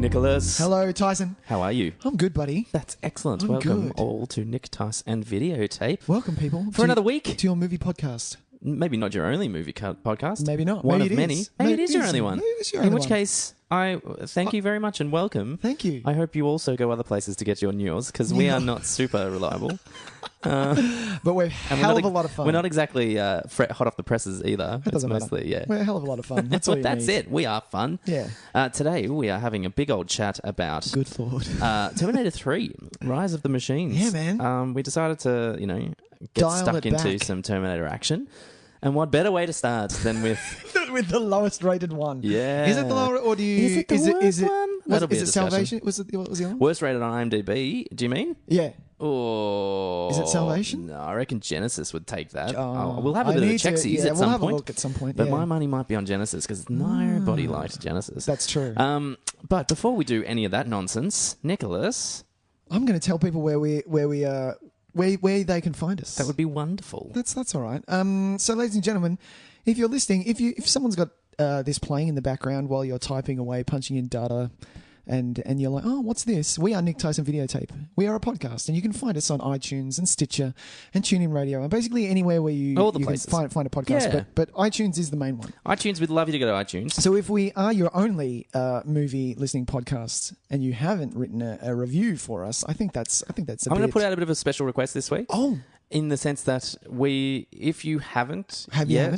Nicholas. Hello, Tyson. How are you? I'm good, buddy. That's excellent. I'm Welcome good. all to Nick, Tys and Videotape. Welcome, people. For another week. To your movie podcast. Maybe not your only movie podcast. Maybe not. One Maybe of it many. is. Maybe it is your only one. Maybe it is your In only which one. case, I thank you very much and welcome. Thank you. I hope you also go other places to get your news because we are not super reliable. But we're hell of a lot of fun. We're not exactly hot off the presses either. That doesn't mostly, matter. yeah. We're a hell of a lot of fun. That's all you That's need. it. We are fun. Yeah. Today, we are having a big old chat about Good Lord. Terminator 3, Rise of the Machines. Yeah, man. We decided to, get Dial stuck it into back. some Terminator action. And what better way to start than with... With the lowest rated one. Yeah. Is it the lower, or do you... Is it the worst one? That'll be is a it discussion. Salvation? What was the other one? Worst rated on IMDb, do you mean? Yeah. Oh, Is it Salvation? No, I reckon Genesis would take that. Oh, We'll have a I bit of a need to- check-sies yeah, at we'll some have point. a look at some point. But yeah. my money might be on Genesis because nobody liked Genesis. That's true. But before we do any of that nonsense, Nicholas, I'm going to tell people where they can find us. that would be wonderful. That's all right. So, ladies and gentlemen, if you're listening, if someone's got this playing in the background while you're typing away, punching in data, and you're like, oh, what's this? We are Nick, Tys and Videotape. We are a podcast, and you can find us on iTunes and Stitcher and TuneIn Radio, and basically anywhere where you can find a podcast. Yeah. But iTunes is the main one. iTunes, we'd love you to go to iTunes. So if we are your only movie listening podcast, and you haven't written a review for us, I think that's I'm going to put out a bit of a special request this week. Oh, In the sense that if you haven't yeah.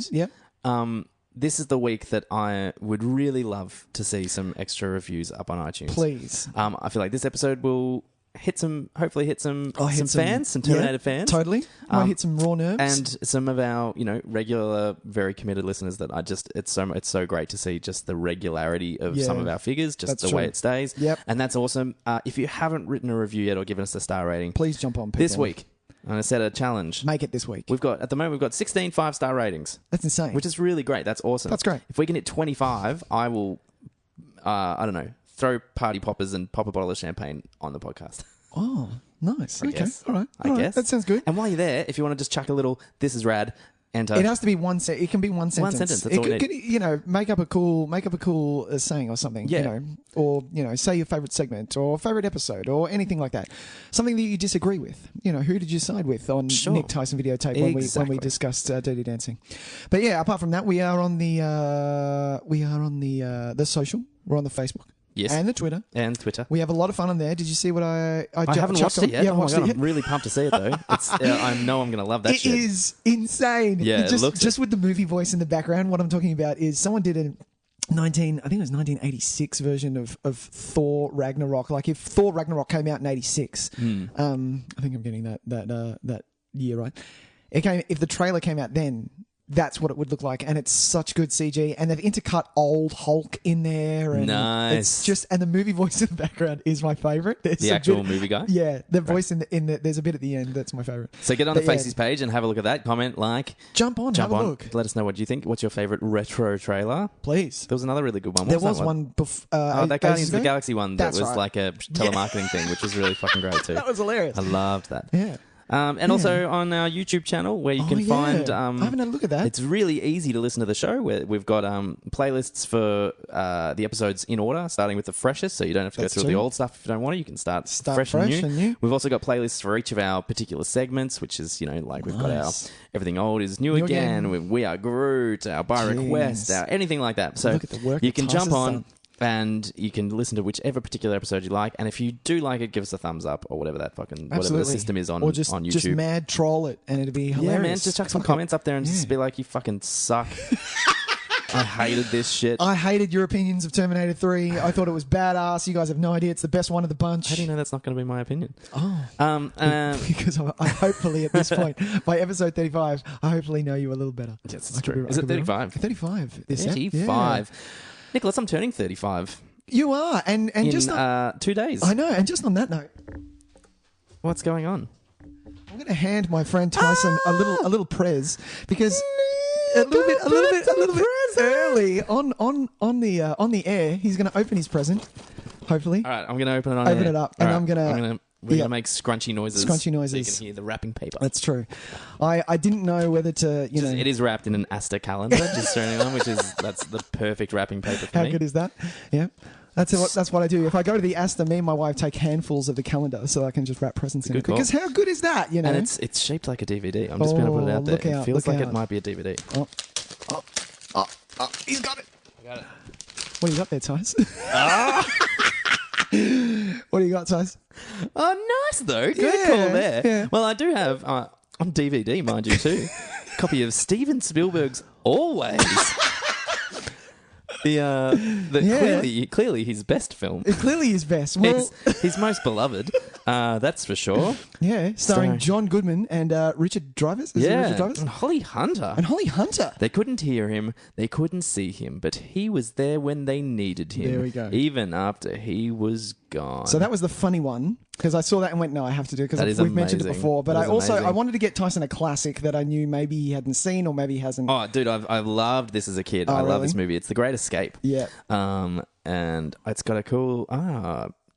this is the week that I would really love to see some extra reviews up on iTunes. Please. I feel like this episode will hopefully hit some fans, some yeah, Terminator fans. Totally. Might hit some raw nerves. And some of our, regular, very committed listeners that it's so great to see just the regularity of some of our figures, just That's the true. way it stays. Yep. And that's awesome. If you haven't written a review yet or given us a star rating, Please jump on, people. this week, I'm going to set a challenge. Make it this week. At the moment, we've got 16 5-star ratings. That's insane. Which is really great. That's awesome. That's great. If we can hit 25, I will, I don't know, throw party poppers and pop a bottle of champagne on the podcast. Oh, nice. I Okay. guess. All right. I All right. guess. That sounds good. And while you're there, if you want to just chuck a little, this is rad, enter. It has to be one sentence. It can be one sentence. One sentence, that's all we could, make up a cool saying or something. Yeah. Or say your favorite segment or favorite episode or anything like that. Something that you disagree with. Who did you side with on Nick, Tys and Videotape when we discussed Dirty Dancing? But yeah, apart from that, we are on the social. We're on the Facebook. Yes. And the Twitter. And Twitter. We have a lot of fun on there. Did you see what I haven't watched it yet. Yeah, Oh my God, I'm really pumped to see it though. I know I'm going to love that shit. It is insane. Yeah, it looks just with the movie voice in the background. What I'm talking about is someone did a 1986 version of Thor Ragnarok. Like if Thor Ragnarok came out in 86, I think I'm getting that year right. If the trailer came out then, that's what it would look like, and it's such good CG. And they've intercut old Hulk in there, and nice. and the movie voice in the background is my favorite. The actual movie guy. Yeah, the voice in the there's a bit at the end that's my favorite. So get on the Faces page and have a look at that. Comment, jump on, have a look. Let us know what you think. What's your favorite retro trailer? Please. There was another really good one. There was one before. That Guardians of the Galaxy one that was right. like a telemarketing thing, which was really fucking great too. That was hilarious. I loved that. Yeah. And also on our YouTube channel where you can find... I haven't had a look at that. It's really easy to listen to the show. We've got playlists for the episodes in order, starting with the freshest, so you don't have to go through the old stuff if you don't want to. You can start fresh and new. We've also got playlists for each of our particular segments, which is, like we've got our Everything Old is New Again, We Are Groot, our By Request, our anything like that. So look at the work you can jump on... done. And you can listen to whichever particular episode you like. And if you do like it, give us a thumbs up or whatever whatever the system is on YouTube. Or just mad troll it and it'll be hilarious. Yeah, man. Just chuck some comments up there and just be like, you fucking suck. I hated this shit. I hated your opinions of Terminator 3. I thought it was badass. You guys have no idea. It's the best one of the bunch. How do you know that's not going to be my opinion? Oh. Because I hopefully at this point, by episode 35, I hopefully know you a little better. Yes, it's true. Is it 35? 35. 35. Nicholas, I'm turning 35. You are, and in just 2 days. I know, and just on that note, what's going on? I'm going to hand my friend Tyson a little prez because a little bit early on the air. He's going to open his present, hopefully. All right, I'm going to open it on Open air. it up, and I'm going to. We're going to make scrunchy noises. Scrunchy noises. So you can hear the wrapping paper. That's true. I didn't know whether to, It is wrapped in an Astor calendar, just for anyone, that's the perfect wrapping paper for me. How good is that? Yeah. That's what I do. If I go to the Astor, me and my wife take handfuls of the calendar so I can just wrap presents in it. Because how good is that, you know? And it's shaped like a DVD. I'm just going to put it out there. It feels like it might be a DVD. Oh, he's got it. I got it. What do you got there, Tys? What do you got, Tys? Oh, nice, though. Good call there. Yeah. Well, I do have, on DVD, mind you, too, a copy of Steven Spielberg's Always. Clearly his best film. Clearly his best. Well, his most beloved, that's for sure. Yeah, starring John Goodman and Richard Drivers. Richard Drivers? And Holly Hunter. They couldn't hear him, they couldn't see him, but he was there when they needed him. There we go. Even after he was gone. So that was the funny one. Because I saw that and went, no, I have to do it because we've mentioned it before. But I wanted to get Tyson a classic that I knew maybe he hadn't seen or maybe he hasn't. Oh, dude, I've loved this as a kid. I love this movie. It's The Great Escape. Yeah. And it's got a cool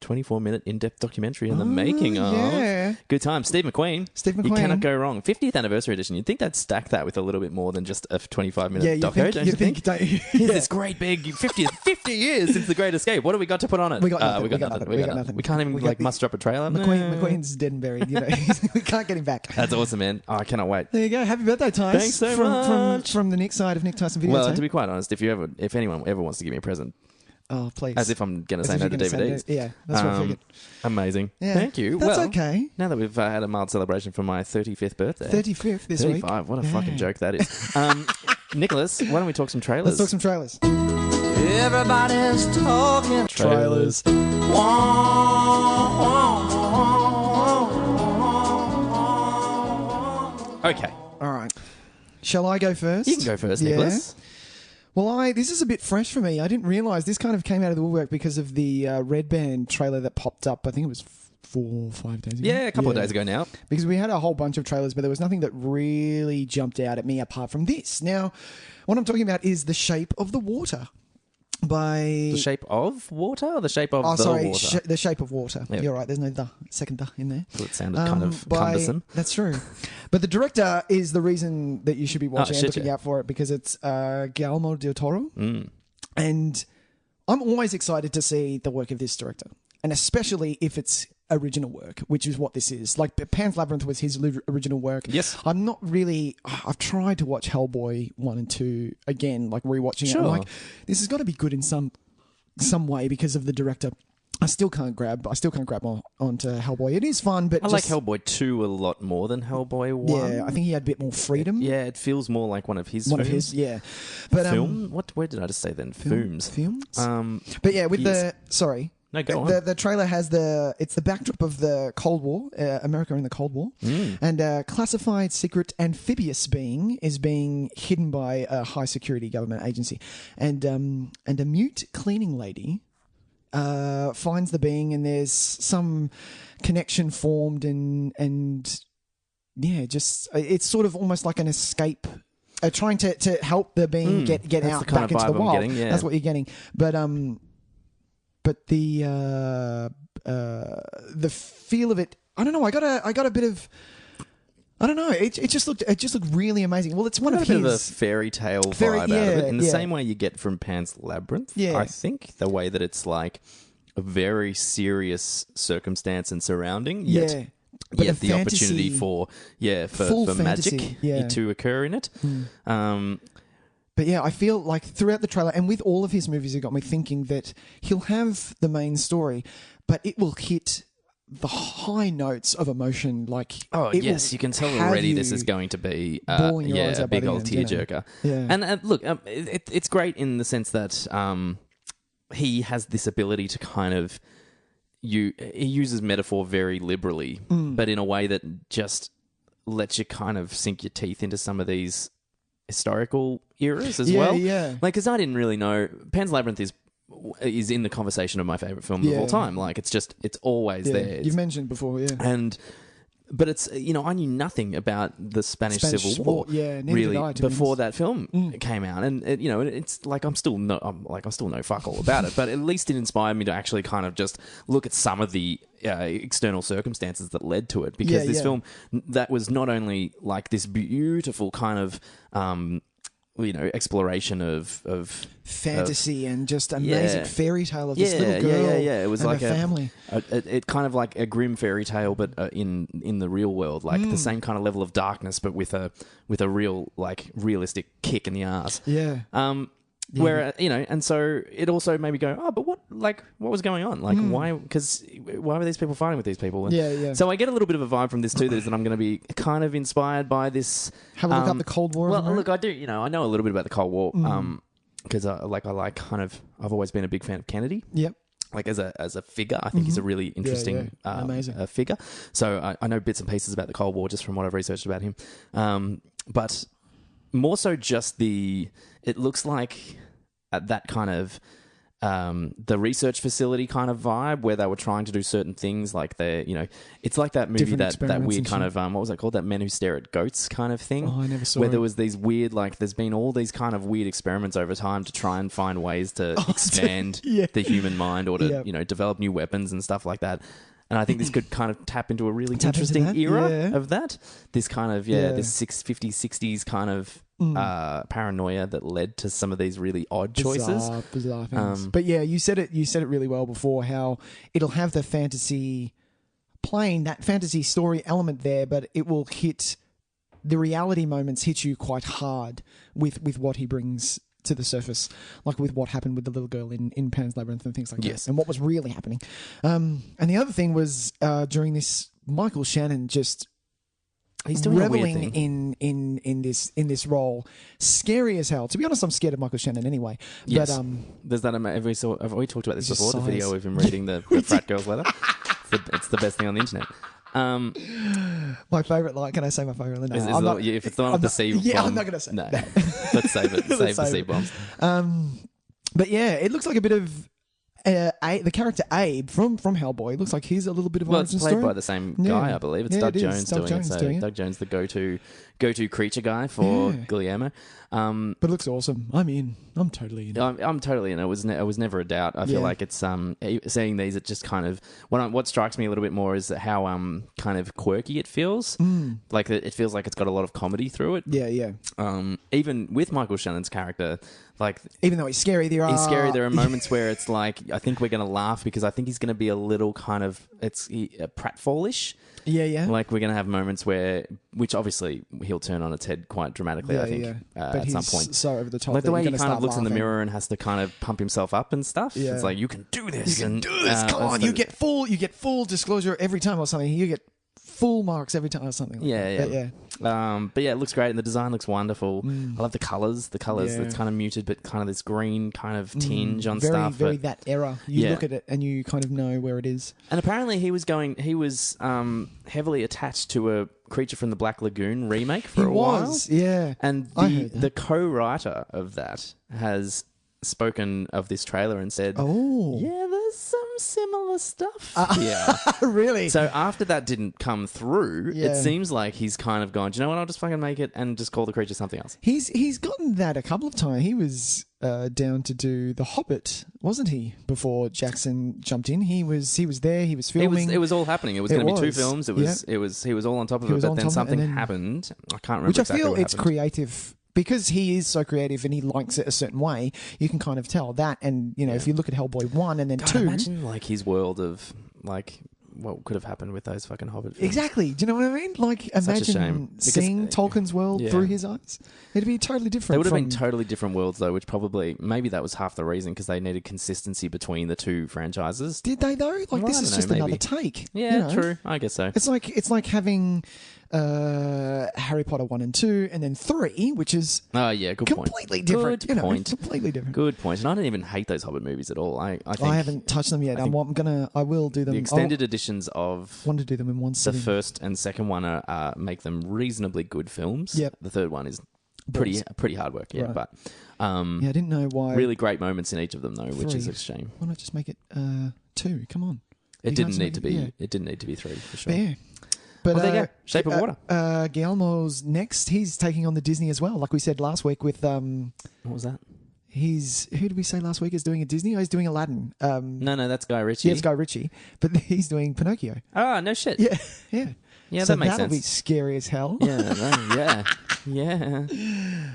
24-minute in-depth documentary in the making of. Yeah. Good time. Steve McQueen. You cannot go wrong. 50th anniversary edition. You'd think they'd stack that with a little bit more than just a 25-minute doco, don't you think? Here's this great big 50 years since The Great Escape. What have we got to put on it? We got nothing. We can't even muster up a trailer. McQueen's dead and buried. You know, we can't get him back. That's awesome, man. Oh, I cannot wait. There you go. Happy birthday, Tys. Thanks so much. From the Nick side of Nick Tyson Videotape. Well, to be quite honest, if anyone ever wants to give me a present, oh, please. as if I'm going to say no to DVDs. Yeah, that's what I figured. Amazing. Yeah. Thank you. That's okay. Now that we've had a mild celebration for my 35th birthday. 35th this 35. week. What a fucking joke that is. Nicholas, why don't we talk some trailers? Let's talk some trailers. Everybody's talking trailers. Okay. All right. Shall I go first? You can go first, Nicholas. Well, this is a bit fresh for me. I didn't realise this kind of came out of the woodwork because of the Red Band trailer that popped up. I think it was 4 or 5 days ago. Yeah, a couple of days ago now. Because we had a whole bunch of trailers, but there was nothing that really jumped out at me apart from this. Now, what I'm talking about is The Shape of the Water. The Shape of Water or The Shape of the Water? The Shape of Water. Yep. You're right. There's no second in there. So it sounded kind of cumbersome. That's true. But the director is the reason that you should be watching and looking out for it because it's Guillermo del Toro. And I'm always excited to see the work of this director. And especially if it's original work, which is what this is. Like Pan's Labyrinth was his original work. Yes. I've tried to watch Hellboy 1 and 2 again, like rewatching it. I'm like, this has got to be good in some way because of the director. I still can't grab onto Hellboy. It is fun, but I like Hellboy 2 a lot more than Hellboy 1. Yeah, I think he had a bit more freedom. Yeah, it feels more like one of his films. Yeah. But film? What word did I just say then? Films. But yeah, with No, go on. The trailer has it's the backdrop of the Cold War, America in the Cold War, and a classified secret amphibious being is being hidden by a high security government agency, and a mute cleaning lady finds the being, and there's some connection formed, and yeah, just it's sort of almost like an escape. Trying to help the being get out back into the wild. That's what you're getting, but the feel of it, I don't know. I got a bit of, I don't know. It just looked really amazing. Well, it's one of his. A bit of a fairy tale vibe out of it, in the same way you get from Pan's Labyrinth. Yeah. I think the way that it's like a very serious circumstance and surrounding, yet the opportunity for magic to occur in it. But yeah, I feel like throughout the trailer and with all of his movies, it got me thinking that he'll have the main story, but it will hit the high notes of emotion. Like, you can tell already this is going to be a big old tearjerker. Yeah. And look, it's great in the sense that he has this ability to kind of he uses metaphor very liberally, but in a way that just lets you kind of sink your teeth into some of these historical eras as well. Yeah. Like, because I didn't really know Pan's Labyrinth is in the conversation of my favorite film of all time. Like, it's always there. You've mentioned before, But it's, I knew nothing about the Spanish Civil War really before that film came out, and it's like I'm still no fuck all about it, but at least it inspired me to actually kind of just look at some of the external circumstances that led to it, because this film that was not only like this beautiful kind of exploration of fantasy and just amazing fairy tale of this little girl. It was and like her family. It kind of like a grim fairy tale, but in the real world, like the same kind of level of darkness, but with a real like realistic kick in the ass. Yeah. Where and so it also made me go, oh, but what was going on? Like, why? Because why were these people fighting with these people? And So I get a little bit of a vibe from this too. That I'm going to be kind of inspired by this. Have a look up the Cold War. Well, look, I do. I know a little bit about the Cold War. Because I've always been a big fan of Kennedy. Yep. Like as a figure, I think he's a really interesting, amazing figure. So I know bits and pieces about the Cold War just from what I've researched about him. But more so just it looks like that kind of the research facility kind of vibe where they were trying to do certain things, like it's like that movie that weird kind of what was it called, that Men Who Stare at Goats kind of thing. Oh, I never saw where it. there was these weird, like there's been all these kind of weird experiments over time to try and find ways to expand the human mind or to develop new weapons and stuff like that. And I think this could kind of tap into a really interesting era of that. This kind of this 50s, 60s kind of paranoia that led to some of these really odd choices. Bizarre things. But yeah, you said it really well before, how it'll have the fantasy playing, that fantasy story element there, but it will hit the reality moments, hit you quite hard with what he brings to the surface, like with what happened with the little girl in Pan's Labyrinth and things like that, and what was really happening. And the other thing was during this, Michael Shannon he's doing reveling in this role, scary as hell. To be honest, I'm scared of Michael Shannon anyway. Yes. But there's that. Have we talked about this before? The video of him reading the frat girl's letter. It's the best thing on the internet. My favourite line. Can I say my favourite line? No, if it's the one with the C bomb. Yeah, I'm not going to say. No, let's save it. Save the C bombs. But yeah, it looks like a bit of the character Abe from Hellboy. Looks like he's a little bit of it's played by the same guy, I believe. It's Doug Jones doing it. Doug Jones, the go-to creature guy for Guillermo. But it looks awesome. I'm in. I'm totally in. I'm totally in. It was never a doubt. I feel like it's seeing these. It just kind of what strikes me a little bit more is how kind of quirky it feels. Like it feels like it's got a lot of comedy through it. Yeah. Even with Michael Shannon's character, like even though he's scary, there are moments where it's like I think we're going to laugh because I think he's going to be a little kind of pratfallish. Yeah. Like we're going to have moments which obviously he'll turn on its head quite dramatically, I think, at some point. So over the top. Like the way he kind of looks in the mirror and has to kind of pump himself up and stuff. Yeah. It's like, you can do this. You can do this. Come on. You get full disclosure every time or something. You get full marks every time or something. But yeah, it looks great and the design looks wonderful. I love the colours. It's kind of muted, but kind of this green kind of tinge on stuff. Very that era. You look at it and you kind of know where it is. And apparently he was heavily attached to a Creature from the Black Lagoon remake for a while. Yeah. And the co-writer of that has spoken of this trailer and said, there's some similar stuff here. Really? So after that didn't come through, it seems like he's kind of gone, do you know what, I'll just fucking make it and just call the creature something else. He's gotten that a couple of times. He was down to do The Hobbit, wasn't he, before Jackson jumped in? He was there, he was filming. It was all happening. It was going to be 2 films. He was all on top of it, but then something happened. I can't remember exactly what happened. Which I feel it's creative. Because he is so creative and he likes it a certain way, you can kind of tell that. And, if you look at Hellboy 1 and then 2... Imagine, like, his world of, like, what could have happened with those fucking Hobbit films. Exactly. Do you know what I mean? Like, imagine seeing Tolkien's world through his eyes. It'd be totally different. They would have been totally different worlds, though, which probably... Maybe that was half the reason, because they needed consistency between the 2 franchises. Did they, though? Like, this is just another take. Yeah, true. I guess so. It's like having... Harry Potter 1 and 2 and then 3, which is completely different. Completely different. Good point. And I don't even hate those Hobbit movies at all. I haven't touched them yet. I will do them. The extended editions of want to do them in one sitting. The first and second one are make them reasonably good films. Yep. The third one is pretty hard work. Yeah, right. But I didn't know why. Really great moments in each of them though, which is a shame. Why not just make it 2? Come on. It didn't need to be. It didn't need to be 3 for sure. Yeah. But there you go. Shape of Water. Guillermo's next. He's taking on the Disney as well, like we said last week with... what was that? Who did we say last week is doing a Disney? Oh, he's doing Aladdin. No, that's Guy Ritchie. Yeah, it's Guy Ritchie. But he's doing Pinocchio. Ah, no shit. Yeah. Yeah, so that makes that'll sense. be scary as hell. Yeah. I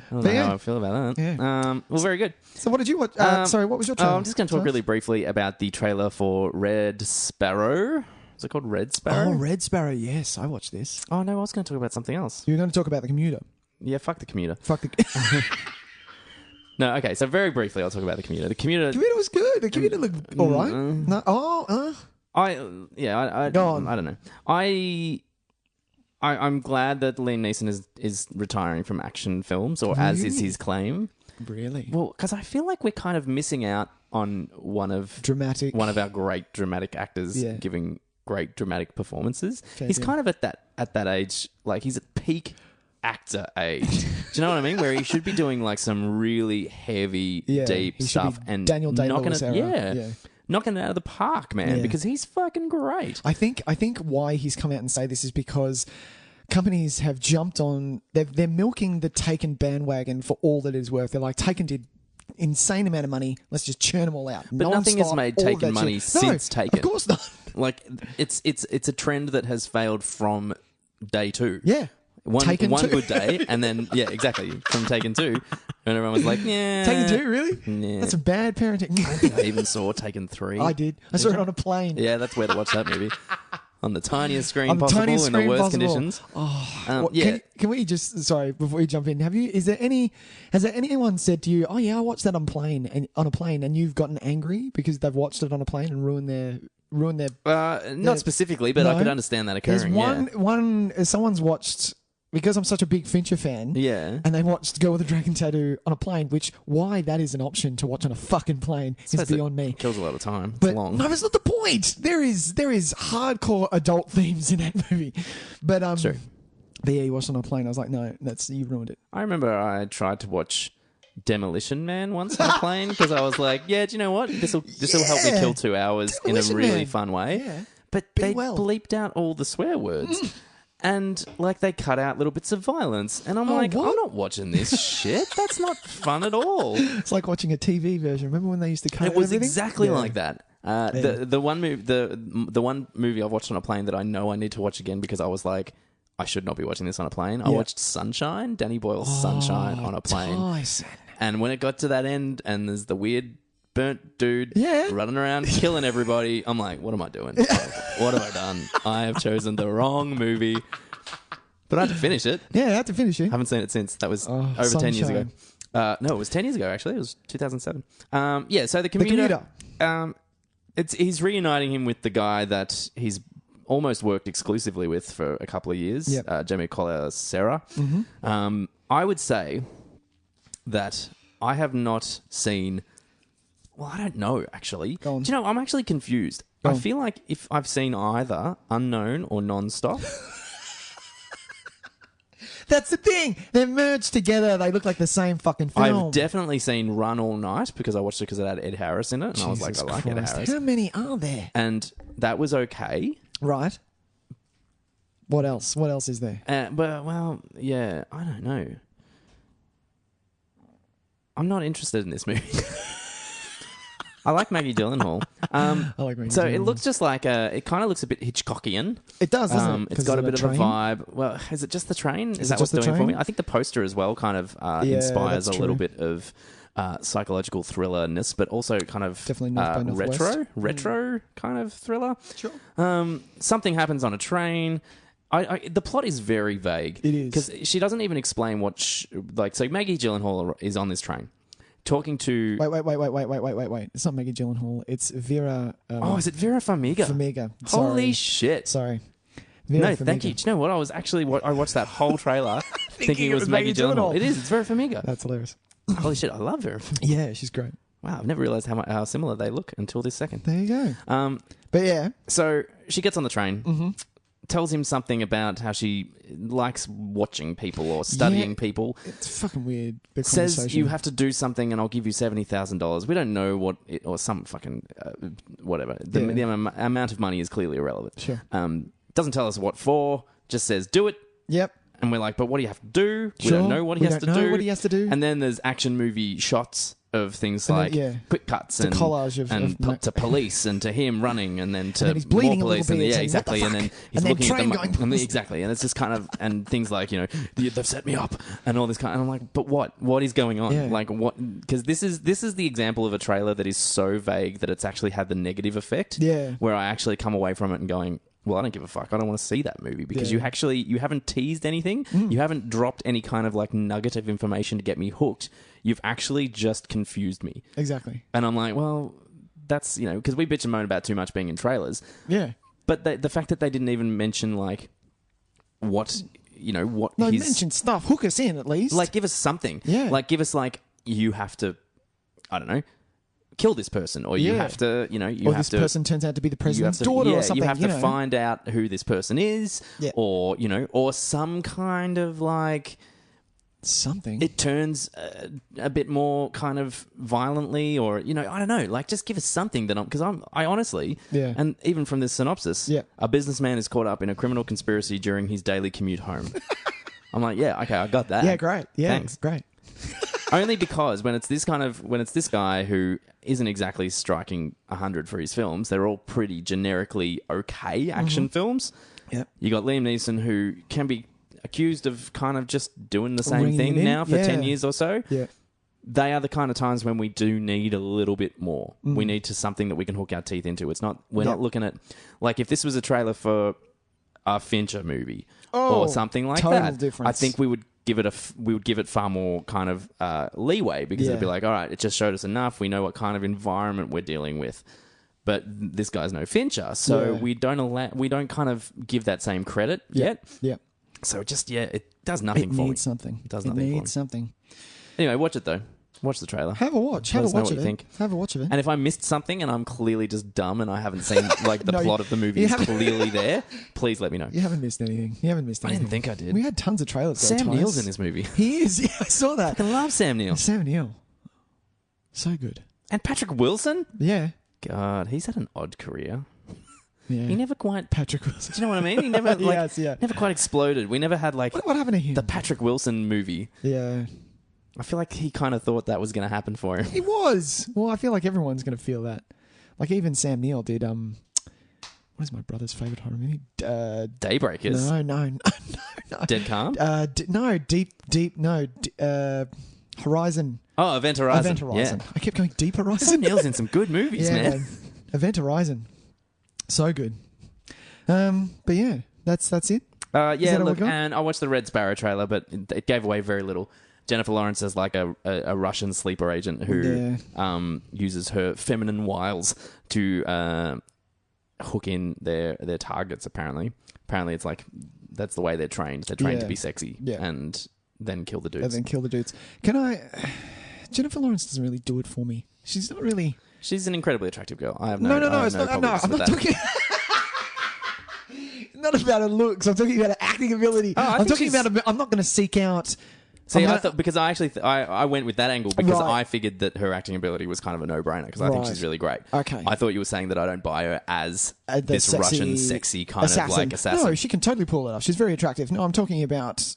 don't know how I feel about that. Yeah. Well, very good. So what did you watch? Sorry, what was your trailer? I'm just going to talk really briefly about the trailer for Red Sparrow. Is it called Red Sparrow? Oh, Red Sparrow. Yes, I watched this. Oh, no, I was going to talk about something else. You were going to talk about the commuter. Yeah, fuck the commuter. Fuck the... No, okay, so very briefly I'll talk about the commuter. The commuter was good. The commuter looked all right. No, Go on. I don't know. I'm glad that Liam Neeson is retiring from action films, or as is his claim. Really? Well, because I feel like we're kind of missing out on one of our great dramatic actors giving great dramatic performances. He's kind of at that age, like he's at peak actor age. Do you know what I mean? Where he should be doing like some really heavy, deep stuff and Daniel Day-Lewis knocking it out of the park, man, because he's fucking great. I think why he's come out and say this is because companies have jumped on. They're milking the Taken bandwagon for all that it is worth. They're like, Taken did insane amount of money. Let's just churn them all out. But nothing has made Taken money since Taken. Of course not. Like it's a trend that has failed from day two. Yeah. One good day, and then, exactly, from Taken 2. And everyone was like, yeah. Taken 2, really? Yeah. That's a bad parenting. I think I even saw Taken 3. I did. I saw it on a plane. Yeah, that's where to watch that movie. On the tiniest screen possible in the worst conditions. Oh, can we just, sorry, before you jump in, has there anyone said to you, oh yeah, I watched that on a plane, and you've gotten angry because they've watched it on a plane and ruined their not specifically, but I could understand that occurring. There's someone's watched, because I'm such a big Fincher fan, and they watched Girl with a Dragon Tattoo on a plane, why that is an option to watch on a fucking plane is beyond me. Kills a lot of time. But it's long. No, that's not the point. There is hardcore adult themes in that movie. But True. But yeah, you watched on a plane. I was like, no, you ruined it. I remember I tried to watch Demolition Man once on a plane because I was like, do you know what? This will help me kill 2 hours Demolition in a really Man. fun way. Yeah. But they bleeped out all the swear words. And, like, they cut out little bits of violence. And I'm like, what? I'm not watching this shit. That's not fun at all. It's like watching a TV version. Remember when they used to cut It was everything? exactly like that. The one movie I've watched on a plane that I know I need to watch again because I was like, I should not be watching this on a plane. I watched Sunshine, Danny Boyle's Sunshine on a plane. Tyson. And when it got to that end and there's the weird burnt dude running around killing everybody, I'm like, what am I doing? What have I done? I have chosen the wrong movie. But I had to finish it. Yeah, I had to finish it. Haven't seen it since. That was over 10 years ago. No, it was 10 years ago, actually. It was 2007. So the commuter. He's reuniting him with the guy that he's almost worked exclusively with for a couple of years, Jamie Collier Sarah. Mm-hmm. I would say that I have not seen... Well, I don't know, actually. Go on. Do you know, I'm actually confused. I feel like if I've seen either Unknown or Non-Stop... That's the thing. They're merged together. They look like the same fucking film. I've definitely seen Run All Night because I watched it because it had Ed Harris in it. And I was like, I like Ed Harris. How many are there? And that was okay. Right. What else? What else is there? I don't know. I'm not interested in this movie. I like Maggie Gyllenhaal. I like Maggie So Gyllenhaal. it looks just like it kind of looks a bit Hitchcockian. It does, doesn't it? It's got a bit of a vibe. Well, is it just the train? Is that what's doing it for me? I think the poster as well kind of inspires a little bit of psychological thrillerness, but also kind of retro kind of thriller. Sure. Something happens on a train. The plot is very vague. It is. Because she doesn't even explain what... So Maggie Gyllenhaal is on this train. Talking to... Wait. It's not Maggie Gyllenhaal. It's Vera... is it Vera Farmiga? Farmiga. Holy shit. Sorry. Vera Farmiga. Thank you. Do you know what? I was actually... I watched that whole trailer thinking it was Maggie Gyllenhaal. It is. It's Vera Farmiga. That's hilarious. Holy shit. I love Vera Farmiga. Yeah, she's great. Wow. I've never realised how similar they look until this second. There you go. But yeah. So she gets on the train. Mm-hmm. Tells him something about how she likes watching people or studying people. It's fucking weird. Says you have to do something and I'll give you $70,000. We don't know what it, or some fucking whatever. The amount of money is clearly irrelevant. Sure. Doesn't tell us what for. Just says do it. Yep. And we're like, but what do you have to do? We don't know what he has to do. What he has to do. And then there's action movie shots of things And like then, quick cuts It's a and collage of to police and to him running and then to then he's bleeding more a little police and bit, yeah, saying, exactly. "What the And then fuck?" he's And then looking train at going them. past. Exactly. And it's just kind of and things like they've set me up and all this kind. And I'm like, but what is going on? Yeah. Like what? Because this is the example of a trailer that is so vague that it's actually had the negative effect. Yeah. Where I actually come away from it and going, well, I don't give a fuck. I don't want to see that movie because Yeah. you haven't teased anything. You haven't dropped any kind of like nugget of information to get me hooked. You've actually just confused me. Exactly. And I'm like, well, that's, because we bitch and moan about too much being in trailers. Yeah. But the fact that they didn't even mention like what mention stuff. Hook us in at least. like give us something. Yeah. Like give us like you have to, I don't know, kill this person or you Yeah. have to, you or have this to person turns out to be the you have president's to, daughter yeah, or something. you have to find out who this person is, Yeah. or or some kind of like something. it turns a bit more kind of violently, or I don't know, like just give us something that I honestly, Yeah. and even from this synopsis, Yeah. a businessman is caught up in a criminal conspiracy during his daily commute home. I'm like, yeah, okay, I got that. Yeah, great. Yeah, Thanks. great. Only because when it's this guy who isn't exactly striking 100 for his films, they're all pretty generically okay action films. Yeah. You got Liam Neeson, who can be accused of kind of just doing the same Ringing it thing in. now for Yeah. 10 years or so. Yeah. They are the kind of times when we do need a little bit more. We need something that we can hook our teeth into. We're not looking at, like, if this was a trailer for a Fincher movie or something like total that, difference. I think we would give it far more kind of leeway, because it'd be like, all right, it just showed us enough. We know what kind of environment we're dealing with. But this guy's no Fincher, so we don't kind of give that same credit yet. Yeah. So it does nothing for me. It needs something. It does nothing for me. something. Anyway, watch it though. Watch the trailer. Have a watch. Let Have a us know watch what of you it. think. Have a watch of it. And if I missed something and I'm clearly just dumb and I haven't seen like the No, plot of the movie you is haven't. clearly there, please let me know. You haven't missed anything. You haven't missed I anything. didn't think I did. We had tons of trailers. though, Sam Tys. Neill's in this movie. He is. Yeah, I saw that. I love Sam Neill. Sam Neill. So good. And Patrick Wilson? Yeah. God, he's had an odd career. Yeah. He never quite... Patrick Wilson. Do you know what I mean? He never Yes, yeah. never quite exploded. We never had like What happened to him? the Patrick Wilson movie. Yeah. I feel like he kind of thought that was going to happen for him. He was. Well, I feel like everyone's going to feel that. Like even Sam Neill did. What is my brother's favorite horror movie? Daybreakers. No. Dead Calm? Horizon. Oh, Event Horizon. Event Horizon. Yeah. I kept going Deep Sam Horizon. Neill's in some good movies, man. Event Horizon. So good. But yeah, that's it. Yeah, that all look, we got? and I watched the Red Sparrow trailer, but it gave away very little. Jennifer Lawrence is like a Russian sleeper agent who uses her feminine wiles to hook in their targets, apparently. Apparently it's like that's the way they're trained. They're trained to be sexy and then kill the dudes. Jennifer Lawrence doesn't really do it for me. She's not really... She's an incredibly attractive girl. I have No, no it's not. No, problems I'm with not that. talking... Not about her looks. I'm talking about her acting ability. I'm talking about... I'm not going to seek out... See, I thought, because I actually I went with that angle because Right. I figured that her acting ability was kind of a no-brainer because I think she's really great. Okay. I thought you were saying that I don't buy her as The this sexy Russian sexy kind of like assassin. No, she can totally pull it off. She's very attractive. No, I'm talking about...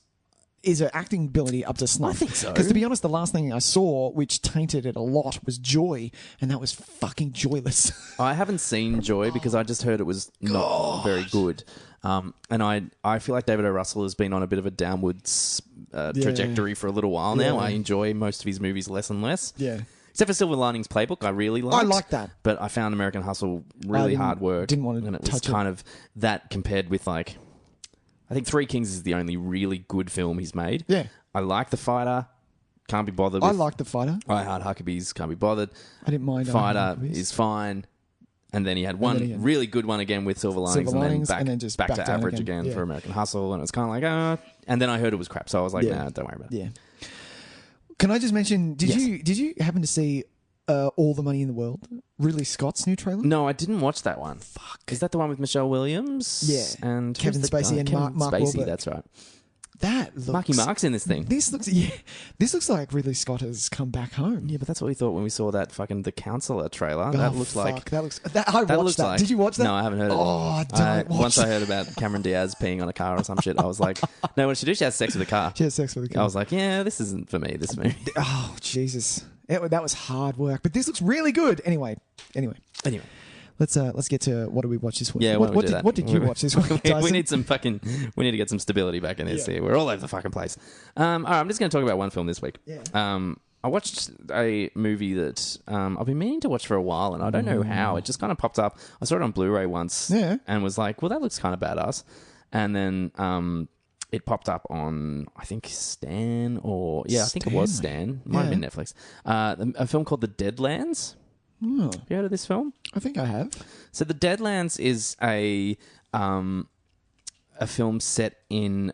Is her acting ability up to snuff? I think so. Because to be honest, the last thing I saw, which tainted it a lot, was Joy, and that was fucking joyless. I haven't seen Joy because I just heard it was not very good. And I feel like David O. Russell has been on a bit of a downwards trajectory for a little while now. Yeah. I enjoy most of his movies less and less. Yeah. Except for Silver Linings Playbook, I really liked. I like that. But I found American Hustle really hard work. Didn't want to and it was touch kind of that compared with like... I think Three Kings is the only really good film he's made. Yeah. I like The Fighter. Can't be bothered with... I like The Fighter. I Heart Huckabees. Can't be bothered. I didn't mind Fighter Huckabees. is fine. And then he had one really good one again with Silver Linings, and then just back to down average again for American Hustle. And it was kind of like, and then I heard it was crap. So I was like, nah, don't worry about it. Yeah. Can I just mention, did you happen to see All the Money in the World? Ridley Scott's new trailer? No, I didn't watch that one. Fuck. Is that the one with Michelle Williams? Yeah. And Kevin who's the Spacey guy? and Kevin Mark Spacey, Wahlberg. that's right. That looks... Marky Mark's in this thing. This looks like Ridley Scott has come back home. Yeah, but that's what we thought when we saw that fucking The Counselor trailer. That looks like... I watched that. Like, Did you watch that? No, I haven't heard it. Oh, don't watch Once that. I heard about Cameron Diaz peeing on a car or some shit, I was like, no, what did she do? She has sex with a car. She has sex with a car. I was like, yeah, this isn't for me, this movie. Oh, Jesus. That was hard work, but this looks really good. Anyway. Let's get to what do we watch this week? Yeah, what did you watch this week, Tyson? we need to get some stability back in this here. We're all over the fucking place. All right, I'm just going to talk about one film this week. Yeah. I watched a movie that I've been meaning to watch for a while, and I don't know how. It just kind of popped up. I saw it on Blu-ray once and was like, well, that looks kind of badass. And then it popped up on, I think, Stan I think it was Stan. Might have been Netflix. A film called The Deadlands. Oh. Have you heard of this film? I think I have. So The Deadlands is a film set in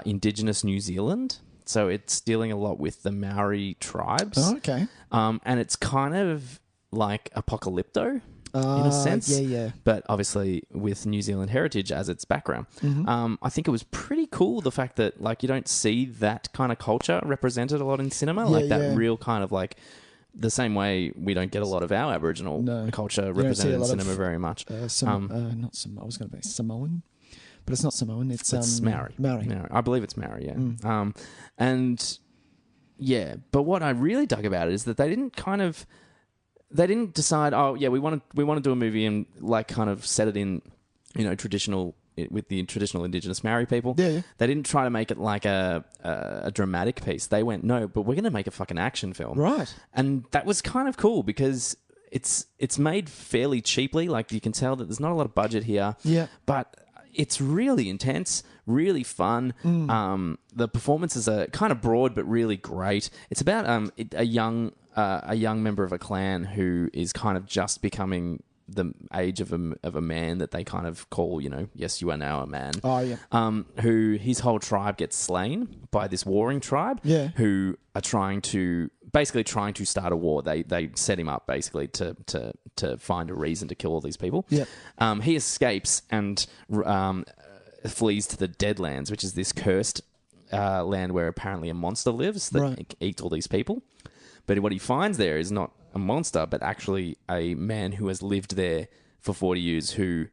indigenous New Zealand. So it's dealing a lot with the Maori tribes. Oh, okay. And it's kind of like Apocalypto in a sense. Yeah. But obviously with New Zealand heritage as its background. Mm-hmm. I think it was pretty cool, the fact that you don't see that kind of culture represented a lot in cinema. Real kind of the same way we don't get a lot of our Aboriginal culture represented in cinema very much. Not Samoan. I was going to say Samoan. But it's not Samoan. It's Maori. Maori. I believe it's Maori, yeah. But what I really dug about it is that they didn't decide, we want to do a movie and kind of set it in, traditional with the traditional Indigenous Maori people. Yeah. They didn't try to make it like a dramatic piece. They went, no, but we're going to make a fucking action film. Right. And that was kind of cool because it's made fairly cheaply. You can tell that there's not a lot of budget here. Yeah. But it's really intense, really fun. The performances are kind of broad but really great. It's about a young member of a clan who is kind of just becoming the age of a man that they kind of call, yes, you are now a man. Oh, yeah. Who his whole tribe gets slain by this warring tribe. Yeah. Who are trying to start a war. They set him up basically to find a reason to kill all these people. Yeah. He escapes and flees to the Deadlands, which is this cursed land where apparently a monster lives that eats all these people. But what he finds there is not a monster, but actually a man who has lived there for 40 years who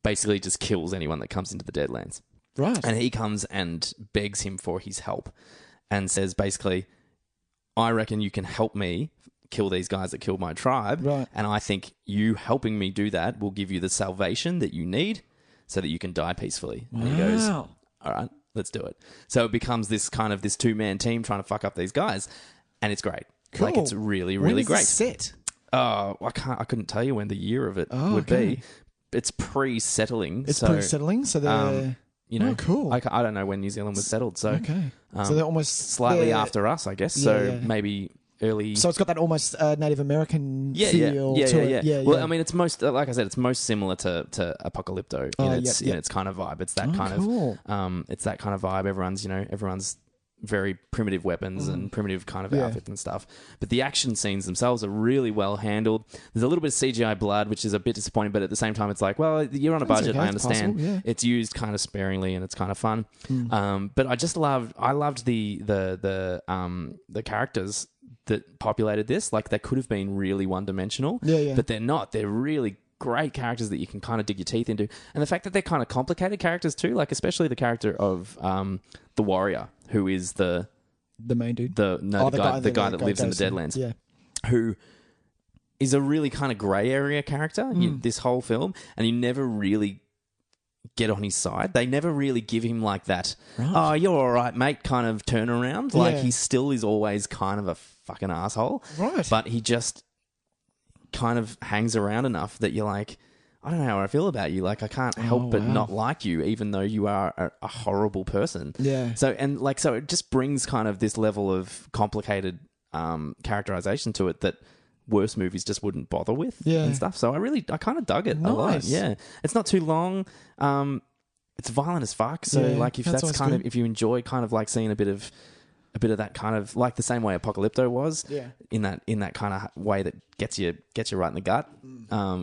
basically just kills anyone that comes into the Deadlands. Right. And he comes and begs him for his help and says basically, I reckon you can help me kill these guys that killed my tribe. Right. And I think you helping me do that will give you the salvation that you need so that you can die peacefully. Wow. And he goes, all right, let's do it. So it becomes this kind of this two-man team trying to fuck up these guys. And it's great. Cool. It's really, really when is great. This set? I couldn't tell you when the year of it would be. It's pre-settling. Pre-settling, so they're... cool. I don't know when New Zealand was settled, so... Okay. So they're almost... Slightly after us, I guess. Maybe early... So it's got that almost Native American feel to it. Yeah. Well, I mean, it's most... Like I said, it's most similar to Apocalypto in its kind of vibe. It's that kind of... it's that kind of vibe. Everyone's very primitive weapons and primitive kind of outfits and stuff. But the action scenes themselves are really well handled. There's a little bit of CGI blood, which is a bit disappointing, but at the same time, it's like, well, you're on a budget, I understand. Possible, yeah. It's used kind of sparingly and it's kind of fun. But I loved the characters that populated this. They could have been really one-dimensional, but they're not. They're really great characters that you can kind of dig your teeth into. And the fact that they're kind of complicated characters too, especially the character of the warrior, who is the main dude, the guy that lives in the Deadlands, who is a really kind of grey area character this whole film, and you never really get on his side. They never really give him that, oh, you're all right, mate, kind of turnaround. He still is always kind of a fucking asshole, right? But he just kind of hangs around enough that you're like, I don't know how I feel about you. I can't help but not like you, even though you are a horrible person. Yeah. So it just brings kind of this level of complicated characterization to it that worse movies just wouldn't bother with and stuff. So I kind of dug it a lot. Yeah. It's not too long. It's violent as fuck. So if you enjoy kind of seeing a bit of that kind of the same way Apocalypto was in that kind of way that gets you right in the gut.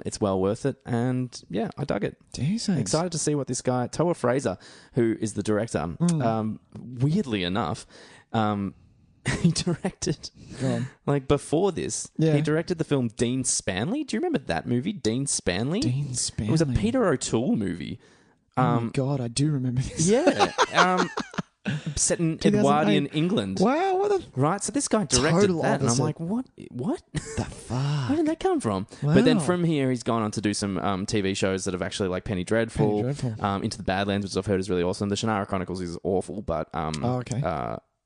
It's well worth it, and I dug it. Decent. Excited to see what this guy Toa Fraser, who is the director, weirdly enough, he directed before this. He directed the film Dean Spanley. Do you remember that movie, Dean Spanley? Dean Spanley. It was a Peter O'Toole movie. Oh my God, I do remember this. Yeah. set in Edwardian England. Wow, what a right. So this guy directed that, and I'm like, what? The fuck? Where did that come from? Wow. But then from here, he's gone on to do some TV shows that have actually like Penny Dreadful. Into the Badlands, which I've heard is really awesome. The Shannara Chronicles is awful, but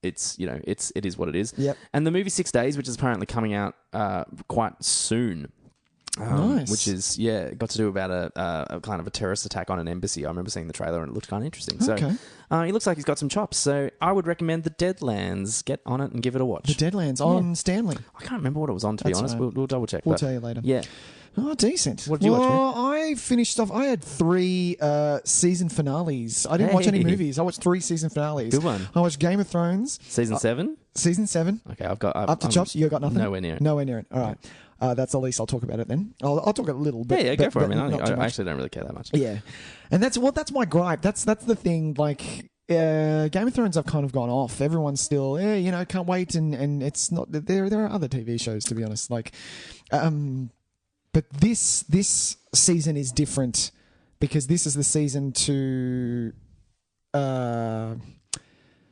it's it is what it is. Yep. And the movie 6 Days, which is apparently coming out quite soon. Nice. Which is got to do about a kind of a terrorist attack on an embassy. I remember seeing the trailer and it looked kind of interesting. So he looks like he's got some chops. So I would recommend The Deadlands. Get on it and give it a watch. The Deadlands on Stanley. I can't remember what it was on, to be honest. We'll double check. We'll tell you later. Yeah. Oh, decent. What did you watch, man? I finished off. I had 3 season finales. I didn't watch any movies. I watched 3 season finales. Good one. I watched Game of Thrones. Season 7? Season 7. Okay, I've got... Up to chops? You got nothing? Nowhere near it. Nowhere near it. All right. That's the least I'll talk about it then. I'll talk a little bit. Yeah, go for it. I mean, I actually don't really care that much. Yeah. And that's my gripe. That's the thing. Like... Game of Thrones, I've kind of gone off. Everyone's still, can't wait, and it's not. There are other TV shows, to be honest. Like, but this season is different because this is the season to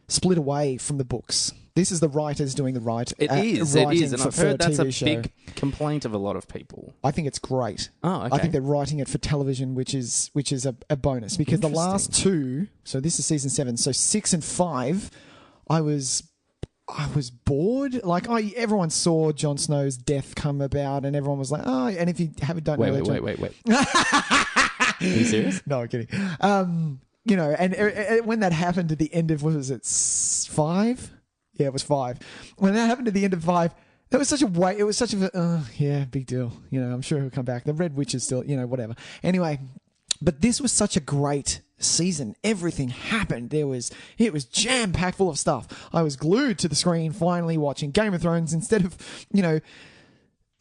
split away from the books. This is the writers doing the right. It is, and I've heard that's a big complaint of a lot of people. I think it's great. Oh, okay. I think they're writing it for television, which is a bonus because the last 2. So this is season 7. So 6 and 5, I was bored. Like everyone saw Jon Snow's death come about, and everyone was like, "Oh!" And if you don't know, wait. Are you serious? No, I'm kidding. And when that happened at the end of, what was it, 5? Yeah, it was 5. When that happened at the end of 5, that was such a way. It was such a big deal. I'm sure he'll come back. The Red Witch is still, whatever. Anyway, but this was such a great season. Everything happened. It was jam packed full of stuff. I was glued to the screen, finally watching Game of Thrones instead of, there's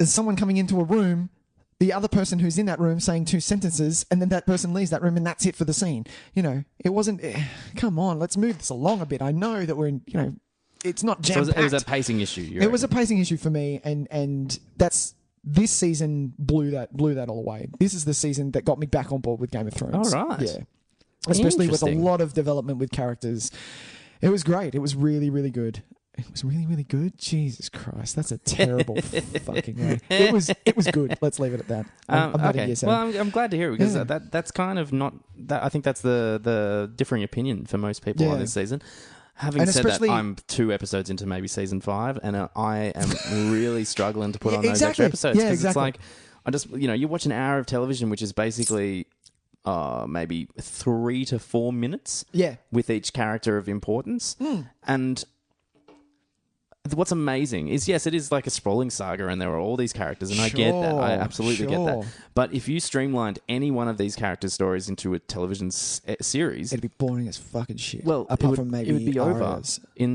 someone coming into a room, the other person who's in that room saying 2 sentences, and then that person leaves that room, and that's it for the scene. It wasn't. Come on, let's move this along a bit. I know that we're in. It's not jam-packed. So it was a pacing issue. It was a pacing issue for me, and this season blew that all away. This is the season that got me back on board with Game of Thrones. All right. Yeah. Especially with a lot of development with characters. It was great. It was really, really good. It was really, really good. Jesus Christ, that's a terrible fucking way. It was good. Let's leave it at that. I'm not okay. Well, I'm glad to hear it because that's kind of not that. I think that's the differing opinion for most people on this season. Having said that, I'm 2 episodes into maybe season 5, and I am really struggling to put on those extra episodes because it's like you watch an hour of television, which is basically maybe 3 to 4 minutes, with each character of importance, and. What's amazing is, yes, it is like a sprawling saga and there are all these characters, and I get that. I absolutely get that. But if you streamlined any one of these characters' stories into a television series... It'd be boring as fucking shit. Well, apart from maybe it would be over Arya's. it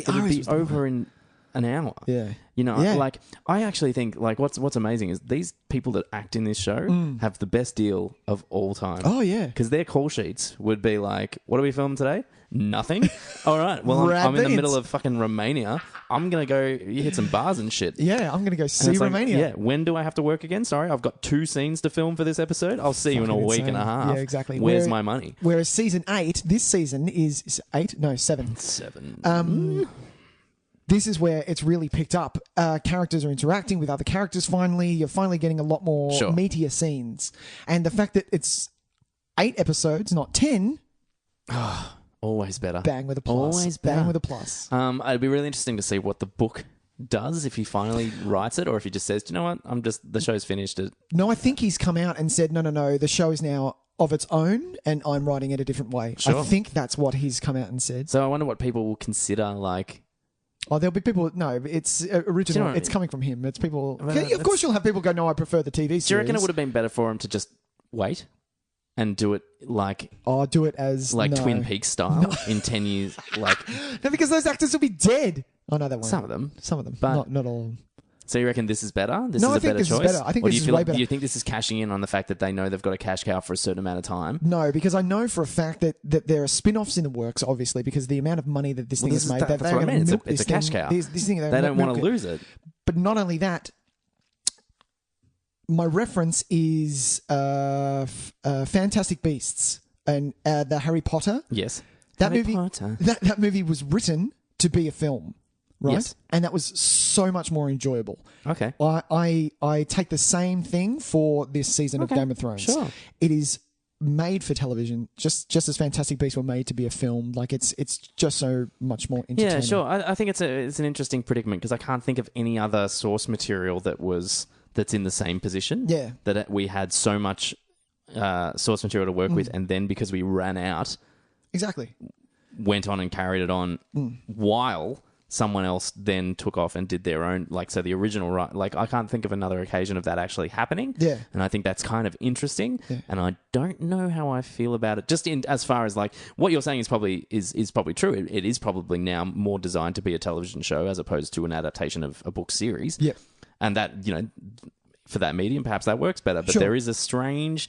would be over in an hour. Yeah. Like, I actually think, like, what's amazing is these people that act in this show have the best deal of all time. Oh, yeah. Because their call sheets would be like, what are we filming today? Nothing. All right. Well, I'm in the middle of fucking Romania. I'm going to go, you hit some bars and shit. Yeah, I'm going to go see Romania. Like, when do I have to work again? Sorry, I've got 2 scenes to film for this episode. I'll see you in a week and a half. Yeah, exactly. Where's my money? Whereas season 8, this season is 8? No, 7. 7. This is where it's really picked up. Characters are interacting with other characters finally. You're finally getting a lot more meatier scenes. And the fact that it's 8 episodes, not 10... Always better. Bang with a plus. Always better. Bang with a plus. It'd be really interesting to see what the book does if he finally writes it, or if he just says, "Do you know what? The show's finished." No, I think he's come out and said, "No. The show is now of its own, and I'm writing it a different way." Sure. I think that's what he's come out and said. So I wonder what people will consider like. Oh, there'll be people. No, it's original. It's coming from him. It's people. Of course, you'll have people go, "No, I prefer the TV series." Do you reckon it would have been better for him to just wait? And do it like... Oh, do it as... Like Twin Peaks style in 10 years. Like No, because those actors will be dead. Oh, no, they won't. Some of them. But not all of them. So you reckon this is better? This is a better choice? Is better. I think this is way better. Do you think this is cashing in on the fact that they know they've got a cash cow for a certain amount of time? No, because I know for a fact that there are spin-offs in the works, obviously, because the amount of money that this thing has made... That's what I mean. It's a cash cow. They don't want to lose it. But not only that... My reference is Fantastic Beasts and the Harry Potter. Yes. That movie was written to be a film. Right? Yes. And that was so much more enjoyable. Okay. I take the same thing for this season of Game of Thrones. Sure. It is made for television, just as Fantastic Beasts were made to be a film. Like it's just so much more entertaining. Yeah, sure. I think it's an interesting predicament because I can't think of any other source material that's in the same position. Yeah. That we had so much source material to work with, and then because we ran out, exactly, went on and carried it on while someone else then took off and did their own, like, so the original, right? Like, I can't think of another occasion of that actually happening. Yeah. And I think that's kind of interesting. Yeah. And I don't know how I feel about it. Just in as far as like what you're saying is probably true. It is probably now more designed to be a television show as opposed to an adaptation of a book series. Yeah. And that, for that medium, perhaps that works better. But Sure. there is a strange.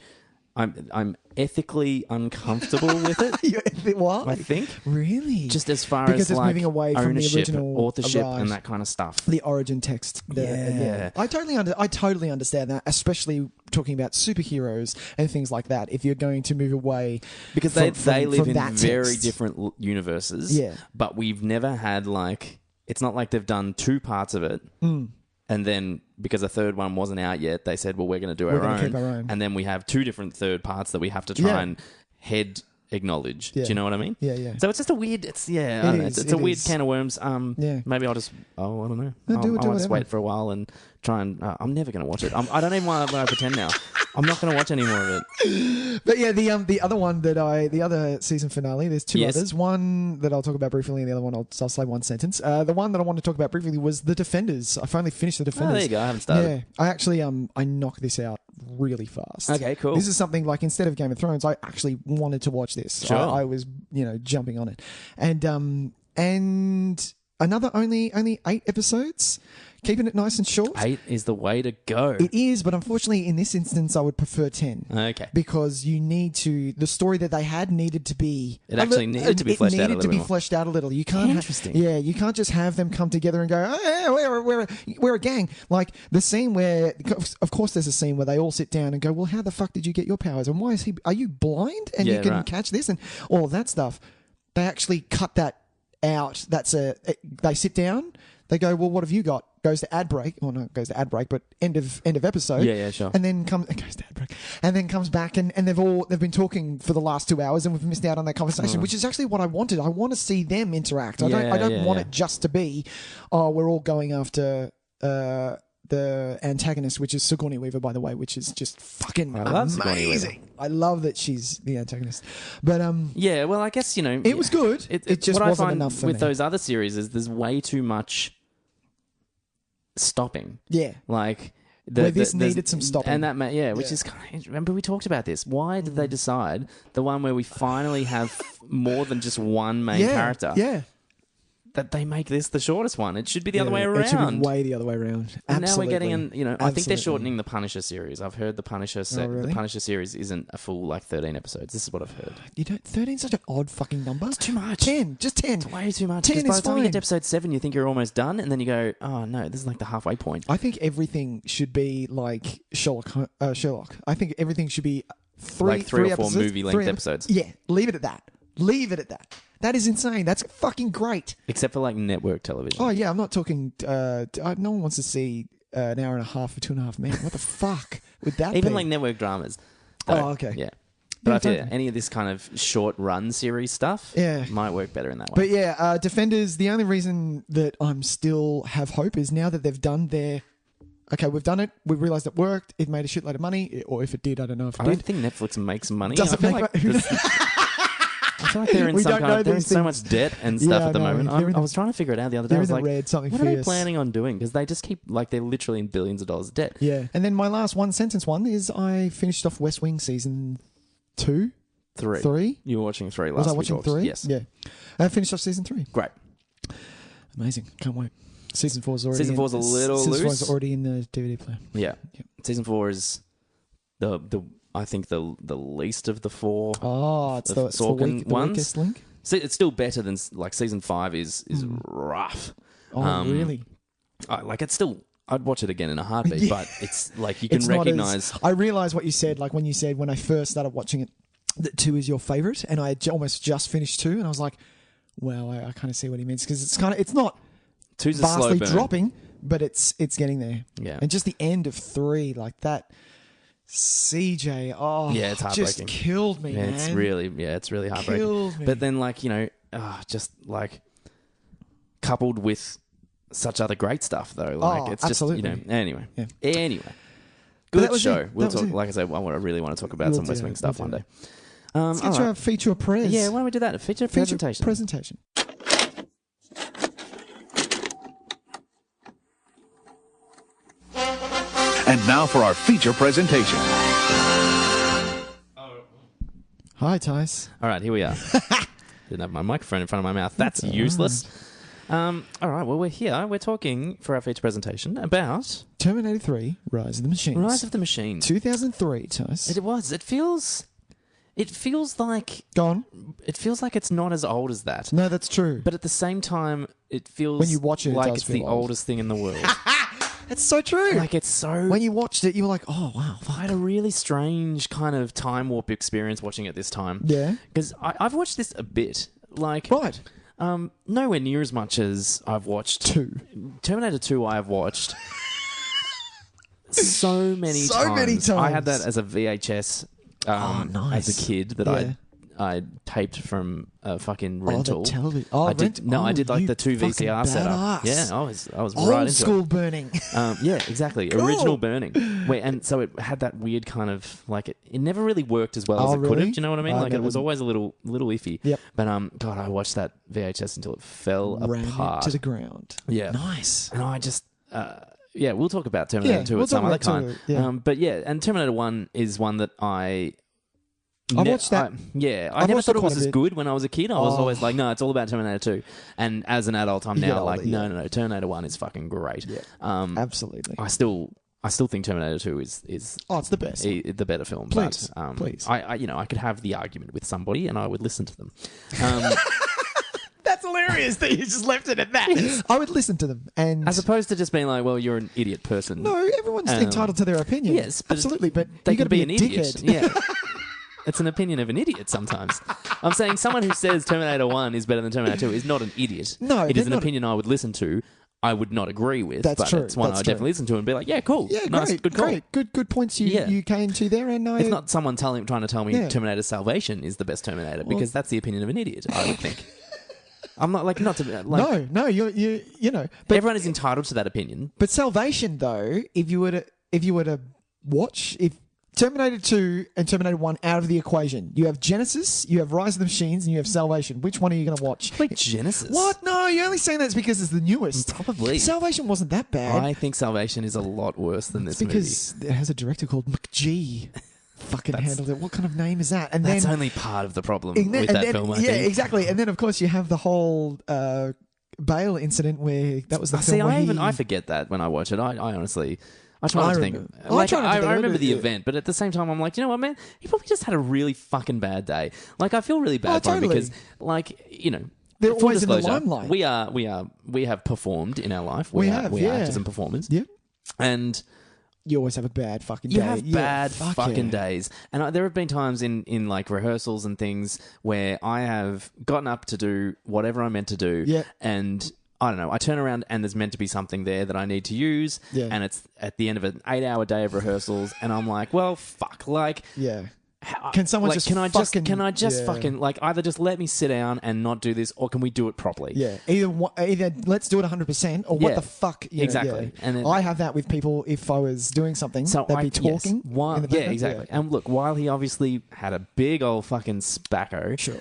I'm ethically uncomfortable with it. What? I think. Really? Just as far because as it's like moving away from the ownership, original authorship, right. and that kind of stuff. The origin text. Yeah. I totally understand that, especially talking about superheroes and things like that. If you're going to move away, because they live in very different universes. Yeah. But we've never had like, it's not like they've done two parts of it. And then, because a third one wasn't out yet, they said, well, we're going to do our own. And then we have two different third parts that we have to try and head acknowledge. Yeah. Do you know what I mean? Yeah, yeah. So it's just a weird, it's a weird can of worms. Yeah. Maybe I'll just, I don't know. No, I'll just wait for a while and try and, I'm never going to watch it. I don't even want to pretend now. I'm not going to watch any more of it. But yeah, the other one the other season finale, there's two others. One that I'll talk about briefly, and the other one I'll say one sentence. The one that I want to talk about briefly was The Defenders. I finally finished The Defenders. Oh, there you go. I haven't started. Yeah, I actually I knocked this out really fast. Okay, cool. This is something like, instead of Game of Thrones, I actually wanted to watch this. Sure. I was jumping on it, and another only 8 episodes. Keeping it nice and short. 8 is the way to go. It is, but unfortunately in this instance I would prefer 10. Okay. Because the story that they had needed to be... It actually needed to be fleshed out a little bit more. It needed to be fleshed out a little. You can't Interesting. You can't just have them come together and go, oh, yeah, we're a gang. Like the scene where... Of course there's a scene where they all sit down and go, well, how the fuck did you get your powers? And why is he... Are you blind? And you can catch this? And all of that stuff. They actually cut that out. They sit down... They go, well, what have you got? Goes to ad break. Well, not goes to ad break, but end of episode. Yeah, sure. And then goes to ad break, and then comes back, and they've been talking for the last 2 hours, and we've missed out on that conversation, which is actually what I wanted. I want to see them interact. I don't want it just to be, we're all going after the antagonist, which is Sigourney Weaver, by the way, which is just fucking amazing. I love that she's the antagonist. But yeah, well, I guess it was good. It just wasn't enough for me. With those other series, is there's way too much stopping. Yeah, like where this needed some stopping, and that which is kind of, remember we talked about this. Why did they decide the one where we finally have more than just one main character? Yeah. That they make this the shortest one. It should be the other way around. It should be way the other way around. And now we're getting Absolutely. I think they're shortening the Punisher series. I've heard the Punisher really? the Punisher series isn't a full 13 episodes. This is what I've heard. 13's such an odd fucking number. It's too much. 10, just 10. It's way too much. 10 is by the time fine. you get to episode 7, you think you're almost done, and then you go, oh no, this is like the halfway point. I think everything should be like Sherlock. I think everything should be three or 4 episodes, movie-length episodes. Yeah, leave it at that. That is insane. That's fucking great. Except for like network television. Oh yeah, I'm not talking. No one wants to see an hour and a half for 2.5 Men. What the fuck would that be? Even like network dramas. Oh, okay. Yeah. But I feel any of this kind of short run series stuff might work better in that way. But yeah, Defenders, the only reason that I'm still have hope is now that they've done their... Okay, we've done it. We've realised it worked. It made a shitload of money. Or if it did, I don't know if it did. I don't think Netflix makes money. Does it make money? I feel like they're in so much debt and stuff at the moment. I was trying to figure it out the other day. I was like, what are they planning on doing? Because they just keep, like, they're literally in billions of dollars of debt. Yeah. And then my last one-sentence one is I finished off West Wing season 2. 3. You were watching 3 last week. Was I watching 3? Yes. Yeah. I finished off season 3. Great. Amazing. Can't wait. Season 4 is already Season 4 is a little loose. Season 4 is already in the DVD player. Yeah. Season 4 is I think the least of the 4. Oh, it's the weakest link. So it's still better than like season 5 is rough. Oh, really? I'd watch it again in a heartbeat, but it's like you can recognize. I realised what you said. Like when you said when I first started watching it, that 2 is your favourite, and I had almost just finished 2, and I was like, well, I kind of see what he means, because it's not 2's vastly a slow burn. dropping, but it's getting there. Yeah. And just the end of 3, like that CJ, it's heartbreaking. Just killed me, man. It's really heartbreaking. Killed me. But then, like, just like coupled with such other great stuff, though. Like, it's absolutely. just, anyway. Yeah. Anyway. Good show. It. We'll talk, like I said, I really want to talk about some West Wing stuff one day. Let's get to our feature prez. Yeah, why don't we do that? A feature presentation. And now for our feature presentation. Hi, Tys. All right, here we are. Didn't have my microphone in front of my mouth. That's useless. All right, well, we're here. We're talking for our feature presentation about Terminator 3, Rise of the Machines. Rise of the Machines. 2003, Tys. It was. It feels like... Go on. It feels like it's not as old as that. No, that's true. But at the same time, it feels when you watch it, like does it's feel the old. oldest thing in the world. It's so true. Like, it's so... When you watched it, you were like, oh, wow. I had a really strange kind of time warp experience watching it this time. Yeah. Because I've watched this a bit. Like... Right. Nowhere near as much as I've watched... 2. Terminator 2 I have watched so many times. I had that as a VHS nice. as a kid that I taped from a fucking rental. I did like the 2 VCR setup. Yeah, I was old right into school it. burning. Yeah, exactly. Cool. Original burning. And so it had that weird kind of like it never really worked as well as it could have. Do you know what I mean? Like it was always a little iffy. Yep. But God, I watched that VHS until it fell apart to the ground. Yeah. Nice. And I just we'll talk about Terminator 2 at some other time. But and Terminator 1 is one that I watched that. I never thought it was as good when I was a kid. I was always like, no, it's all about Terminator 2. And as an adult, I'm now like, no, Terminator 1 is fucking great. Yeah. Absolutely. I still think Terminator 2 is it's the best. The better film. Please. I could have the argument with somebody and I would listen to them. That's hilarious that you just left it at that. I would listen to them, and as opposed to just being like, "Well, you're an idiot person." No, everyone's entitled to their opinion. Yes, absolutely, but they you got to be be an a idiot. dickhead. Yeah, it's an opinion of an idiot sometimes. I'm saying someone who says Terminator 1 is better than Terminator 2 is not an idiot. No, it is an opinion I would listen to. I would not agree with. That's true. It's one I would definitely listen to and be like, "Yeah, cool, yeah, nice, great, good call, great, good points you came to there." And it's not someone trying to tell me Terminator Salvation is the best Terminator because that's the opinion of an idiot. I would think. I'm not like not to like no you know, but everyone is entitled to that opinion. But Salvation, though, if you were to watch Terminator 2 and Terminator 1 out of the equation, you have Genesis, you have Rise of the Machines, and you have Salvation. Which one are you going to watch? Like Genesis? What? No, you're only saying that's because it's the newest. Probably. Salvation wasn't that bad. I think Salvation is a lot worse than this because it has a director called McGee. Fucking handled it. What kind of name is that? And that's then, only part of the problem with that film, I think. Yeah, exactly. And then, of course, you have the whole Bale incident where that was the film I forget that when I watch it. I honestly... I try not to think. I remember the event, but at the same time, I'm like, you know what, man? He probably just had a really fucking bad day. Like, I feel really bad for him because, like, you know, they're always in the limelight. We have performed in our life. We are actors and performers. Yep. And you always have a bad fucking day. You have bad fucking days. And there have been times in like rehearsals and things where I have gotten up to do whatever I'm meant to do, and I don't know, I turn around and there's meant to be something there that I need to use, and it's at the end of an 8-hour day of rehearsals, and I'm like, well, fuck, like... Yeah. Can someone like, just can I just fucking like either just let me sit down and not do this, or can we do it properly? Yeah, either let's do it 100%, or what the fuck? Exactly. And then, I have that with people. If I was doing something, they'd be talking. Exactly. And look, while he obviously had a big old fucking spacco, sure.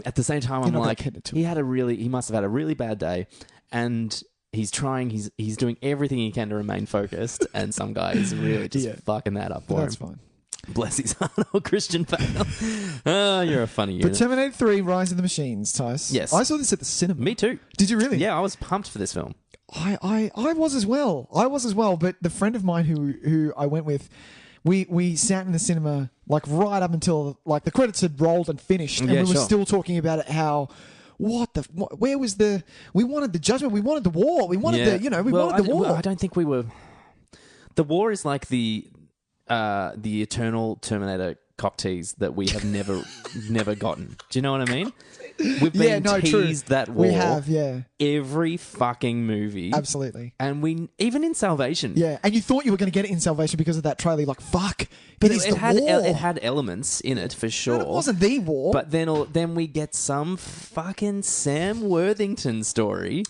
At the same time, I'm like, he must have had a really bad day, and he's trying. He's doing everything he can to remain focused, and some guy is really just fucking that up for him. That's fine. Bless his heart, old Christian Bale. Oh, you're a funny unit. But Terminator 3, Rise of the Machines, Tys. Yes. I saw this at the cinema. Me too. Did you really? Yeah, I was pumped for this film. I was as well. But the friend of mine who I went with, we sat in the cinema like right up until like the credits had rolled and finished, and we were still talking about it, how... where was we wanted the judgment, we wanted the war, we wanted wanted the war. I don't think we were... The war is like the eternal Terminator cock tease that we have never gotten. Do you know what I mean? We've been teased that war. We have, yeah. Every fucking movie. Absolutely. And we, even in Salvation. Yeah, and you thought you were going to get it in Salvation because of that trailer. You're like, fuck. But it had elements in it, for sure. But it wasn't the war. But then we get some fucking Sam Worthington story.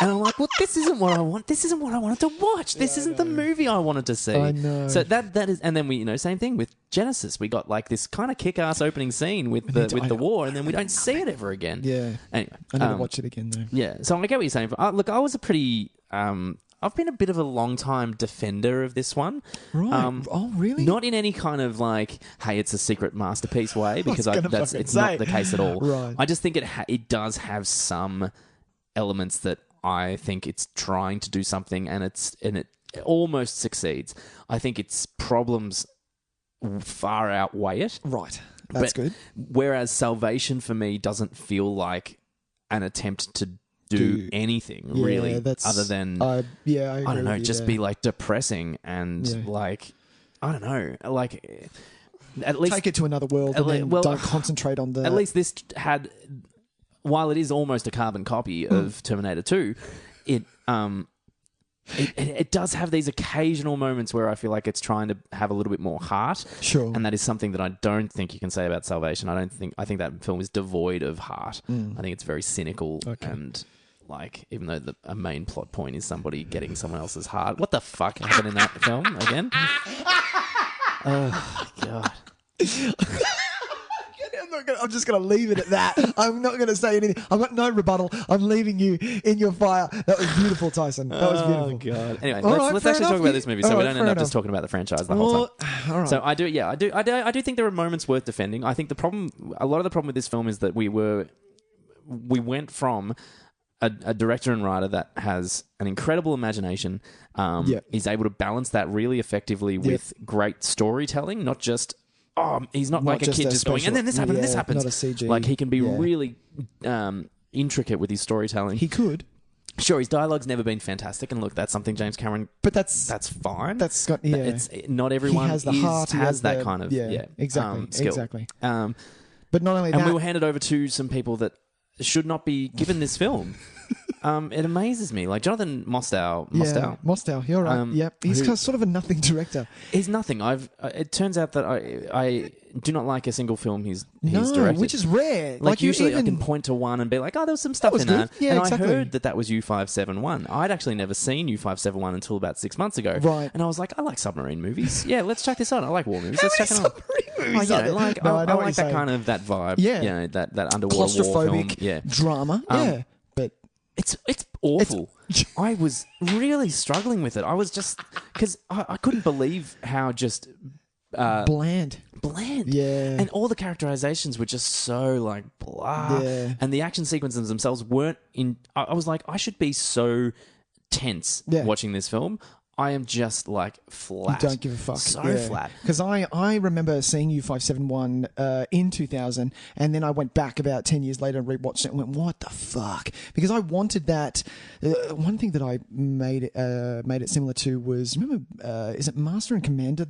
And I'm like, well, this isn't what I want. This isn't what I wanted to watch. This isn't the movie I wanted to see. I know. So that is, and then we, same thing with Genesis. We got like this kind of kick-ass opening scene with the war, and then we don't see it ever again. Yeah. Anyway, I need to watch it again though. Yeah. So I get what you're saying. Look, I was a pretty. I've been a bit of a long-time defender of this one. Right. Oh, really? Not in any kind of like, hey, it's a secret masterpiece way, because it's not the case at all. Right. I just think it does have some elements that I think it's trying to do something, and it almost succeeds. I think its problems far outweigh it. Right. That's good. Whereas Salvation for me doesn't feel like an attempt to do anything really, other than I don't know, just be like depressing and like, I don't know, like at least take it to another world and then don't concentrate on the. At least this had, while it is almost a carbon copy of Terminator 2, it does have these occasional moments where I feel like it's trying to have a little bit more heart. Sure. And that is something that I don't think you can say about Salvation. I think that film is devoid of heart. I think it's very cynical and like, even though a main plot point is somebody getting someone else's heart. What the fuck happened in that film again? Oh, God. I'm just going to leave it at that. I'm not going to say anything. I've got no rebuttal. I'm leaving you in your fire. That was beautiful, Tyson. That was beautiful. Oh, God. Anyway, let's actually talk about this movie so we don't end up just talking about the franchise the whole time. All right. So I do think there are moments worth defending. I think a lot of the problem with this film is that we went from a director and writer that has an incredible imagination, is able to balance that really effectively with great storytelling, not just... he's not like a kid just going, and then this happened, and this happens. Not a CG. Like, he can be really intricate with his storytelling. He could. Sure, his dialogue's never been fantastic, and look, that's something James Cameron... But that's fine. That's got... Yeah. It's, not everyone has the heart, has that kind of exactly, skill. Exactly. But not only that... And we were handed over to some people that should not be given this film. It amazes me. Like Jonathan Mostow. Mostow, you're right. Yep. He's sort of a nothing director. He's nothing. It turns out that I do not like a single film he's directed. Which is rare. Like usually I can point to one and be like, oh, there was some stuff in that. Yeah, and exactly. I heard that was U571. I'd actually never seen U571 until about 6 months ago. Right. And I was like, I like submarine movies. Yeah, let's check this out. I like war movies. Let's check it out. Movies I like that kind of that vibe. Yeah. You know, that underwater war film. Claustrophobic drama. Yeah. But it's awful. I was really struggling with it. I was just... Because I couldn't believe how just... bland. Yeah. And all the characterizations were just so like blah. Yeah. And the action sequences themselves weren't in... I was like, I should be so tense watching this film. I am just like flat. You don't give a fuck. So flat. Because I remember seeing U571 in 2000, and then I went back about 10 years later and rewatched it and went, what the fuck? Because I wanted that. One thing that I made it similar to was, remember, is it Master and Commander?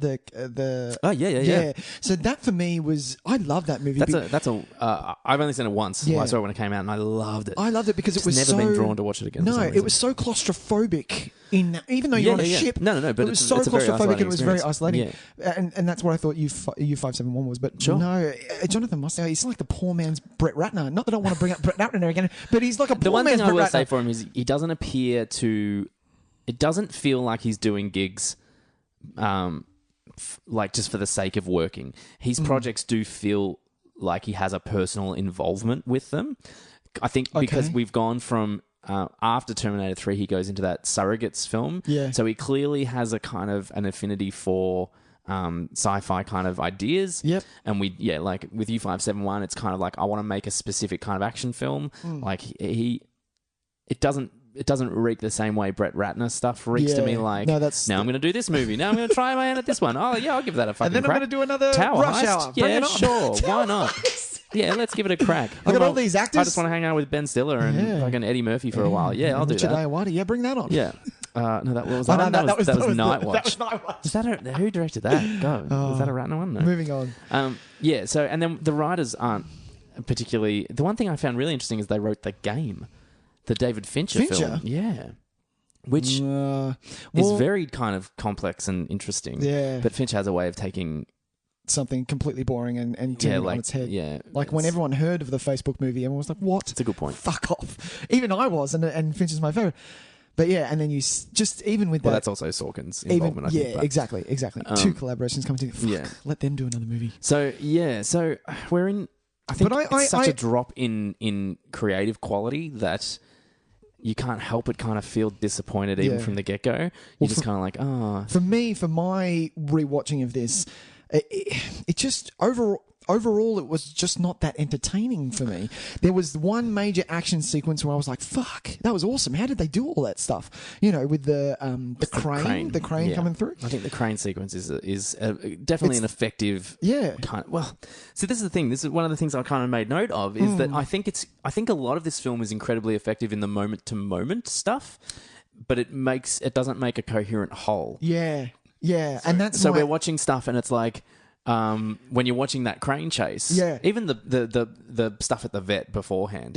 Oh, yeah. So that for me was, I love that movie. I've only seen it once. Yeah. I saw it when it came out and I loved it. I loved it because it was never been drawn to watch it again. No, it was so claustrophobic. Even though you're on a ship, but it was so claustrophobic and it was very isolating. Yeah. And that's what I thought U571 was. But no, Jonathan Mostow, he's like the poor man's Brett Ratner. Not that I want to bring up Brett Ratner again, but he's like a poor man's Brett Ratner. The one thing I will say for him is he doesn't appear to... It doesn't feel like he's doing gigs like just for the sake of working. His projects do feel like he has a personal involvement with them. I think because we've gone from... after Terminator 3, he goes into that Surrogates film. Yeah. So he clearly has a kind of an affinity for sci-fi kind of ideas. Yep. And like with U571, it's kind of like, I want to make a specific kind of action film. Like it doesn't reek the same way Brett Ratner stuff reeks to me. Like, now I'm going to do this movie. Now I'm going to try my hand at this one. Oh yeah, I'll give that a fucking crack. And then I'm going to do another Tower Rush Heist. Hour. Bring it on. Sure. Why not? Yeah, let's give it a crack. I got all these actors. I just want to hang out with Ben Stiller and fucking Eddie Murphy for a while. Yeah, I'll do Richard that. Ayoade. Yeah, bring that on. Yeah. No, that was that was Night Watch. That was Night Watch. Is that who directed that? Go. Was that a Ratner one? No. Moving on. Yeah. So, and then the writers aren't particularly. The one thing I found really interesting is they wrote The Game, the David Fincher film. Yeah. Which is very kind of complex and interesting. Yeah. But Fincher has a way of taking something completely boring and turning it on its head. Yeah. Like when everyone heard of the Facebook movie, everyone was like, what? It's a good point. Fuck off. Even I was, and Fincher's my favourite. But yeah, and then you just, even with that... Well, that's also Sorkin's involvement, I think. Yeah, exactly. Two collaborations coming together. Fuck, let them do another movie. So, yeah, we're in... I think it's such a drop in creative quality that... You can't help but kind of feel disappointed even from the get-go. You're just kind of like, oh... For me, for my rewatching of this, it just... Overall, it was just not that entertaining for me. There was one major action sequence where I was like, fuck, that was awesome. How did they do all that stuff? You know, with the crane coming through. I think the crane sequence is definitely an effective kind of... Well, so this is the thing. This is one of the things I kind of made note of is that I think a lot of this film is incredibly effective in the moment-to-moment stuff, but it doesn't make a coherent whole. Yeah, yeah. And that's so we're watching stuff and it's like... when you're watching that crane chase, even the stuff at the vet beforehand,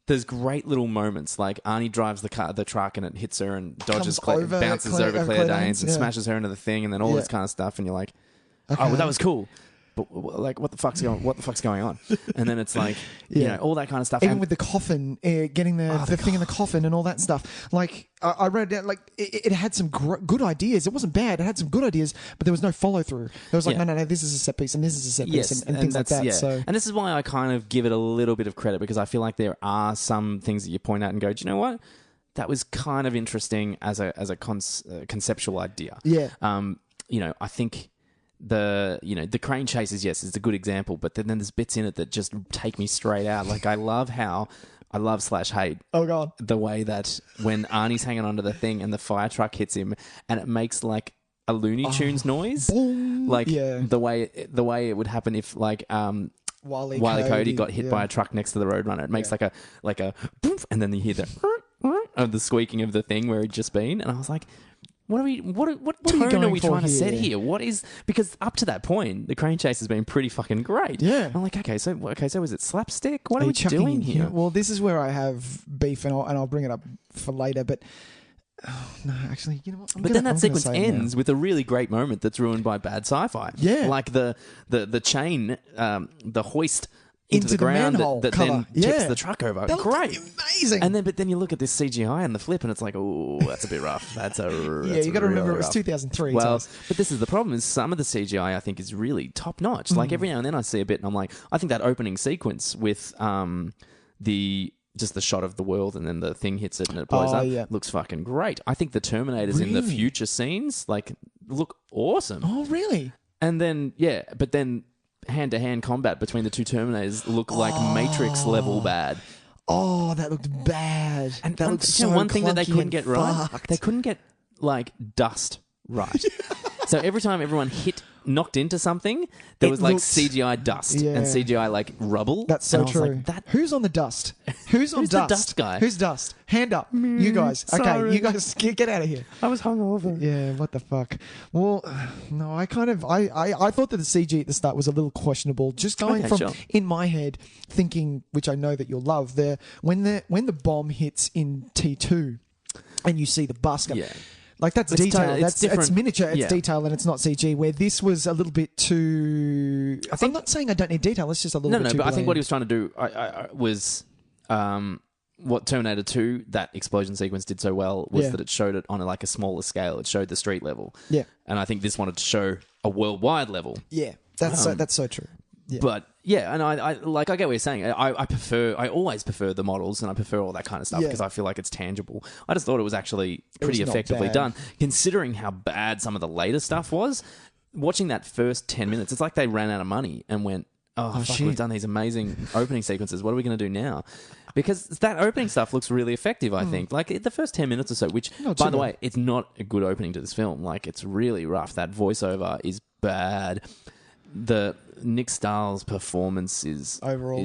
there's great little moments. Like Arnie drives the truck and it hits her and bounces over Claire Danes and smashes her into the thing, and then all this kind of stuff, and you're like, oh, well, that was cool. But like, what the fuck's going on? And then it's like, you know, all that kind of stuff. Even with the coffin, getting the thing in the coffin and all that stuff. Like I read that, like it had some good ideas. It wasn't bad. It had some good ideas, but there was no follow through. It was like, no, this is a set piece and this is a set piece and things like that. Yeah. So, and this is why I kind of give it a little bit of credit, because I feel like there are some things that you point out and go, do you know what? That was kind of interesting as a conceptual idea. Yeah. You know, I think. The crane chases, yes, is a good example, but then there's bits in it that just take me straight out. Like I love / hate. Oh God. The way that when Arnie's hanging onto the thing and the fire truck hits him and it makes like a Looney Tunes noise. Boom. Like the way it would happen if like Wile E. Coyote got hit by a truck next to the Roadrunner. It makes like a poof, and then you hear the squeaking of the thing where he'd just been, and I was like, What tone are we trying to set here? Because up to that point, the crane chase has been pretty fucking great. Yeah. I'm like, okay, so is it slapstick? What are we doing here? Well, this is where I have beef, and I'll bring it up for later. But no, actually, you know what? Then that sequence ends with a really great moment that's ruined by bad sci-fi. Yeah. Like the chain, the hoist into the ground that then tips the truck over. That great, amazing. And then, but then you look at this CGI and the flip, and it's like, oh, that's a bit rough. That's you got to remember it was 2003. Well, but this is the problem: is some of the CGI I think is really top notch. Like every now and then I see a bit, and I'm like, I think that opening sequence with just the shot of the world and then the thing hits it and it blows up looks fucking great. I think the Terminators in the future scenes like look awesome. Oh, really? And then but then hand-to-hand combat between the two Terminators look like Matrix level bad. Oh, that looked bad. And that looked so one thing that they couldn't get right, they couldn't get like dust right. So every time everyone knocked into something, there was like CGI dust and CGI like rubble. That's so true. Like, who's on the dust? Who's on dust? The dust guy? Who's dust? Hand up. You guys. Sorry. Okay, you guys get out of here. I was hungover. Yeah, what the fuck? Well, no, I thought that the CG at the start was a little questionable. Just going in my head, thinking, which I know that you'll love, when the bomb hits in T2 and you see the bus come. Yeah. Like that's detail. It's miniature. It's detail, and it's not CG. Where this was a little bit too. I'm not saying I don't need detail. It's just a little bit too. No, but I think what he was trying to do was what Terminator 2 that explosion sequence did so well was that it showed it on a smaller scale. It showed the street level. Yeah, and I think this wanted to show a worldwide level. Yeah, that's so true. Yeah. But yeah, and I get what you're saying. I always prefer the models and I prefer all that kind of stuff because I feel like it's tangible. I just thought it was actually pretty effectively done, considering how bad some of the later stuff was. Watching that first 10 minutes, it's like they ran out of money and went, oh fuck, we've done these amazing opening sequences. What are we going to do now? Because that opening stuff looks really effective, I think. Like the first 10 minutes or so, which, by the way, it's not a good opening to this film. Like it's really rough. That voiceover is bad. The Nick Stahl's performance is overall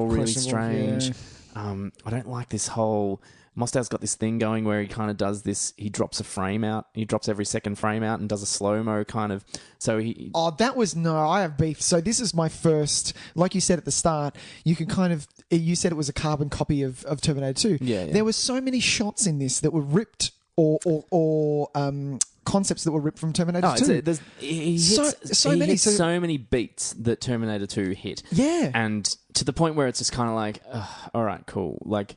really strange. I don't like this whole Mostow's got this thing going where he kind of does this. He drops a frame out. He drops every second frame out and does a slow-mo kind of. So he. Oh, that was no. I have beef. So this is my first. Like you said at the start, you can kind of. You said it was a carbon copy of Terminator 2. Yeah. There were so many shots in this that were ripped or concepts that were ripped from Terminator 2. He hits so many beats that Terminator 2 hit. Yeah. And to the point where it's just kind of like, all right, cool. Like.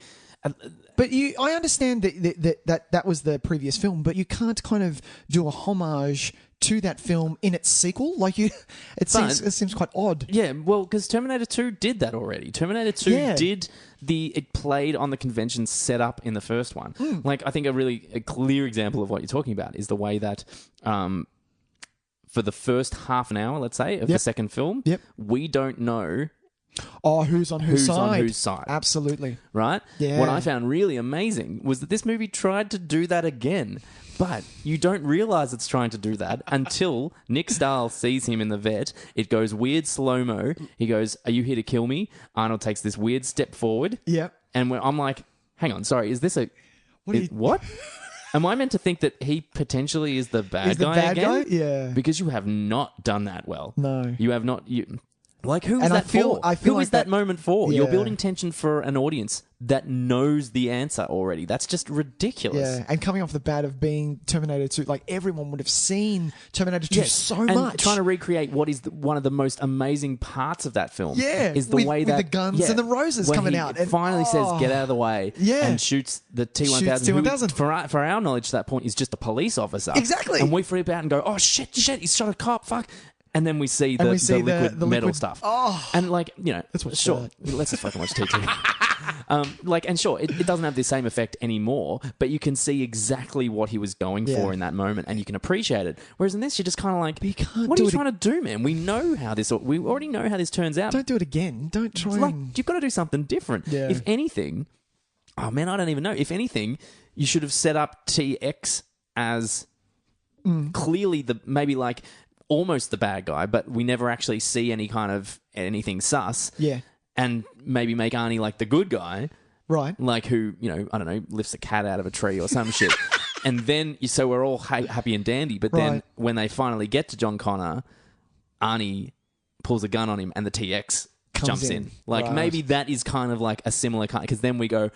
But I understand that was the previous film, but you can't kind of do a homage to that film in its sequel. Like it seems quite odd. Yeah, well, because Terminator 2 did that already. Terminator 2 it played on the conventions set up in the first one. Like I think a clear example of what you're talking about is the way that for the first half an hour, let's say, of the second film, we don't know. Oh, who's on whose side? On whose side? Absolutely. Right? Yeah. What I found really amazing was that this movie tried to do that again, but you don't realise it's trying to do that until Nick Stahl sees him in the vet. It goes weird slow-mo. He goes, "Are you here to kill me?" Arnold takes this weird step forward. Yep. And I'm like, hang on, sorry, is this a... What? Am I meant to think that he potentially is the bad guy again? Yeah. Because you have not done that well. No. You have not... Like, who is that for? Who is that moment for? Yeah. You're building tension for an audience that knows the answer already. That's just ridiculous. Yeah, and coming off the bat of being Terminator 2, like everyone would have seen Terminator 2 so and much. Trying to recreate what is one of the most amazing parts of that film. Yeah, is the way that the guns and the roses coming out. And finally says, "Get out of the way." Yeah, and shoots the T-1000. Who, for our knowledge, to that point, is just a police officer. Exactly. And we freak out and go, "Oh shit! He's shot a cop! Fuck!" And then we see the liquid metal stuff. Oh. And let's just fucking watch T2. And sure, it doesn't have the same effect anymore, but you can see exactly what he was going for in that moment, and you can appreciate it. Whereas in this, you're just kind of like, what are you trying to do, man? We already know how this turns out. Don't do it again. Don't try. You've got to do something different. Yeah. If anything, I don't even know. If anything, you should have set up TX as clearly almost the bad guy, but we never actually see any kind of anything sus. Yeah. And maybe make Arnie like the good guy. Right. Like who, I don't know, lifts a cat out of a tree or some shit. And then, so we're all happy and dandy. But then when they finally get to John Connor, Arnie pulls a gun on him and the TX jumps in. Like maybe that is kind of like a similar kind, because then we go,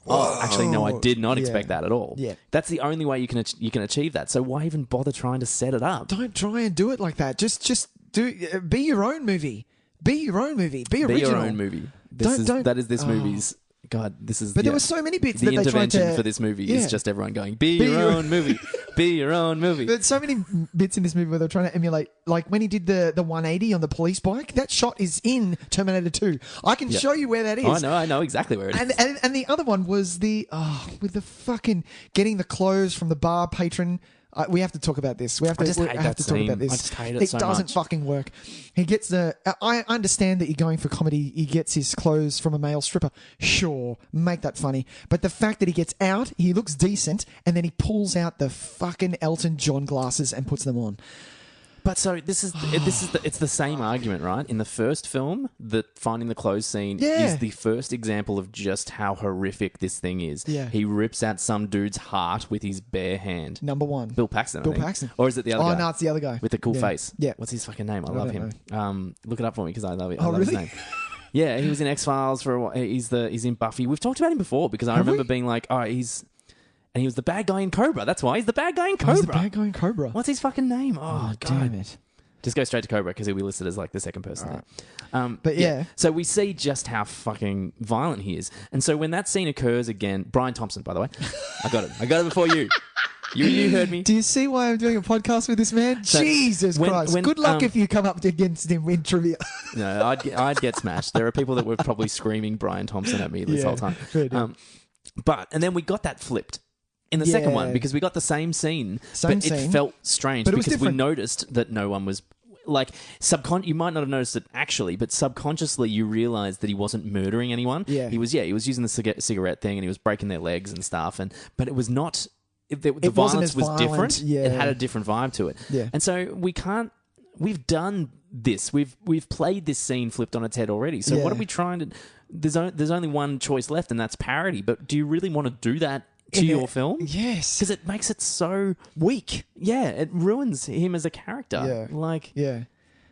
oh, actually, no, I did not expect that at all. Yeah. That's the only way you can achieve that. So why even bother trying to set it up? Don't try and do it like that. Just be your own movie. Be your own movie. Be original. Be your own movie. That is this movie's... God, this is... But there were so many bits that they tried to... The intervention for this movie is just everyone going, be your own movie. Be your own movie. There's so many bits in this movie where they're trying to emulate... Like when he did the 180 on the police bike, that shot is in Terminator 2. I can show you where that is. I know exactly where it is. And the other one was with the fucking... Getting the clothes from the bar patron... we have to talk about this. We have to talk about this. I just hate it so much. It doesn't fucking work. He gets I understand that you're going for comedy. He gets his clothes from a male stripper. Sure, make that funny. But the fact that he gets out, he looks decent, and then he pulls out the fucking Elton John glasses and puts them on. But so it's the same argument, right? In the first film, the finding the clothes scene is the first example of just how horrific this thing is. Yeah. He rips out some dude's heart with his bare hand. Number one. Bill Paxton, Bill Paxton. Or is it the other guy? Oh, no, it's the other guy. With the cool face. Yeah. What's his fucking name? I love him. Look it up for me because I love it. Oh, I love really? his name. Yeah, he was in X-Files for a while. He's in Buffy. We've talked about him before because I remember being like, and he was the bad guy in Cobra. That's why he's the bad guy in Cobra. He's the bad guy in Cobra. What's his fucking name? Oh God. Damn it. Just go straight to Cobra because he'll be listed as like the second person there. But yeah. So we see just how fucking violent he is. And so when that scene occurs again, Brian Thompson, by the way, I got it before you. You heard me. Do you see why I'm doing a podcast with this man? So Jesus Christ. Good luck if you come up against him in trivia. No, I'd get smashed. There are people that were probably screaming Brian Thompson at me this whole time. And then we got that flipped. In the second one, because we got the same scene, it felt strange because we noticed that no one was like you might not have noticed it actually, but subconsciously you realized that he wasn't murdering anyone. Yeah. He was using the cigarette thing and he was breaking their legs and stuff, but it was not. The violence was different. Yeah. It had a different vibe to it. Yeah. And so we've done this. We've played this scene flipped on its head already. So what are we trying to... There's only one choice left, and that's parody. But do you really want to do that to your film? Yes. Because it makes it so... weak. Yeah, it ruins him as a character. Yeah.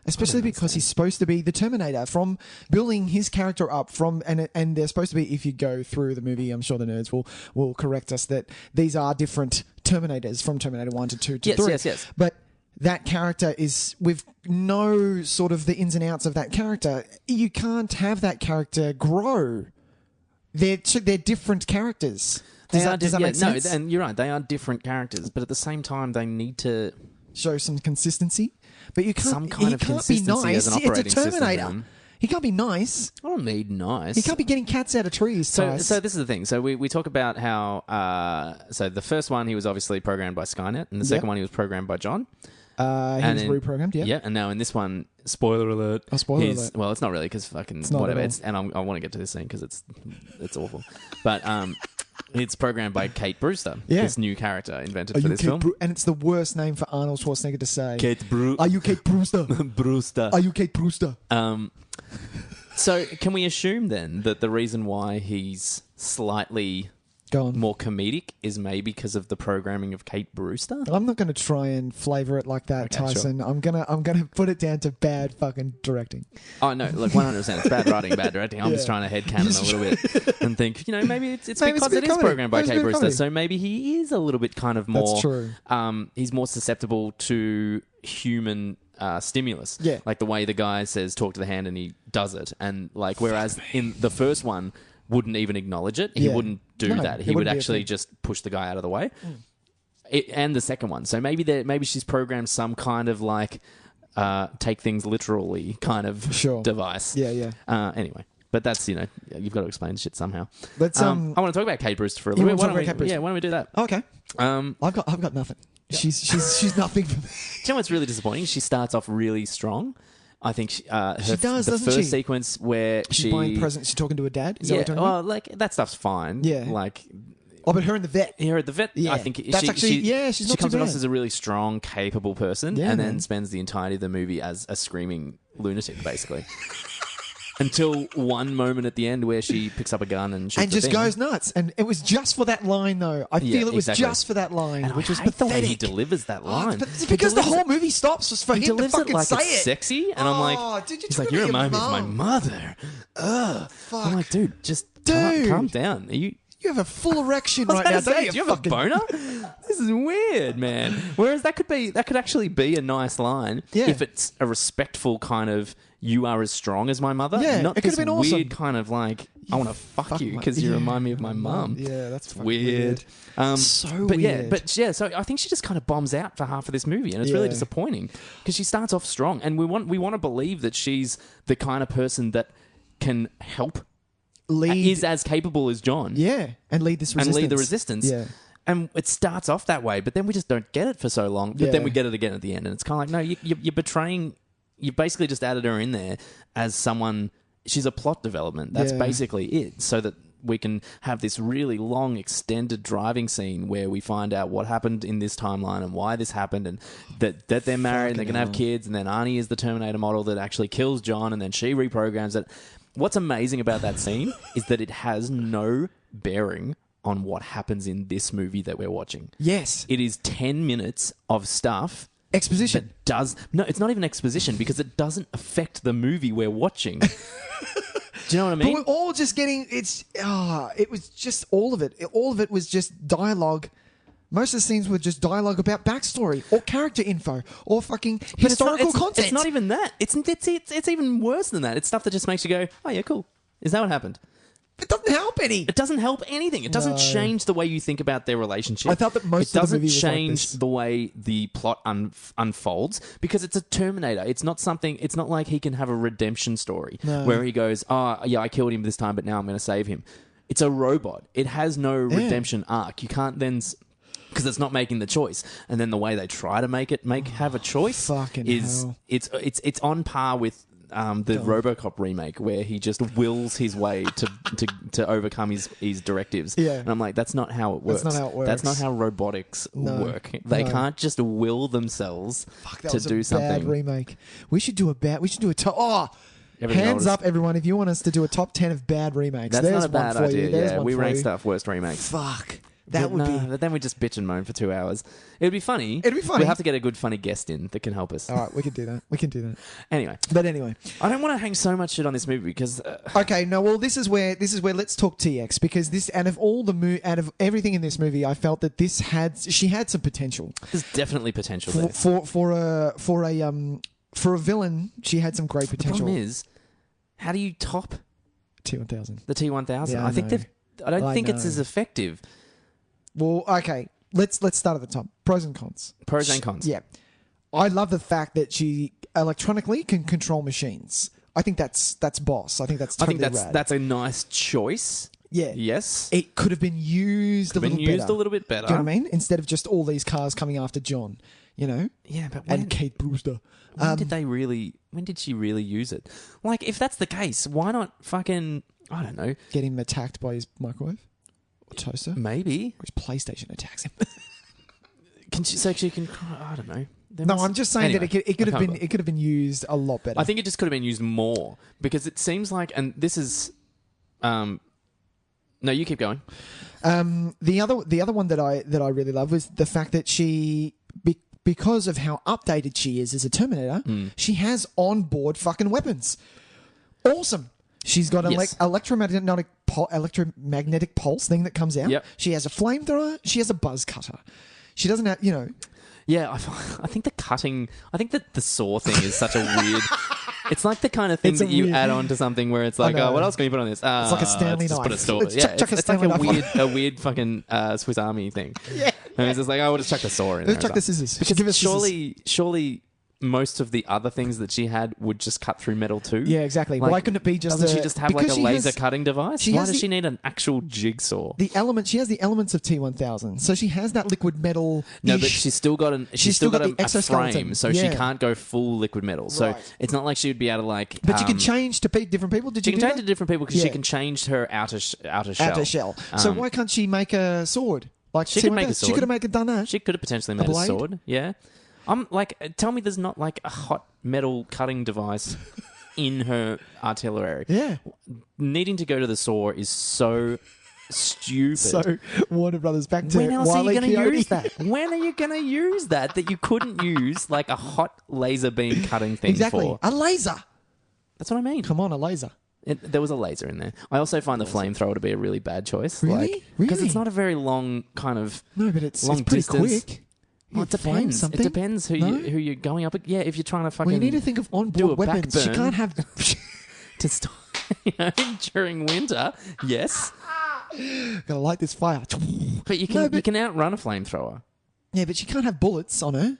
Especially because he's supposed to be the Terminator, from building his character up and they're supposed to be, if you go through the movie, I'm sure the nerds will correct us, that these are different Terminators from Terminator 1 to 2 to 3. Yes. But that character is, with no sort of the ins and outs of that character, you can't have that character grow. They're different characters. Does that make sense? No, and you're right, they are different characters, but at the same time, they need to... show some consistency. But you can't, some kind of consistency be nice. as an operating it's a Terminator. system. He can't be nice. I don't need nice. He can't be getting cats out of trees. So this is the thing. So we talk about how... so the first one, he was obviously programmed by Skynet, and the second one, he was programmed by John. He was reprogrammed, yeah. Yeah, and now in this one, spoiler alert. Oh, spoiler alert. Well, it's not really, because fucking whatever. And I want to get to this scene because it's awful. But it's programmed by Kate Brewster, this new character invented for this film. And it's the worst name for Arnold Schwarzenegger to say. Are you Kate Brewster? Brewster. Are you Kate Brewster? So can we assume then that the reason why he's slightly... more comedic is maybe because of the programming of Kate Brewster? I'm not going to try and flavour it like that, okay, Tyson. Sure. I'm gonna put it down to bad fucking directing. Oh no, look, 100%. It's bad writing, bad directing. I'm just trying to headcanon a little bit and think, maybe it's because it is programmed by Kate Brewster. So maybe he is a little bit kind of more... That's true. He's more susceptible to human stimulus. Yeah. Like the way the guy says, talk to the hand, and he does it. And like, whereas in the first one... wouldn't even acknowledge it. He wouldn't do that. He would actually just push the guy out of the way. And the second one. So maybe she's programmed some kind of like take things literally kind of device. Yeah. Anyway, but that's, you've got to explain shit somehow. Let's, I want to talk about Kate Brewster for a little bit. Why don't we do that? Okay. I've got nothing. Yeah. She's nothing for me. Do you know what's really disappointing? She starts off really strong. I think she does, doesn't she? The first sequence where she's buying presents, she's talking to her dad. Is that what you're talking about? Like that stuff's fine. Yeah, like. Oh, but her and the vet. Her at the vet. Yeah. I think she's not she comes too bad. across as a really strong, capable person, and then spends the entirety of the movie as a screaming lunatic, basically. Until one moment at the end where she picks up a gun and shoots and just goes nuts. And it was just for that line, though. I feel it was just for that line, and which was pathetic. The way he delivers that line. Because the whole movie stops was for him to fucking like say it's it. Sexy, and I'm like, he's like, you remind me of my mother. Ugh. Fuck. I'm like, dude, just calm down. You have a full erection right now. Do you have a boner? This is weird, man. Whereas that could actually be a nice line if it's a respectful kind of, you are as strong as my mother. Yeah, not it could this have been awesome. Weird kind of like, I want to fuck you because you remind me of my mum. Yeah, that's weird. So weird. So I think she just kind of bombs out for half of this movie, and it's really disappointing because she starts off strong, and we want to believe that she's the kind of person that can help. Is as capable as John. Yeah, and lead this resistance. And lead the resistance. Yeah. And it starts off that way, but then we just don't get it for so long. But then we get it again at the end, and it's kind of like, no, you're betraying... You've basically just added her in there as someone... She's a plot development. That's basically it, so that we can have this really long, extended driving scene where we find out what happened in this timeline and why this happened, and that they're married and they're going to have kids, and then Arnie is the Terminator model that actually kills John, and then she reprograms it. What's amazing about that scene is that it has no bearing on what happens in this movie that we're watching. Yes. It is 10 minutes of stuff. Exposition. No, it's not even exposition because it doesn't affect the movie we're watching. Do you know what I mean? But we're all just getting... it was just all of it. All of it was just dialogue. Most of the scenes were just dialogue about backstory or character info or fucking historical content. It's not even that. It's even worse than that. It's stuff that just makes you go, oh yeah, cool. Is that what happened? It doesn't help any. It doesn't help anything. It doesn't change the way you think about their relationship. I thought that most of the movie was like this. It doesn't change the way the plot unfolds because it's a Terminator. It's not something... It's not like he can have a redemption story where he goes, oh, yeah, I killed him this time, but now I'm going to save him. It's a robot. It has no redemption arc. You can't then... Because it's not making the choice. And then the way they try to have a choice fucking is... hell. It's on par with... the RoboCop remake where he just wills his way to overcome his directives. Yeah. And I'm like, that's not how it works. That's not how it works. That's not how robotics work. They can't just will themselves to do something. Bad remake. We should do a top. Hands up, everyone, if you want us to do a top 10 of bad remakes. That's There's not a bad one for idea. you. There's Yeah, one we for rank you. stuff worst remakes. Fuck. But then we just bitch and moan for 2 hours. It'd be funny. We have to get a good funny guest in that can help us. All right, we can do that. Anyway, I don't want to hang so much shit on this movie because. Okay, no. Well, this is where let's talk TX, because this, out of everything in this movie, I felt that she had some potential. There's definitely potential there. For a villain, she had some great potential. The problem is, how do you top T1000? The T1000. Yeah, I don't think it's as effective. Well, okay. Let's start at the top. Pros and cons. Pros and cons. Yeah. I love the fact that she electronically can control machines. I think that's boss. I think that's totally rad. That's a nice choice. Yeah. Yes. It could have been used a little better. Do you know what I mean? Instead of just all these cars coming after John, you know? Yeah, but and Kate Brewster. When did she really use it? Like, if that's the case, why not fucking, I don't know. Get him attacked by his microwave? Or toaster? Maybe. Or his PlayStation attacks him. She can, I don't know. I'm just saying that it could have been used a lot better. I think it just could have been used more, because it seems like, and this is, no, you keep going. The other one that I really love was the fact that she, because of how updated she is as a Terminator, she has onboard fucking weapons. Awesome. She's got an electromagnetic pulse thing that comes out. Yep. She has a flamethrower. She has a buzz cutter. She doesn't have, Yeah, I think the saw thing is such a weird. It's like the kind of thing that you add on to something where it's like, what else can you put on this? It's like a Stanley knife. Put a saw. It's like a weird fucking Swiss Army thing. Yeah. And it's just like, we'll just chuck the saw in. Let's chuck the scissors. Because surely most of the other things that she had would just cut through metal too. Yeah, exactly. Why couldn't it be just? Doesn't she just have like a laser cutting device? Why does she need an actual jigsaw? She has the elements of T1000, so she has that liquid metal. No, but she's still got a frame, so she can't go full liquid metal. So it's not like she would be able to like. But you can change to different people. She can change to different people because she can change her outer shell. So why can't she make a sword? Like she could make a sword. She could have done that. She could have potentially made a sword. Yeah. Tell me there's not like a hot metal cutting device in her artillery. Yeah. Needing to go to the saw is so stupid. So, Warner Brothers, back to when else Wile are you E. going to Coyote. use that? When are you going to use that you couldn't use like a hot laser beam cutting thing for? A laser. That's what I mean. Come on, a laser. There was a laser in there. I also find the flamethrower to be a really bad choice. Really? Because it's not a very long kind of No, but it's long pretty distance. quick. Well, it depends. It depends who you're going up. Yeah, if you're trying to fucking. Well, you need to think of onboard weapons. She can't have to stop. During winter, yes. Gotta light this fire. But you can outrun a flamethrower. Yeah, but she can't have bullets on her.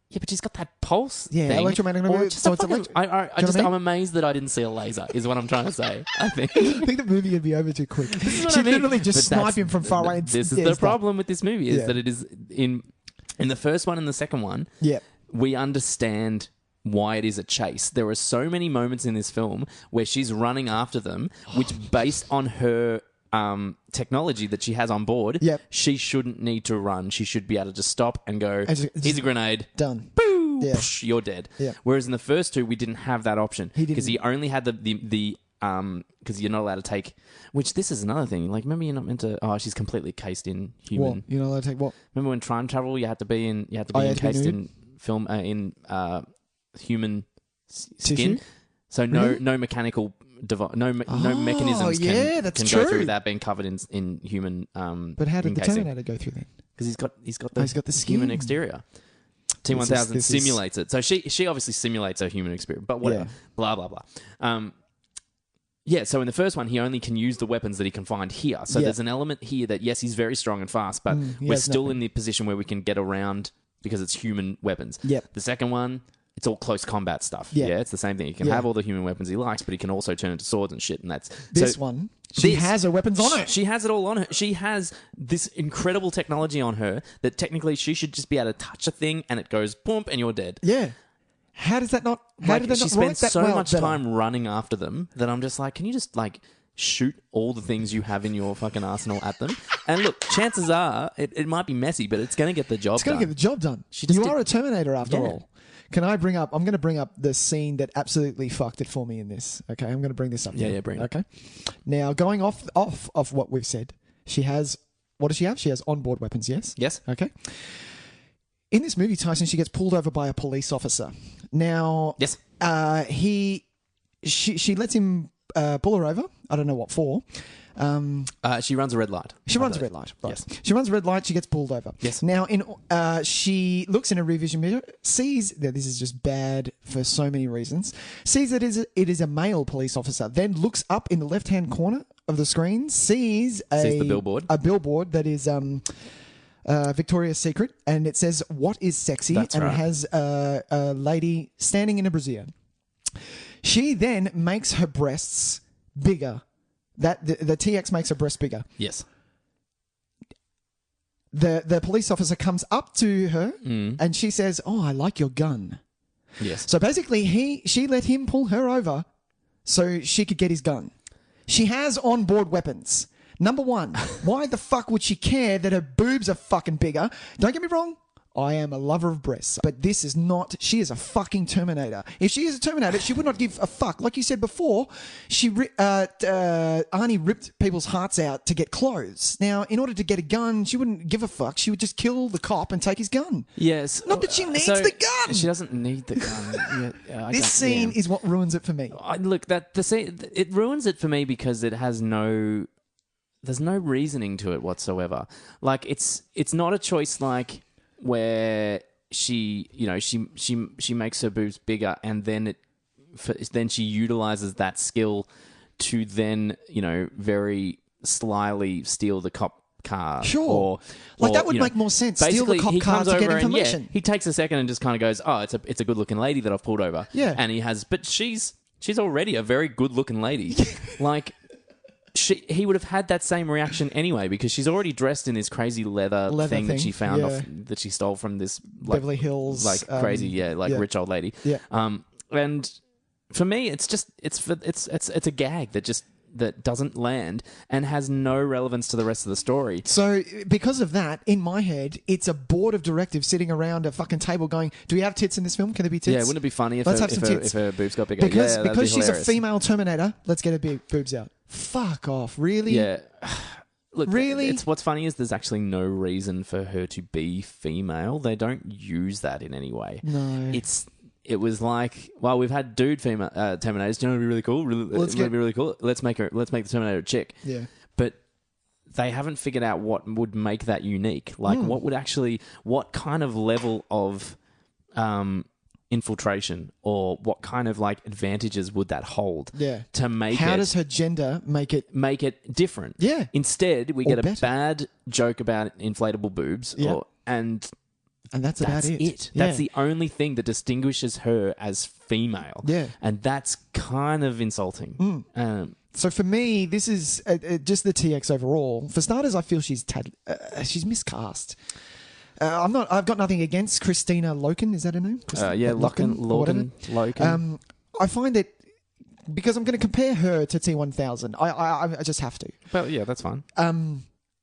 Yeah, but she's got that pulse. Yeah, thing. electromagnetic. So I'm amazed that I didn't see a laser. Is what I'm trying to say. I think the movie would be over too quick. She literally just sniped him from far away. This is the problem with this movie is that it is in the first one and the second one. Yeah, we understand why it is a chase. There are so many moments in this film where she's running after them, which based on her technology that she has on board, she shouldn't need to run. She should be able to just stop and go, here's a grenade. Done. Boo! Yeah. Psh, you're dead. Yeah. Whereas in the first two, we didn't have that option. Because he only had the because you're not allowed to take, which this is another thing. Like, remember you're not meant to, she's completely cased in human. What? You're not allowed to take what? Remember when time travel, you had to be encased in film, human skin? So no mechanical device, no mechanisms can go through without being covered in human. But how did the Terminator go through then? Because he's got the human exterior. T1000 simulates it, so she obviously simulates her human experience. But whatever, blah blah blah. Yeah, so in the first one, he only can use the weapons that he can find here. So there's an element here that yes, he's very strong and fast, but we're still in the position where we can get around because it's human weapons. Yep. The second one, it's all close combat stuff. Yeah, it's the same thing. He can have all the human weapons he likes, but he can also turn into swords and shit. And that's this one. She has her weapons on her. She has it all on her. She has this incredible technology on her that technically she should just be able to touch a thing and it goes boom and you're dead. Yeah. How does that not? How did that she spends so much time running after them that I'm just like, can you just like shoot all the things you have in your fucking arsenal at them? And look, chances are it might be messy, but it's going to get the job done. It's going to get the job done. You are a Terminator after all. I'm going to bring up the scene that absolutely fucked it for me in this. Okay, I'm going to bring this up. Yeah, bring it. Okay. Now, going off of what we've said, she has, what does she have? She has onboard weapons, yes? Yes. Okay. In this movie, Tyson, she gets pulled over by a police officer. Now, yes, she lets him pull her over. I don't know what for. She runs a red light. She runs a red light. Right. Yes. She runs a red light. She gets pulled over. Yes. Now, she looks in a rear vision mirror, sees that this is just bad for so many reasons. Sees that it is a male police officer. Then looks up in the left-hand corner of the screen. Sees the billboard. A billboard that is Victoria's Secret, and it says "What is sexy?" That's and right. It has a lady standing in a brassiere. She then makes her breasts bigger. That the TX makes her breasts bigger. Yes. The police officer comes up to her and she says, "Oh, I like your gun." Yes. So basically, she let him pull her over so she could get his gun. She has onboard weapons. Number one, why the fuck would she care that her boobs are fucking bigger? Don't get me wrong. I am a lover of breasts, but this is not. She is a fucking Terminator. If she is a Terminator, she would not give a fuck. Like you said before, Arnie ripped people's hearts out to get clothes. Now, in order to get a gun, she wouldn't give a fuck. She would just kill the cop and take his gun. Yes. Not that she needs the gun. She doesn't need the gun. This scene is what ruins it for me. Look, the scene, it ruins it for me because it has there's no reasoning to it whatsoever. Like it's not a choice like where she makes her boobs bigger and then she utilizes that skill to then very slyly steal the cop car. Sure. That would make more sense. Steal the cop car to get information. He takes a second and just kind of goes, "Oh, it's a good looking lady that I've pulled over." Yeah. And but she's already a very good looking lady. Like he would have had that same reaction anyway because she's already dressed in this crazy leather thing that she found that she stole from this Beverly Hills crazy rich old lady. Yeah. And for me, it's a gag that doesn't land and has no relevance to the rest of the story. So because of that, in my head, it's a board of directors sitting around a fucking table going, "Do we have tits in this film? Can there be tits? Yeah, wouldn't it be funny if her boobs got bigger? Because be she's a female Terminator, let's get her boobs out." Fuck off. Really? Yeah. Look, really? What's funny is there's actually no reason for her to be female. They don't use that in any way. No. It was like, well, we've had dude female Terminators. Do you know what would be really cool? Be really cool. Let's make the Terminator a chick. Yeah. But they haven't figured out what would make that unique. Like, what kind of level of infiltration or what kind of advantages would that hold? Yeah. To make how does her gender make it different? Yeah. Instead, we get a better. bad joke about inflatable boobs. Yeah. And that's about it. That's the only thing that distinguishes her as female. Yeah. And that's kind of insulting. So for me, this is just the TX overall. For starters, I feel she's miscast. I've got nothing against Christina Loken. Is that her name? Loken. I find it because I'm going to compare her to T1000. I just have to. Well, yeah, that's fine.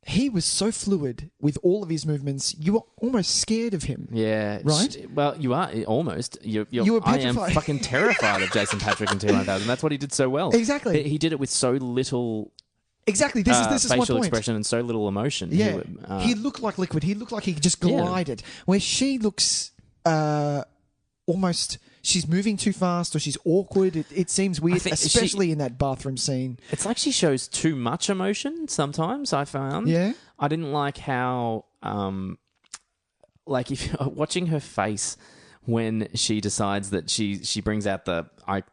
He was so fluid with all of his movements. You were almost scared of him. Yeah. Right? Well, you are almost. You were I am petrified. fucking terrified of Jason Patrick in T1000. That's what he did so well. Exactly. He did it with so little. Exactly. This is my point. Facial expression and so little emotion. Yeah. He looked like liquid. He looked like he just glided. Yeah. Where she looks almost... She's moving too fast or she's awkward. It seems weird, especially in that bathroom scene. It's like she shows too much emotion sometimes, I found. Yeah. I didn't like how... if you're watching her face... when she decides that she brings out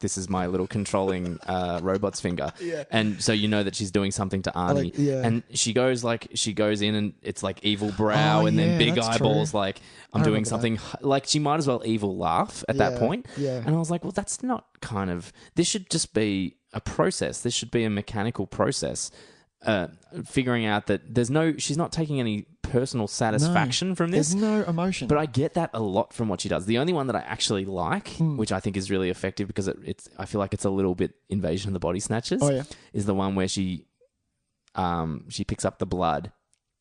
this is my little controlling robot's finger. Yeah. And so you know that she's doing something to Arnie. And she goes in and it's like evil brow and then big eyeballs true. I'm doing something she might as well evil laugh at that point. Yeah. And I was like, well, that's not this should just be a process. This should be a mechanical process. Figuring out that she's not taking any personal satisfaction from this. There's no emotion. But I get that a lot from what she does. The only one that I actually like, which I think is really effective because I feel like it's a little bit Invasion of the Body Snatchers, is the one where she picks up the blood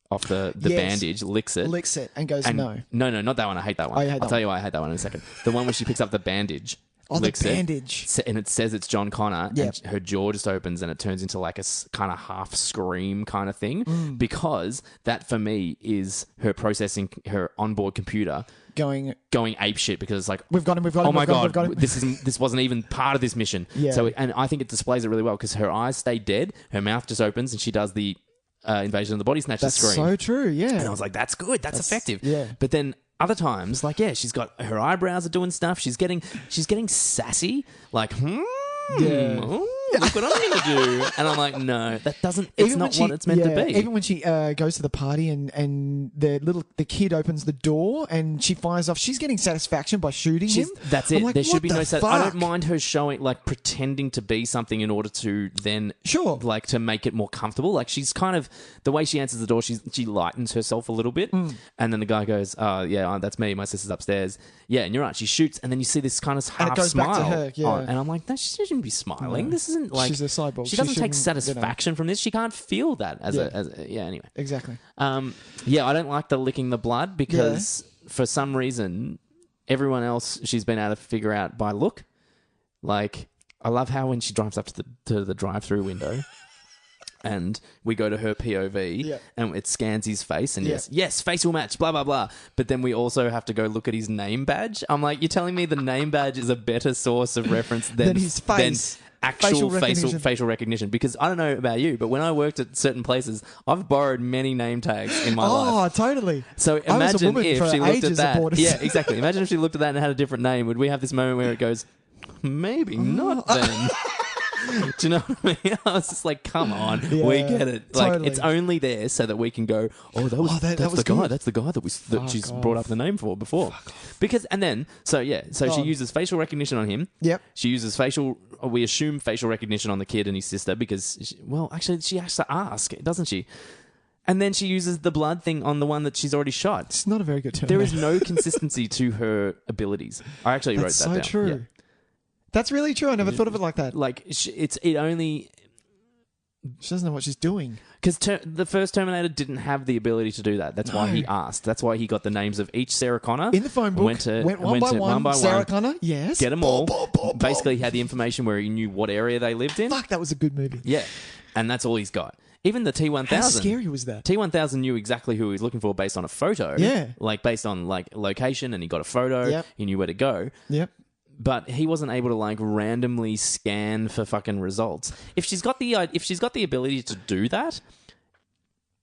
off the bandage, licks it, and goes, no. No, not that one. I hate that one. I'll tell you why I hate that one in a second. The one where she picks up the bandage. The bandage. And it says it's John Connor, and her jaw just opens and it turns into like a kind of half scream kind of thing, because that for me is her processing her onboard computer going ape shit, because it's like, we've got him. Oh my god, this wasn't even part of this mission. Yeah. So, and I think it displays it really well because her eyes stay dead, her mouth just opens, and she does the Invasion of the Body Snatchers scream. That's so true. Yeah, and I was like, that's good. That's effective. Yeah, but then. Other times, like, she's got her eyebrows are doing stuff. She's getting sassy, like, look what I'm going to do. And I'm like, no, that doesn't, it's not what it's meant to be. Even when she goes to the party and the kid opens the door and she fires off, she's getting satisfaction by shooting him. That's it. Like, there should be no I don't mind her showing, like, pretending to be something in order to then, like, to make it more comfortable. Like, she's kind of, the way she answers the door, she lightens herself a little bit. And then the guy goes, that's me. My sister's upstairs. Yeah, and you're right. She shoots, and then you see this kind of half smile. Back to her, and I'm like, no, she shouldn't be smiling. This isn't like, she's a cyborg. She doesn't take satisfaction from this. She can't feel that anyway. Exactly. I don't like the licking the blood because for some reason everyone else she's been able to figure out by look. Like, I love how when she drives up to the drive-through window and we go to her POV and it scans his face and yes, facial match, blah, blah, blah. But then we also have to go look at his name badge. I'm like, you're telling me the name badge is a better source of reference than his face. Actual facial recognition, because I don't know about you, but when I worked at certain places, I've borrowed many name tags in my life. Oh, totally. So imagine if she looked at that. Yeah, exactly. Imagine if she looked at that and had a different name. Would we have this moment where it goes, maybe not then? Do you know what I mean? I was just like, come on, we get it. Like, it's only there so that we can go, that's the guy. That's the guy that she's brought up the name for before. Because, and then, so she uses facial recognition on him. Yep. She uses we assume facial recognition on the kid and his sister because, she has to ask, doesn't she? And then she uses the blood thing on the one that she's already shot. It's not a very good term. There is no consistency to her abilities. I actually wrote that down. That's so true. Yeah. That's really true. I never thought of it like that. Like, she doesn't know what she's doing. Because the first Terminator didn't have the ability to do that. That's why he asked. That's why he got the names of each Sarah Connor. In the phone book, went one by one. Sarah Connor, yes. Get them all. Basically, he had the information where he knew what area they lived in. Fuck, that was a good movie. Yeah. And that's all he's got. Even the T-1000. How scary was that? T-1000 knew exactly who he was looking for based on a photo. Yeah. Like, based on, like, location, and he got a photo. Yep. He knew where to go. Yep. But he wasn't able to, like, randomly scan for fucking results. If she's got the ability to do that,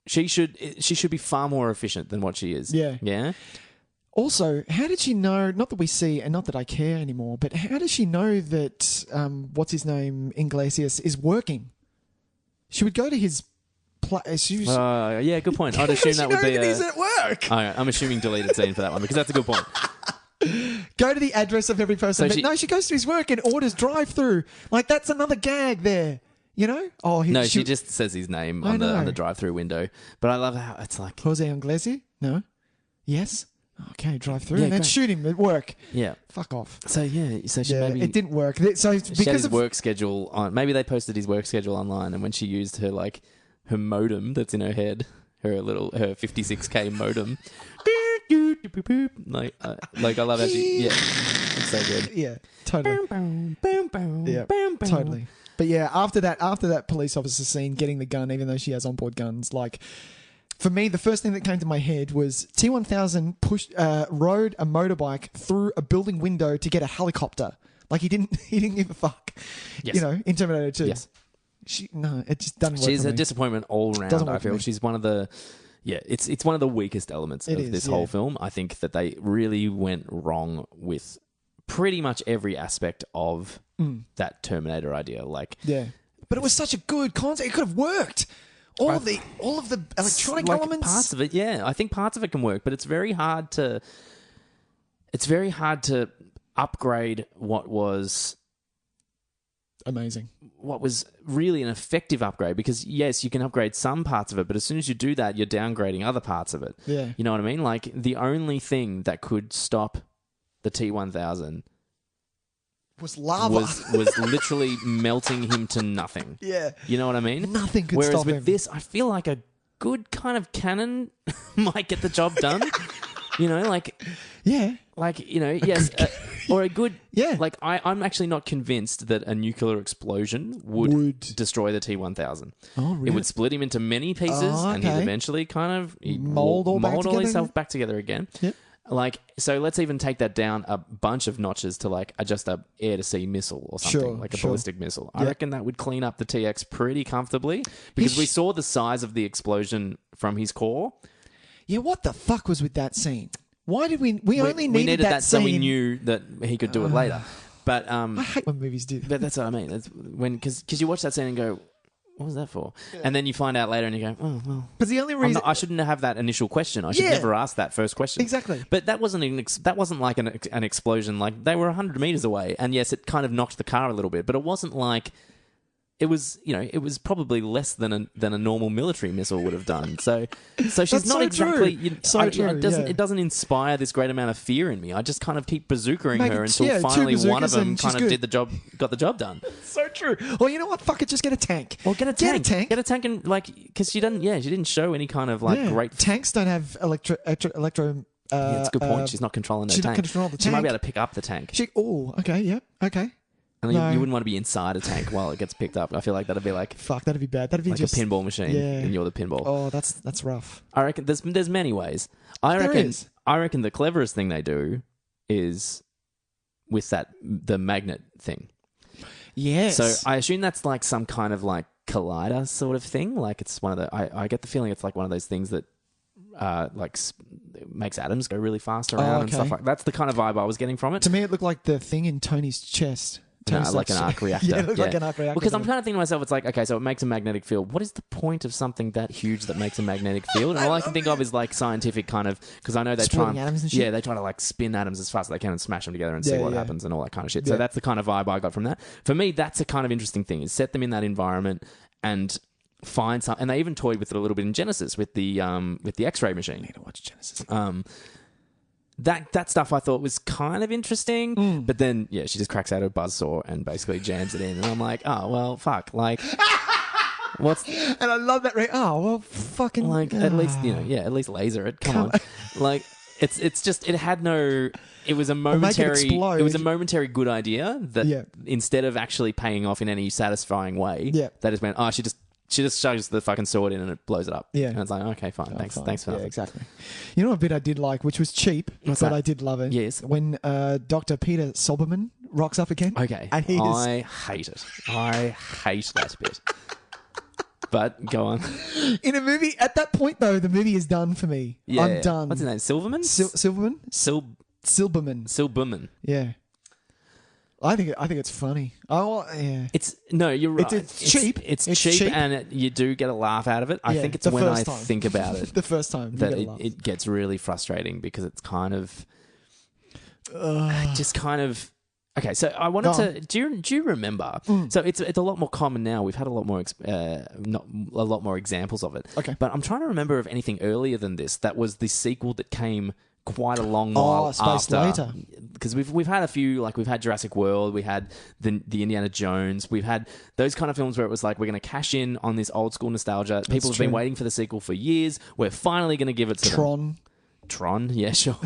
she should be far more efficient than what she is. Yeah. Yeah. Also, how did she know? Not that we see, and not that I care anymore, but how does she know that what's his name, Iglesias, is working? She would go to his. Yeah, good point. I'd assume that would be. He's at work. I'm assuming deleted scene for that one because that's a good point. Go to the address of every person. So she goes to his work and orders drive-through. Like, that's another gag there. You know? She just says his name on the drive-through window. But I love how it's like, Jose Iglesias? No. Yes. Okay, drive-through, and then shoot him at work. Yeah. Fuck off. So she maybe it didn't work. So because she had his work schedule on. Maybe they posted his work schedule online, and when she used her modem that's in her head, her 56K modem. Like I love how it's so good. Yeah, totally. Totally. But yeah, after that police officer scene, getting the gun, even though she has onboard guns, like, for me, the first thing that came to my head was T-1000 rode a motorbike through a building window to get a helicopter. Like, he didn't give a fuck. Yes. You know, in Terminator 2. Yes. It just doesn't work. She's for a me. disappointment all round. I feel she's one of the. Yeah, it's one of the weakest elements of this whole film. I think that they really went wrong with pretty much every aspect of that Terminator idea. Like, but it was such a good concept. It could have worked. All of the electronic elements. Parts of it, yeah. I think parts of it can work, but it's very hard to upgrade what was Amazing. what was really an effective upgrade, because yes, you can upgrade some parts of it, but as soon as you do that, you're downgrading other parts of it. Yeah. You know what I mean? Like, the only thing that could stop the T-1000 was lava. was literally melting him to nothing. Yeah. You know what I mean? Nothing could Whereas stop with him. this, I feel like a good kind of cannon might get the job done. You know, like... Yeah. Like, you know, yes, or a good... Yeah. Like, I'm actually not convinced that a nuclear explosion would destroy the T-1000. Oh, really? It would split him into many pieces, and he'd eventually kind of... Mold himself back together again. Yep. Like, so let's even take that down a bunch of notches to, like, just a air-to-sea missile or something, like a ballistic missile. I reckon that would clean up the TX pretty comfortably, because we saw the size of the explosion from his core. Yeah, what the fuck was with that scene? Why did we only needed that scene? So we knew that he could do it later. But I hate when movies do that. But that's what I mean. It's because you watch that scene and go, what was that for? Yeah. And then you find out later and you go, oh, well. Because the only reason... I shouldn't have that initial question. I should never ask that first question. Exactly. But that wasn't like an explosion. Like, they were 100 meters away. And yes, it kind of knocked the car a little bit. But it wasn't like... It was, you know, it was probably less than a normal military missile would have done. So she's not exactly. It doesn't inspire this great amount of fear in me. I just kind of keep bazookaing her until finally one of them kind of got the job done. So true. Well, you know what? Fuck it, just get a tank. Well, get a tank. Get a tank, and like, because she didn't show any kind of like great. Tanks don't have electro. Yeah, that's a good point. She's not controlling the tank. She might be able to pick up the tank. Okay, yeah, okay. And you wouldn't want to be inside a tank while it gets picked up. I feel like that'd be like... Fuck, that'd be bad. That'd be like just... a pinball machine, and you're the pinball. Oh, that's rough. I reckon there's many ways. I reckon the cleverest thing they do is with the magnet thing. Yes. So I assume that's like some kind of like collider sort of thing. Like, it's one of the... I get the feeling it's like one of those things that makes atoms go really fast around and stuff like that. That's the kind of vibe I was getting from it. To me, it looked like the thing in Tony's chest. Like an arc reactor. Yeah, it looked like an arc reactor. Because I'm kind of thinking to myself, it's like, okay, so it makes a magnetic field. What is the point of something that huge that makes a magnetic field? And all I can think of is like scientific kind of, because I know they try atoms and shit? Yeah, they try to like spin atoms as fast as they can and smash them together and see what happens and all that kind of shit. So that's the kind of vibe I got from that. For me, that's a kind of interesting thing, is set them in that environment and find some. And they even toyed with it a little bit in Genesis with the X-ray machine. I need to watch Genesis. That stuff I thought was kind of interesting, but then she just cracks out her buzzsaw and basically jams it in, and I'm like, oh well, fuck, like, what's? And I love that. Oh well, fucking, like, at least at least laser it. Come on, like, it's just, it had no. It was a momentary good idea that instead of actually paying off in any satisfying way, they just went, oh, she just shoves the fucking sword in and it blows it up. Yeah. And it's like, okay, fine. Thanks for nothing. Yeah, exactly. You know what bit I did like, which was cheap, but I did love it? Yes. When Dr. Peter Soberman rocks up again. Okay. And I hate it. I hate that bit. But go on. In a movie, at that point, though, the movie is done for me. Yeah. I'm done. What's his name? Silverman? Silverman? Silberman. Yeah. I think it's funny. Oh, yeah. You're right. It's cheap. It's cheap, and you do get a laugh out of it. I think it's when I think about it. The first time. That it gets really frustrating, because it's kind of... just kind of... Okay, so I wanted to... Do you remember? So it's a lot more common now. We've had a lot more examples of it. Okay. But I'm trying to remember of anything earlier than this that was the sequel that came quite a long while after. Because we've had a few, like we've had Jurassic World, we had the Indiana Jones, we've had those kind of films where it was like, we're going to cash in on this old school nostalgia. People have been waiting for the sequel for years. We're finally going to give it to them. Tron, yeah, sure.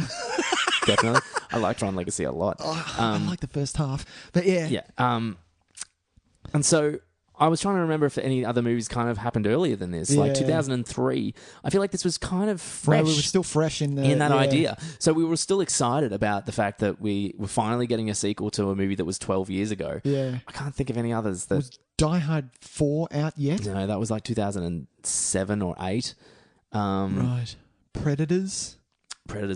Definitely. I like Tron Legacy a lot. I like the first half, but yeah. Yeah. And so I was trying to remember if any other movies kind of happened earlier than this, like 2003. I feel like this was kind of fresh. No, we were still fresh in that idea. So we were still excited about the fact that we were finally getting a sequel to a movie that was 12 years ago. Yeah. I can't think of any others. Was Die Hard 4 out yet? No, that was like 2007 or 8. Right. Predators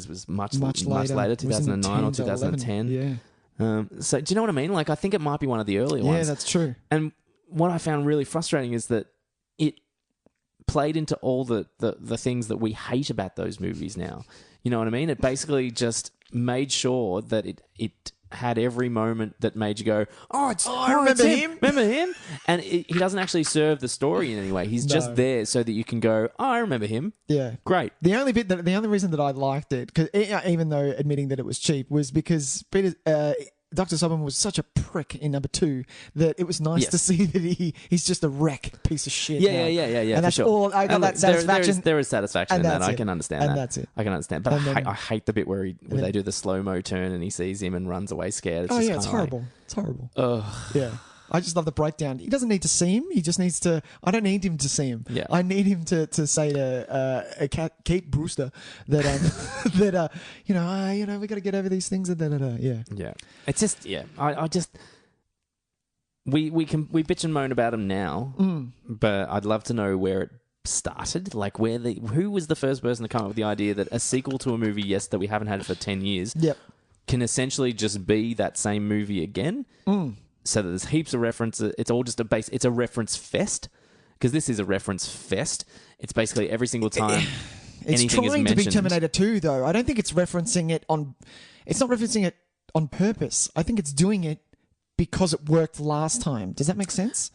was much later, 2009 or 2010. Yeah. So do you know what I mean? Like, I think it might be one of the earlier ones. Yeah, that's true. And what I found really frustrating is that it played into all the things that we hate about those movies now. You know what I mean? It basically just made sure that it had every moment that made you go, I remember him. Remember him? And he doesn't actually serve the story in any way. He's just there so that you can go, I remember him. Yeah. Great. The only reason that I liked it, cause even though admitting that it was cheap, was because Dr. Sobman was such a prick in number 2 that it was nice to see that he's just a wreck piece of shit. Yeah. And that's all. I got that satisfaction. There is satisfaction in that. I can understand that. And that's it. I can understand. But I hate the bit where they do the slow-mo turn and he sees him and runs away scared. It's horrible. It's horrible. Ugh. Yeah. I just love the breakdown. He doesn't need to see him. He just needs to... I don't need him to see him. Yeah. I need him to say to Kate Brewster that, we got to get over these things. Yeah. Yeah. It's just... Yeah. I just... We bitch and moan about him now, but I'd love to know where it started. Like, who was the first person to come up with the idea that a sequel to a movie, that we haven't had for 10 years, can essentially just be that same movie again? So that there's heaps of references. It's all just it's a reference fest. Because this is a reference fest. It's basically every single time it's trying to be Terminator 2, though. I don't think it's referencing it on... It's not referencing it on purpose. I think it's doing it because it worked last time. Does that make sense?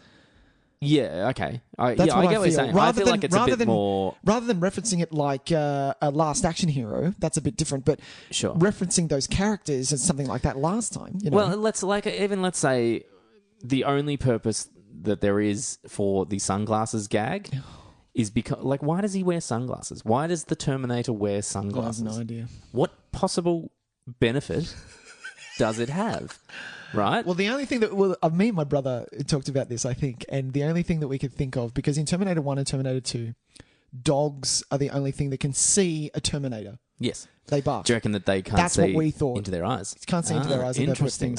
Yeah, okay. I get what you're saying. I feel like it's a bit more... Rather than referencing it like a Last Action Hero, that's a bit different, but referencing those characters as something like that last time. Well, let's say the only purpose that there is for the sunglasses gag is because... Like, why does he wear sunglasses? Why does the Terminator wear sunglasses? I have no idea. What possible benefit does it have? Right. Well, the only thing that me and my brother talked about this, I think, and the only thing that we could think of, because in Terminator 1 and Terminator 2, dogs are the only thing that can see a Terminator. Yes. They bark. Do you reckon that they can't That's see what we thought. into their eyes? Can't see into their eyes. Interesting.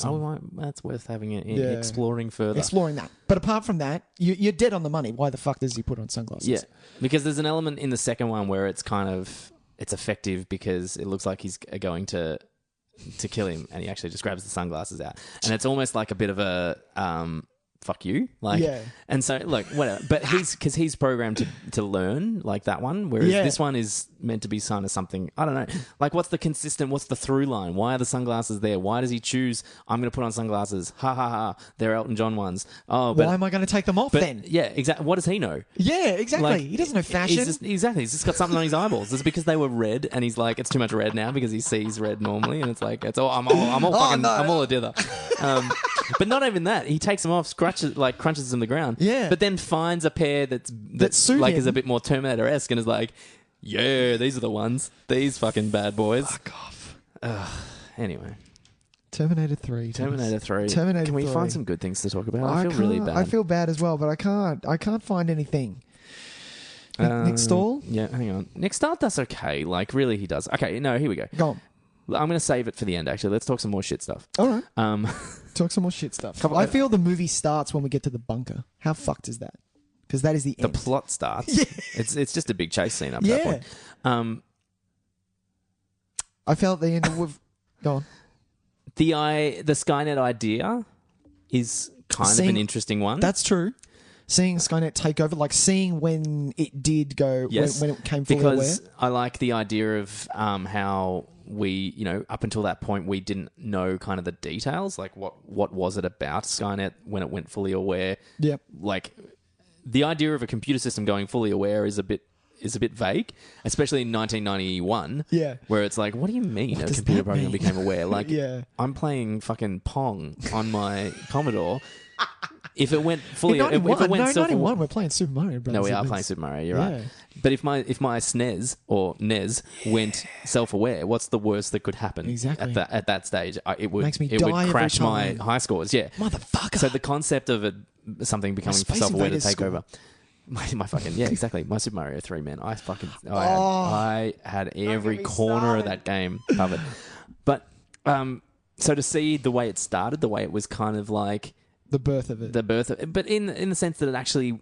That's worth having exploring further. Exploring that. But apart from that, you're dead on the money. Why the fuck does he put on sunglasses? Yeah. Because there's an element in the second one where it's it's effective because it looks like he's going to kill him, and he actually just grabs the sunglasses out, and it's almost like a bit of a fuck you, like, and so look, whatever. But he's programmed to learn like that one, whereas this one is meant to be kind of something, I don't know, like what's the through line? Why are the sunglasses there? Why does he choose? I'm going to put on sunglasses. Ha ha ha! They're Elton John ones. Oh, but why am I going to take them off then? Yeah, exactly. What does he know? Yeah, exactly. Like, he doesn't know fashion. He's just got something on his eyeballs. It's because they were red, and he's like, it's too much red now because he sees red normally, and it's like I'm all a dither. But not even that. He takes them off, crunches them to the ground. Yeah. But then finds a pair that like is a bit more Terminator-esque and is like, yeah, these are the ones. These fucking bad boys. Fuck off. Anyway. Terminator 3. Terminator 3. Can we find some good things to talk about? I feel really bad. I feel bad as well, but I can't find anything. Nick Stahl? Yeah, hang on. Nick Stahl does okay. Like, really, he does. Okay, no, here we go. Go on. I'm going to save it for the end, actually. Let's talk some more shit stuff. All right. Talk some more shit stuff. I feel the movie starts when we get to the bunker. How fucked is that? Because that is the end. The plot starts. Yeah. It's just a big chase scene up to that point. I felt the end of... Go on. The Skynet idea is kind of an interesting one. That's true. Seeing Skynet take over, like seeing when it did go, when it came fully aware. Because I like the idea of how we, up until that point, we didn't know kind of the details. Like, what was it about Skynet when it went fully aware? Yep. Like, the idea of a computer system going fully aware is a bit vague, especially in 1991. Yeah. Where it's like, what do you mean a computer program became aware? Like, I'm playing fucking Pong on my Commodore. If it went fully... In 91, we're playing Super Mario Bros. No, we are playing Super Mario, you're right. But if my SNES or NES went self-aware, what's the worst that could happen? Exactly. At that stage? It would every crash my time. high scores, yeah. Motherfucker. So the concept of something becoming self-aware to take over... My fucking... Yeah, exactly. My Super Mario 3, man. I had every corner of that game covered. But, so to see the way it started, the way it was kind of like... The birth of it. But in the sense that it actually...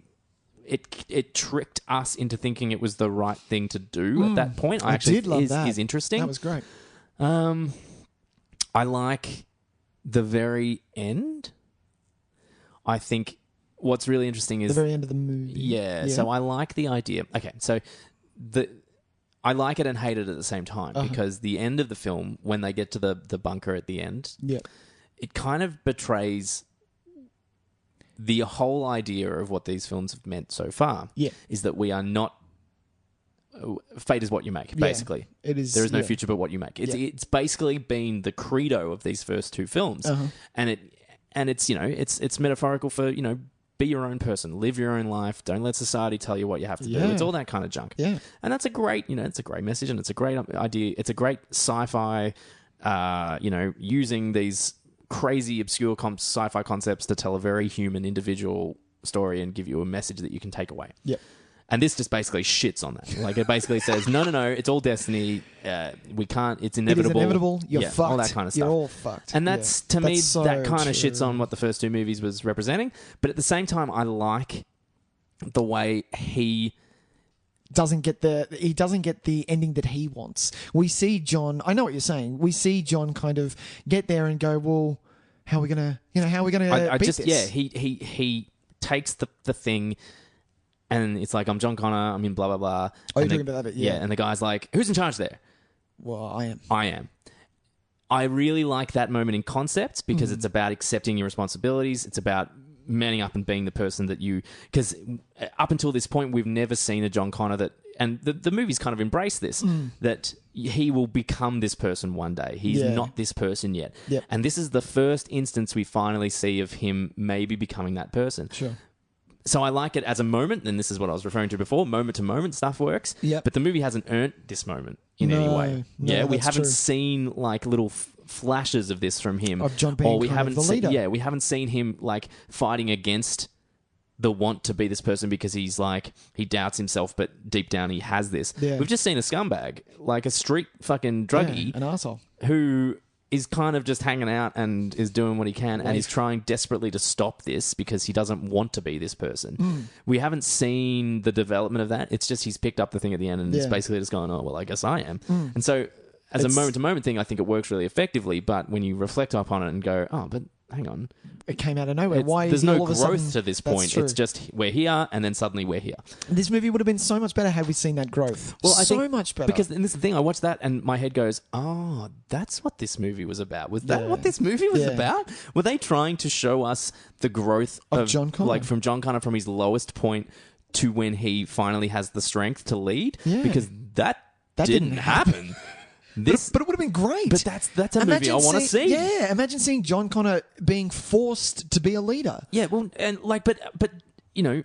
It tricked us into thinking it was the right thing to do at that point. I actually did love that. Is interesting. That was great. I like the very end. I think what's really interesting is... The very end of the movie. Yeah, so I like the idea. Okay, so I like it and hate it at the same time because the end of the film, when they get to the bunker at the end, it kind of betrays the whole idea of what these films have meant so far. Yeah. Is that we are not... Fate is what you make, basically. It is. There is no future but what you make. It's basically been the credo of these first two films. And it's, you know, it's metaphorical for, you know, be your own person, live your own life, don't let society tell you what you have to do. It's all that kind of junk. Yeah. And that's a great, you know, it's a great message and it's a great idea. It's a great sci-fi, you know, using these crazy, obscure sci-fi concepts to tell a very human, individual story and give you a message that you can take away. Yeah. And this just basically shits on that. Like, it basically says, no, it's all destiny. We can't, it's inevitable. It is inevitable. You're fucked. All that kind of stuff. You're all fucked. And that's, to me, so that kind of shits on what the first two movies was representing. But at the same time, I like the way he doesn't get the ending that he wants. We see John, I know what you're saying. We see John kind of get there and go, well, how are we going to beat this? Yeah, he takes the thing... And it's like, I'm John Connor, I'm in blah, blah, blah. Oh, you're talking about that bit, yeah. And the guy's like, who's in charge there? Well, I am. I am. I really like that moment in concept because it's about accepting your responsibilities. It's about manning up and being the person that you... Because up until this point, we've never seen a John Connor that... And the movies kind of embrace this, that he will become this person one day. He's not this person yet. Yep. And this is the first instance we finally see of him maybe becoming that person. Sure. So I like it as a moment, and this is what I was referring to before. Moment to moment stuff works, but the movie hasn't earned this moment in any way. No, we haven't seen like little flashes of this from him, of John being the leader. We haven't seen him like fighting against the want to be this person because he's like he doubts himself, but deep down he has this. Yeah. We've just seen a scumbag, like a street fucking druggie, an arsehole who is kind of just hanging out and is doing what he can and is trying desperately to stop this because he doesn't want to be this person. We haven't seen the development of that. It's just he's picked up the thing at the end and it's basically just going, oh, well, I guess I am. And so as a moment-to-moment thing, I think it works really effectively, but when you reflect upon it and go, oh, but hang on. It came out of nowhere. Why? There's no growth to this point. It's just we're here and then suddenly we're here. This movie would have been so much better had we seen that growth. Well, I think much better. Because and this is the thing, I watched that and my head goes, oh, that's what this movie was about. Was that what this movie was about? Were they trying to show us the growth of John Connor? Like from John Connor from his lowest point to when he finally has the strength to lead? Yeah. Because that didn't happen. But it would have been great. But that's a movie I want to see. Yeah, imagine seeing John Connor being forced to be a leader. Yeah, well, and like, but you know,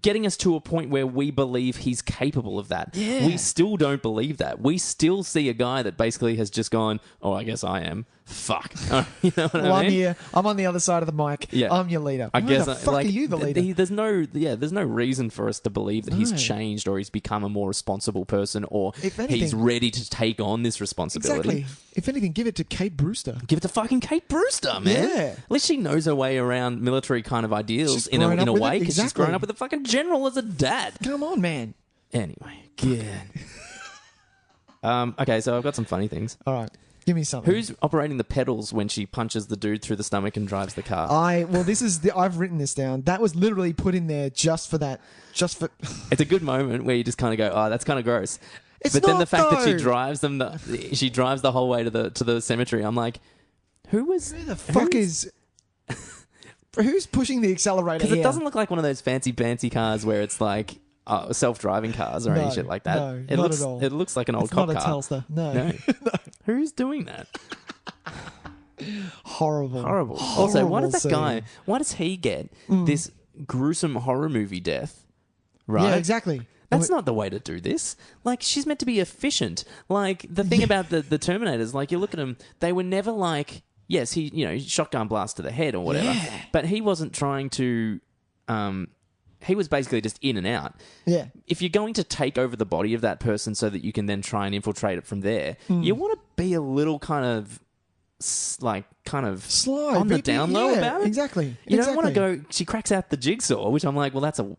getting us to a point where we believe he's capable of that. Yeah. We still don't believe that. We still see a guy that basically has just gone, oh, I guess I am. Fuck. You know what I mean? I'm here. I'm on the other side of the mic. Yeah. I'm your leader. I guess. The fuck are you the leader? There's no reason for us to believe that he's changed or he's become a more responsible person or he's ready to take on this responsibility. Exactly. If anything, give it to Kate Brewster. Give it to fucking Kate Brewster, man. Yeah. At least she knows her way around military kind of ideals in a way because she's grown up with a fucking general as a dad. Come on, man. Anyway. Yeah. Okay, so I've got some funny things. All right. Give me something. Who's operating the pedals when she punches the dude through the stomach and drives the car? I've written this down. That was literally put in there just for that. It's a good moment where you just kind of go, oh, that's kind of gross. But then the fact that she drives the whole way to the cemetery, I'm like, who's pushing the accelerator? Because it doesn't look like one of those fancy cars where it's like self-driving cars or any shit like that. No, not at all. It looks like an old cop car. It's not a Telstar. No. Who's doing that? Horrible. Also, why does he get this gruesome horror movie death? Right? Yeah, exactly. That's not the way to do this. Like, she's meant to be efficient. Like, the thing about the Terminators, like, you look at them, they were never like, yes, he, shotgun blast to the head or whatever, but he wasn't trying to, he was basically just in and out. Yeah. If you're going to take over the body of that person so that you can then try and infiltrate it from there, you want to be a little kind of slide on the down low about it. Exactly. You don't want to go. She cracks out the jigsaw, which I'm like, well, that's a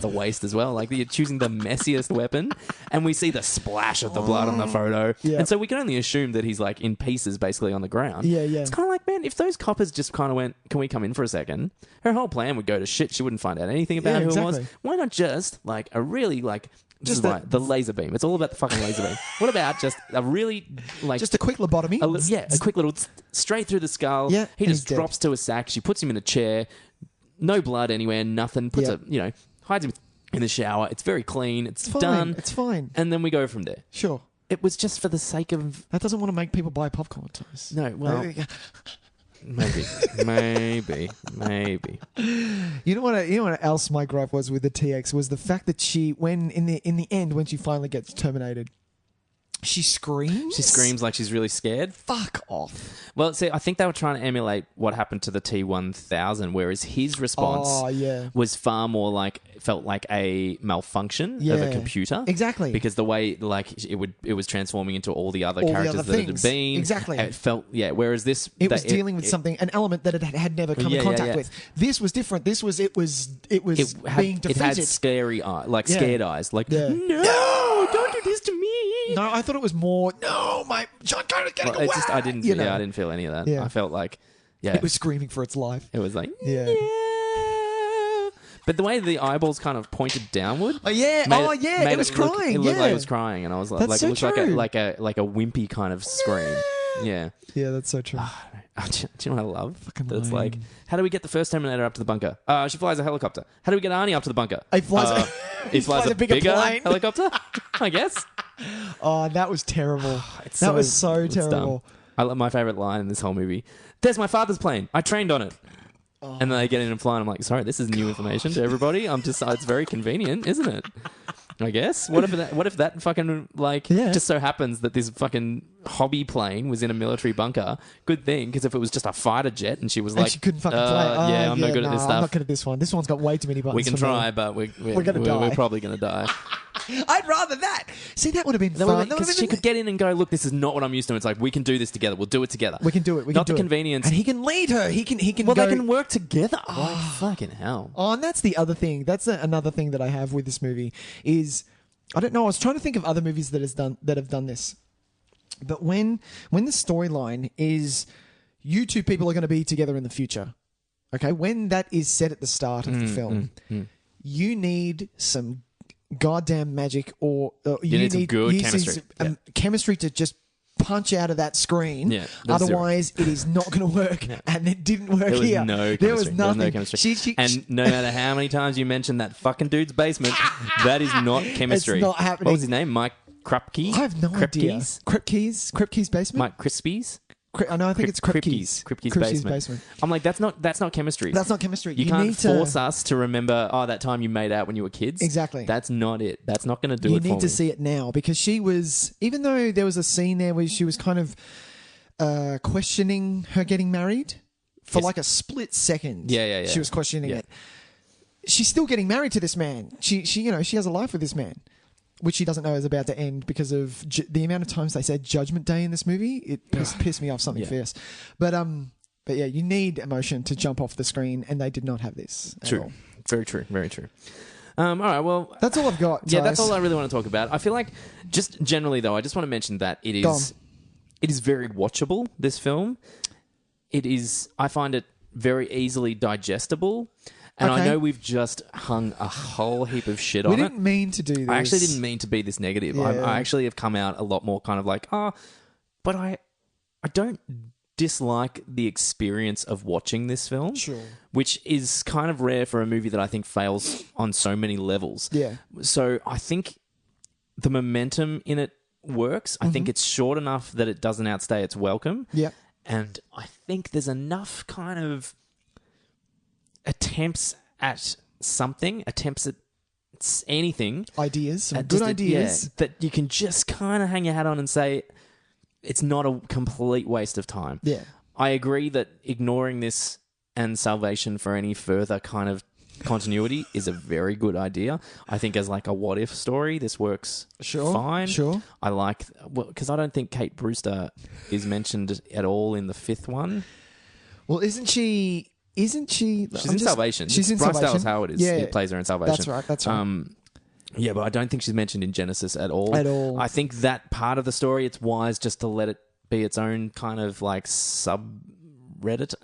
waste as well. Like, you're choosing the messiest weapon, and we see the splash of the blood on the photo, and so we can only assume that he's like in pieces, basically on the ground. Yeah. It's kind of like, man, if those coppers just kind of went, "Can we come in for a second?" Her whole plan would go to shit. She wouldn't find out anything about who it was. Why not just like a really like Just the laser beam. It's all about the fucking laser beam. What about just a really just a quick lobotomy? A quick little straight through the skull. Yeah, he just drops to a sack. She puts him in a chair. No blood anywhere. Nothing. Hides him in the shower. It's very clean. It's done. It's fine. And then we go from there. Sure. It was just for the sake of... That doesn't want to make people buy popcorn, Tys. No, well... Maybe. You know what else my gripe was with the TX was the fact that she, when in the end, when she finally gets terminated, she screams. She screams like she's really scared. Fuck off. Well, see, I think they were trying to emulate what happened to the T-1000, whereas his response was far more felt like a malfunction of a computer. Exactly. Because the way it was transforming into all the other characters that it had been. Exactly. It felt whereas this it was dealing with something, an element that it had never come in contact with. This was different. This was it was being defeated. It had scary scared eyes. No, don't do this to me. No, I thought it was more. No, my John Connor's getting away. I didn't feel any of that. Yeah. I felt like, it was screaming for its life. It was like, yeah. But the way the eyeballs kind of pointed downward. Oh yeah, it was crying. It looked like it was crying, and I was like, that's it so looked true. like a wimpy kind of scream. Yeah. Yeah, that's so true. Do you know what I love? Fucking that it's lame. like, how do we get the first Terminator up to the bunker? She flies a helicopter. How do we get Arnie up to the bunker? He flies, he flies a bigger plane. helicopter, I guess. Oh, that was terrible. That was so terrible. My favourite line in this whole movie. There's my father's plane. I trained on it. Oh. And then they get in and fly, and I'm like, sorry, this is new information to everybody. It's very convenient, isn't it? I guess. What if that fucking just so happens that this fucking hobby plane was in a military bunker? Good thing, because if it was just a fighter jet and she was like, she couldn't fucking play. I'm not good at this stuff. I'm not good at this one. This one's got way too many buttons. We can try, but we're gonna die. We're probably gonna die. I'd rather that. See, that would have been fun. Because she could get in and go, look, this is not what I'm used to. It's like, we can do this together. We'll do it together. We can do it. Not the convenience. And he can lead her. He can Well, go... they can work together. Oh, fucking hell. Oh, and that's the other thing. That's another thing that I have with this movie is... I don't know. I was trying to think of other movies that have done this. But when the storyline is you two people are going to be together in the future, okay? When that is said at the start of the film, you need some goddamn magic, or you need some good chemistry. Chemistry to just punch out of that screen. Yeah, otherwise, it is not going to work. Yeah. And it didn't work here. There was nothing. No chemistry. And no matter how many times you mention that fucking dude's basement, that is not chemistry. It's not happening. What was his name? Mike Krupke? I have no idea. Kripke's basement? Mike Crispies? I know. I think it's Kripke's basement. I'm like, that's not chemistry. That's not chemistry. You can't force us to remember. That time you made out when you were kids. Exactly. That's not it. That's not going to do it. You need to see it now, because she was, even though there was a scene there where she was kind of questioning her getting married for like a split second. Yeah. She was questioning it. She's still getting married to this man. She has a life with this man, which she doesn't know is about to end because of the amount of times they said Judgment Day in this movie. It pissed me off something fierce. But yeah, you need emotion to jump off the screen, and they did not have this. True. Very true. Very true. All right, well... That's all I've got, Tys. Yeah, that's all I really want to talk about. I feel like, just generally, though, I just want to mention that it is very watchable, this film. It is... I find it very easily digestible. And I know we've just hung a whole heap of shit on it. We didn't mean to do this. I actually didn't mean to be this negative. Yeah. I actually have come out a lot more kind of like, but I don't dislike the experience of watching this film. Sure. Which is kind of rare for a movie that I think fails on so many levels. Yeah. So I think the momentum in it works. I think it's short enough that it doesn't outstay its welcome. Yeah. And I think there's enough kind of attempts at anything. Ideas, good ideas. That you can just kind of hang your hat on and say it's not a complete waste of time. Yeah. I agree that ignoring this and salvation for any further kind of continuity is a very good idea. I think as like a what-if story, this works fine. Sure. I like... because I don't think Kate Brewster is mentioned at all in the fifth one. Well, isn't she... She's in Salvation. She's in Bryce Salvation. Dallas Howard plays her in Salvation. That's right. Yeah, but I don't think she's mentioned in Genesis at all. I think that part of the story, it's wise just to let it be its own kind of like Reddit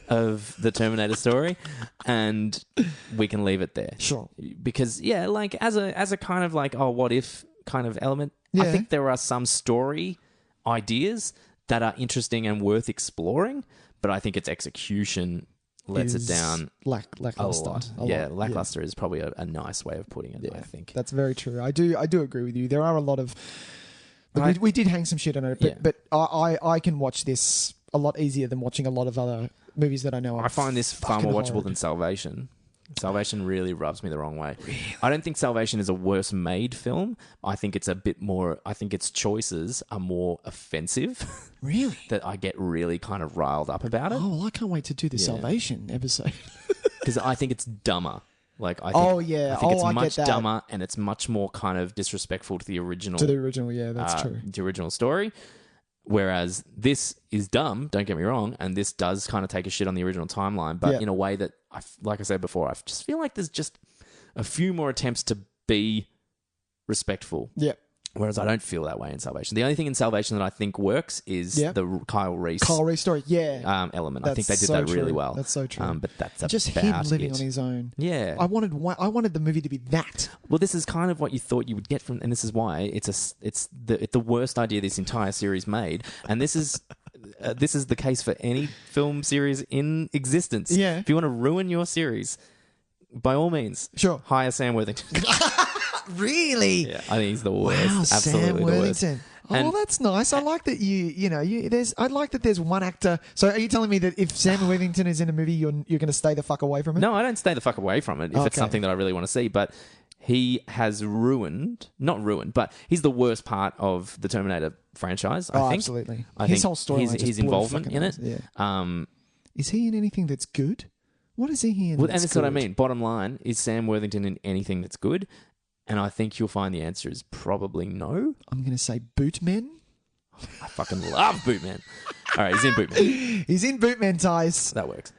of the Terminator story, and we can leave it there. Sure. Because like as a kind of like what if kind of element, I think there are some story ideas that are interesting and worth exploring, but I think its execution lets it down lackluster. A lot. Lackluster is probably a nice way of putting it, I think. That's very true. I do agree with you. There are a lot of... We did hang some shit on it, but I can watch this a lot easier than watching a lot of other movies that I know of. I find this far more watchable than Salvation. Salvation really rubs me the wrong way. Really? I don't think Salvation is a worse made film. I think it's a bit more... I think its choices are more offensive. Really? That I get really kind of riled up about it. Oh, well, I can't wait to do the Salvation episode. Because I think it's dumber. Like, I think, I think it's much dumber, and it's much more kind of disrespectful to the original. That's true. The original story. Whereas this is dumb, don't get me wrong, and this does kind of take a shit on the original timeline, but in a way that, like I said before, I just feel like there's just a few more attempts to be respectful. Yeah. Whereas I don't feel that way in Salvation. The only thing in Salvation that I think works is the Kyle Reese story, element. That's I think they did that really well. That's so true. But that's just him living on his own. Yeah, I wanted the movie to be that. Well, this is kind of what you thought you would get from, and this is why it's the worst idea this entire series made, and this is. This is the case for any film series in existence. Yeah. If you want to ruin your series, by all means, hire Sam Worthington. Really? Yeah, I think he's the worst. Wow, Absolutely Sam Worthington. The worst. Oh, that's nice. I like that I like that there's one actor. So are you telling me that if Sam Worthington is in a movie, you're going to stay the fuck away from it? No, I don't stay the fuck away from it if it's something that I really want to see. But he has not ruined, but he's the worst part of the Terminator franchise, I think. Absolutely. His whole story. His involvement in it. Yeah. Is he in anything that's good? What is he in? And that's what I mean. Bottom line, is Sam Worthington in anything that's good? And I think you'll find the answer is probably no. I'm going to say Bootmen. I fucking love Bootmen. All right, he's in Bootmen. He's in Bootmen, Tys. That works.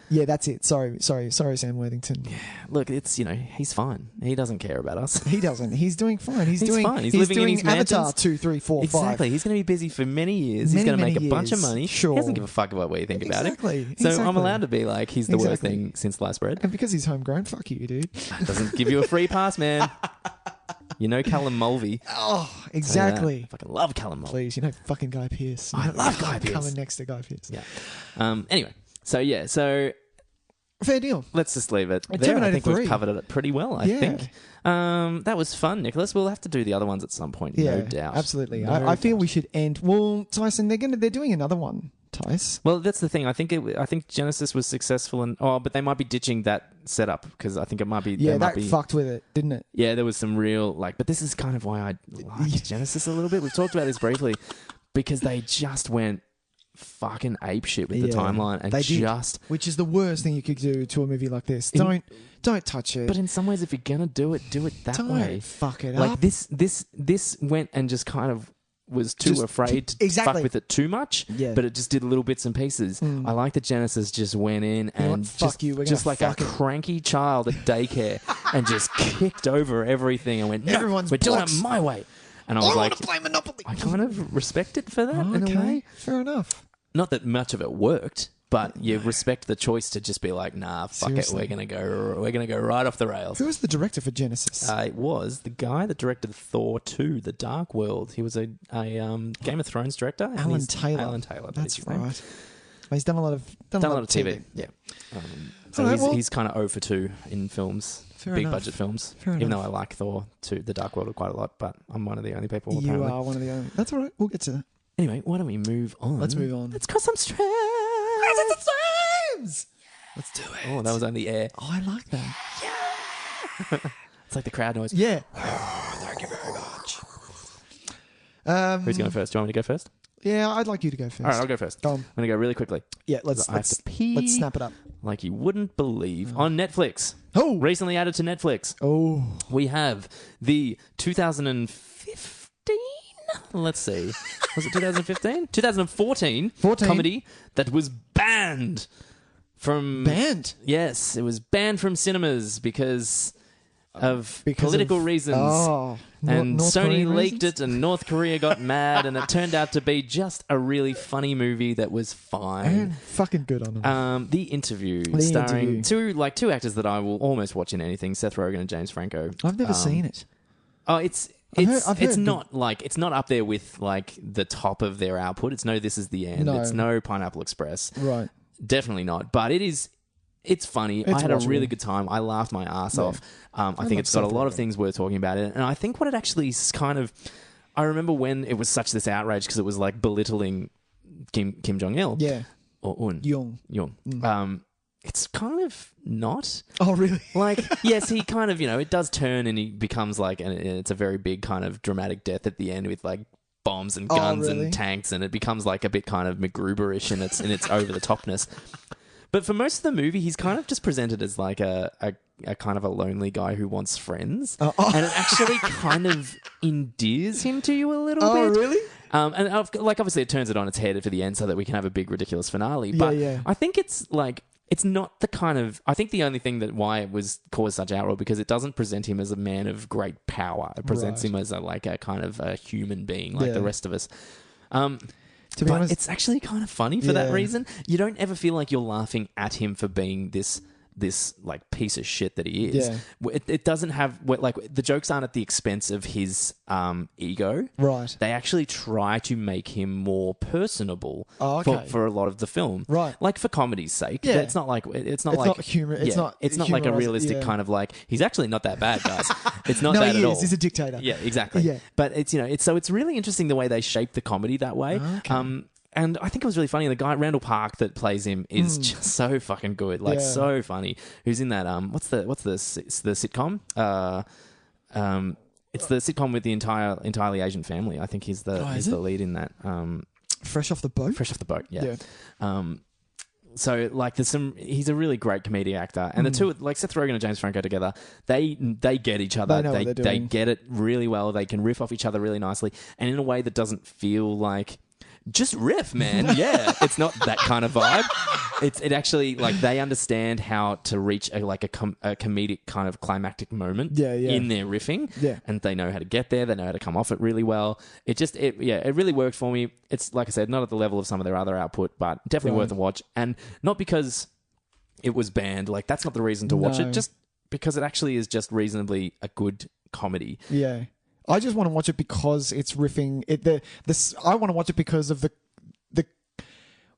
Yeah, that's it. Sorry, Sam Worthington. Yeah, look, it's he's fine. He doesn't care about us. He doesn't. He's doing fine. He's fine. He's living in his Avatar mansions. 2, 3, 4, 5. Exactly. He's going to be busy for many years. He's going to make a bunch of money. Sure. He doesn't give a fuck about what you think about him. So exactly. I'm allowed to be like, he's the worst thing since sliced bread. And because he's homegrown, fuck you, dude. Doesn't give you a free pass, man. You know Callum Mulvey. Oh, exactly. I fucking love Callum Mulvey. Please, Fucking Guy Pearce. I love Guy Pearce. Coming next to Guy Pearce. Yeah. Anyway, so fair deal. Let's just leave it there. Terminator I think 3. we've covered it pretty well, I think. That was fun, Nicholas. We'll have to do the other ones at some point, no doubt. Absolutely. I feel we should end. Well, Tyson, they're doing another one, Tys. Well, that's the thing. I think Genesis was successful, but they might be ditching that setup because I think it might be. Yeah, that fucked with it, didn't it? Yeah, there was some real but this is kind of why I like Genesis a little bit. We've talked about this briefly because they just went fucking ape shit with the timeline and which is the worst thing you could do to a movie like this. Don't touch it. But in some ways, if you're gonna do it that way. Don't fuck it like up. This went and just kind of was afraid to fuck with it too much. Yeah. But it just did little bits and pieces. I like that Genesis just went in and just like a cranky child at daycare and just kicked over everything and went, no, we're doing it my way. And I was like, want to play Monopoly. I kind of respect it for that in a way. Fair enough. Not that much of it worked, but you respect the choice to just be like, nah, fuck Seriously. it, we're gonna go right off the rails. Who was the director for Genesis? It was the guy that directed Thor 2, The Dark World. He was a Game of Thrones director. Alan Taylor. Alan Taylor. That's right. He's done a lot of TV. Yeah. He's kind of 0 for 2 in films. Big budget films. Even though I like Thor 2, The Dark World quite a lot, but I'm one of the only people. You are one of the only. That's all right. We'll get to that. Anyway, why don't we move on? Let's move on. Let's cause some stress. Let's do it. Oh, that was only air. Oh, I like that. Yeah. It's like the crowd noise. Yeah. Thank you very much. Who's going first? Do you want me to go first? Yeah, I'd like you to go first. All right, I'll go first. Go on. I'm going to go really quickly. Yeah, let's snap it up. Like you wouldn't believe. On Netflix. Oh. Recently added to Netflix. Oh. We have the 2015? Let's see. Was it 2015? 2014 comedy that was banned from... Banned? Yes, it was banned from cinemas because of political reasons. Oh, and North Sony Korean leaked reasons? it, and North Korea got mad, and it turned out to be just a really funny movie that was fine. And fucking good on them. The Interview, starring two actors that I will almost watch in anything: Seth Rogen and James Franco. I've never seen it. Oh, it's not up there with like the top of their output. It's no This Is the End. No. It's no Pineapple Express. Right. Definitely not. But it's funny. I had a really good time. I laughed my ass off. I think it's got a lot of things worth talking about it. And I think what it actually is kind of... I remember when it was such this outrage because it was like belittling Kim Jong-il. Yeah. Or Un. Jong. It's kind of not. Oh, really? Like, yes, he kind of, it does turn and he becomes like... And it's a very big kind of dramatic death at the end with like bombs and guns and tanks, and it becomes like a bit kind of MacGruber-ish in its over-the-topness. But for most of the movie, he's kind of just presented as like a kind of a lonely guy who wants friends. And it actually kind of endears him to you a little bit. Oh, really? And obviously it turns it on its head for the end so that we can have a big ridiculous finale. But I think it's like... It's not the kind of... I think the only thing that why it was caused such outroar because it doesn't present him as a man of great power. It presents him as a kind of a human being like the rest of us. To be honest, it's actually kind of funny for that reason. You don't ever feel like you're laughing at him for being this like piece of shit that he is. Yeah. It doesn't have like the jokes aren't at the expense of his ego. Right. They actually try to make him more personable for a lot of the film. Right. Like for comedy's sake. Yeah. It's not like humor. It's not like a realistic kind of like he's actually not that bad, guys. It's not that at all. He's a dictator. Yeah, exactly. Yeah. But it's it's really interesting the way they shape the comedy that way. Okay. And I think it was really funny. The guy, Randall Park, that plays him is just so fucking good. Like, so funny. Who's in that? What's the sitcom? It's the sitcom with the entirely Asian family. I think he's the lead in that. Fresh Off the Boat? Fresh Off the Boat, yeah. So, like, he's a really great comedic actor. And the two, like Seth Rogen and James Franco together, they get each other. They get it really well. They can riff off each other really nicely. And in a way that doesn't feel like... Just riff, man. Yeah, it's not that kind of vibe. It actually like they understand how to reach a comedic kind of climactic moment in their riffing. Yeah, and they know how to get there. They know how to come off it really well. It really worked for me. It's like I said, not at the level of some of their other output, but definitely worth a watch. And not because it was banned. Like that's not the reason to watch it. Just because it actually is just reasonably a good comedy. Yeah. I just want to watch it because it's riffing. I want to watch it because of the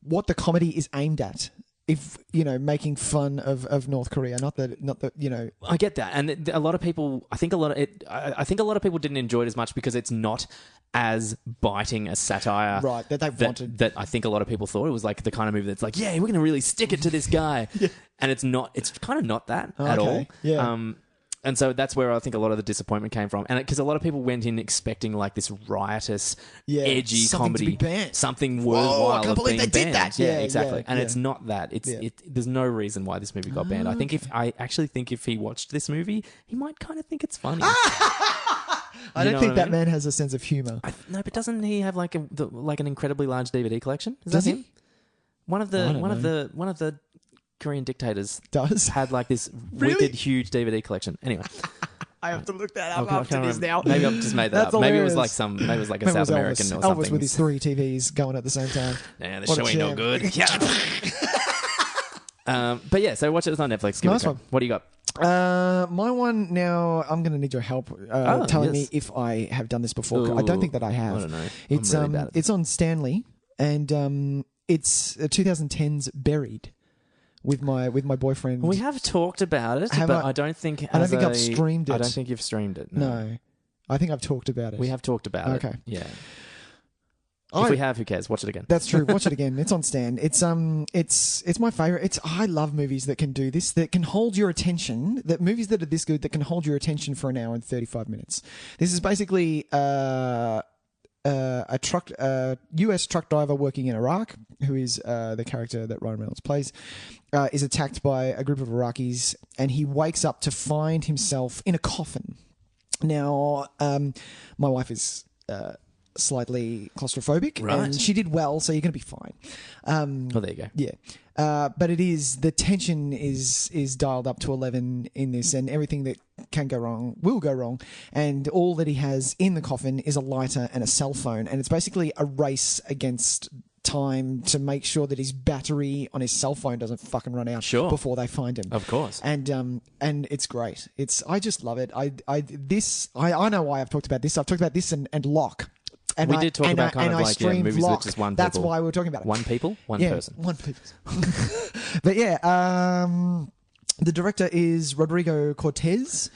what the comedy is aimed at. If making fun of North Korea, not that. I get that, and a lot of people. I think a lot of people didn't enjoy it as much because it's not as biting a satire, right? That they wanted. That I think a lot of people thought it was like the kind of movie that's like, yeah, we're going to really stick it to this guy, and it's not. It's kind of not that at all. Yeah. And so that's where I think a lot of the disappointment came from. And because a lot of people went in expecting like this riotous, edgy something comedy. To be banned. Something worthwhile I can't believe being they did banned. that. Yeah, exactly. And it's not that. There's no reason why this movie got banned. I actually think if he watched this movie, he might kind of think it's funny. I don't think that man has a sense of humor. No, but doesn't he have like an incredibly large DVD collection? Does he? One of the Korean dictators had like this Really? wicked huge DVD collection. Anyway, I have to look that up after this now. Maybe I've just made that up. Maybe it was like a South American or something. Elvis with his 3 TVs going at the same time. Yeah, the show ain't no good. But yeah, so watch it. It's on Netflix. Give it a go. What do you got? My one now. I'm going to need your help telling me if I have done this before. Ooh, I don't think that I have. I don't know. It's really bad at it's on Stanley, and it's 2010's Buried. With my boyfriend. We have talked about it, but I don't think I've streamed it. I don't think you've streamed it. No. I think I've talked about it. We have talked about it. Okay. Yeah. If we have, who cares? Watch it again. That's true. Watch it again. It's on Stan. It's my favorite. I love movies that can do this, that can hold your attention. That movies that are this good that can hold your attention for an hour and 35 minutes. This is basically a US truck driver working in Iraq, who is the character that Ryan Reynolds plays, is attacked by a group of Iraqis, and he wakes up to find himself in a coffin. Now, my wife is slightly claustrophobic. Right. And she did well, so you're going to be fine. There you go. Yeah. But the tension is dialed up to 11 in this, and everything that can go wrong will go wrong. And all that he has in the coffin is a lighter and a cell phone. And it's basically a race against time to make sure that his battery on his cell phone doesn't fucking run out before they find him. Of course. And it's great. I just love it. I know why I've talked about this. I've talked about this and Locke. And we did talk about movies with just one people. That's why we were talking about it. One people? One person. One person. But the director is Rodrigo Cortez.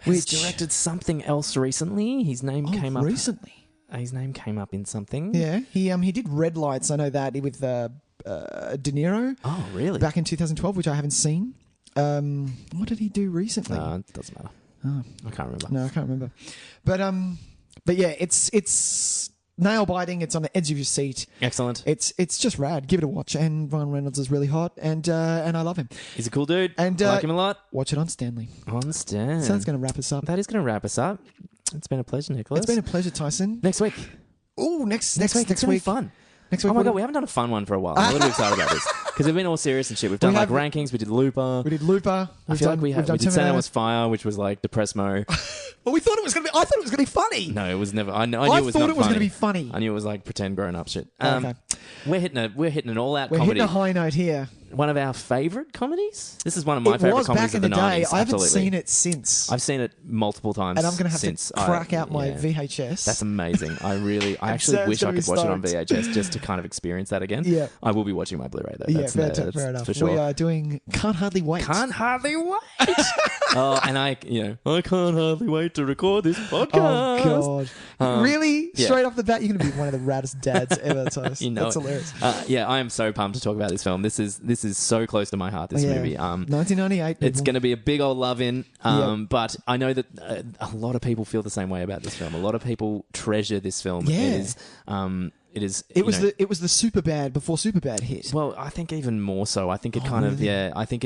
He's directed something else recently. His name came up. Recently? His name came up in something. Yeah. He did Red Lights. I know that with De Niro. Oh, really? Back in 2012, which I haven't seen. What did he do recently? It doesn't matter. Oh. I can't remember. No, I can't remember. But yeah, it's nail biting. It's on the edge of your seat. Excellent. It's just rad. Give it a watch. And Ryan Reynolds is really hot, and I love him. He's a cool dude. And I like him a lot. Watch it on Stanley. On Stan. So that's going to wrap us up. That is going to wrap us up. It's been a pleasure, Nicholas. It's been a pleasure, Tyson. Next week. Oh, next week. It's going to be fun. Next week. Oh my God, we haven't done a fun one for a while. I'm a little excited about this because we've been all serious and shit. We've done rankings. We did Looper. I feel like we did Santa Was Fire, which was like depressed mode. Well, we thought it was going to be. I thought it was going to be funny. No, it was never. I knew I it was thought not it was funny. going to be funny. I knew it was like pretend grown up shit. Okay. We're hitting an all out We're comedy. hitting a high note here. One of our favourite comedies. This is one of my favourite comedies of the 90s. I haven't absolutely. seen it since. I've seen it multiple times. And I'm going to have to crack out my VHS. That's amazing. I actually wish I could watch it on VHS just to kind of experience that again. Yeah. I will be watching my Blu-ray though. That's fair enough. For sure. We are doing Can't Hardly Wait. Can't Hardly Wait. And I can't hardly wait to record this podcast. Oh, God. Really? Yeah. Straight off the bat, you're going to be one of the raddest dads ever, Tyson. You know That's hilarious. I am so pumped to talk about this film. This is so close to my heart, this movie. 1998. It's going to be a big old love-in, Yep. but I know that a lot of people feel the same way about this film. A lot of people treasure this film. Yeah. It was the Superbad before Superbad hit. Well, I think even more so. I think it I think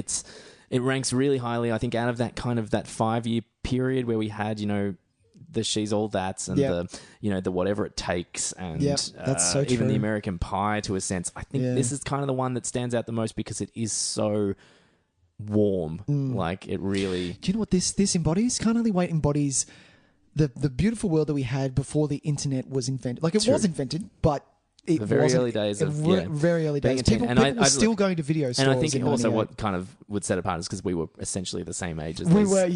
it ranks really highly. I think out of that 5-year period where we had, the She's All That's and the Whatever It Takes and that's so even true. the American Pie to a sense. I think this is kind of the one that stands out the most because it is so warm. Like it really. Do you know what this embodies? Can't Hardly Wait embodies the beautiful world that we had before the internet was invented. Like it was invented, but it the very wasn't. early days of very early days. People were still going to video stores. And I think also 98. what kind of would set apart is because we were essentially the same age as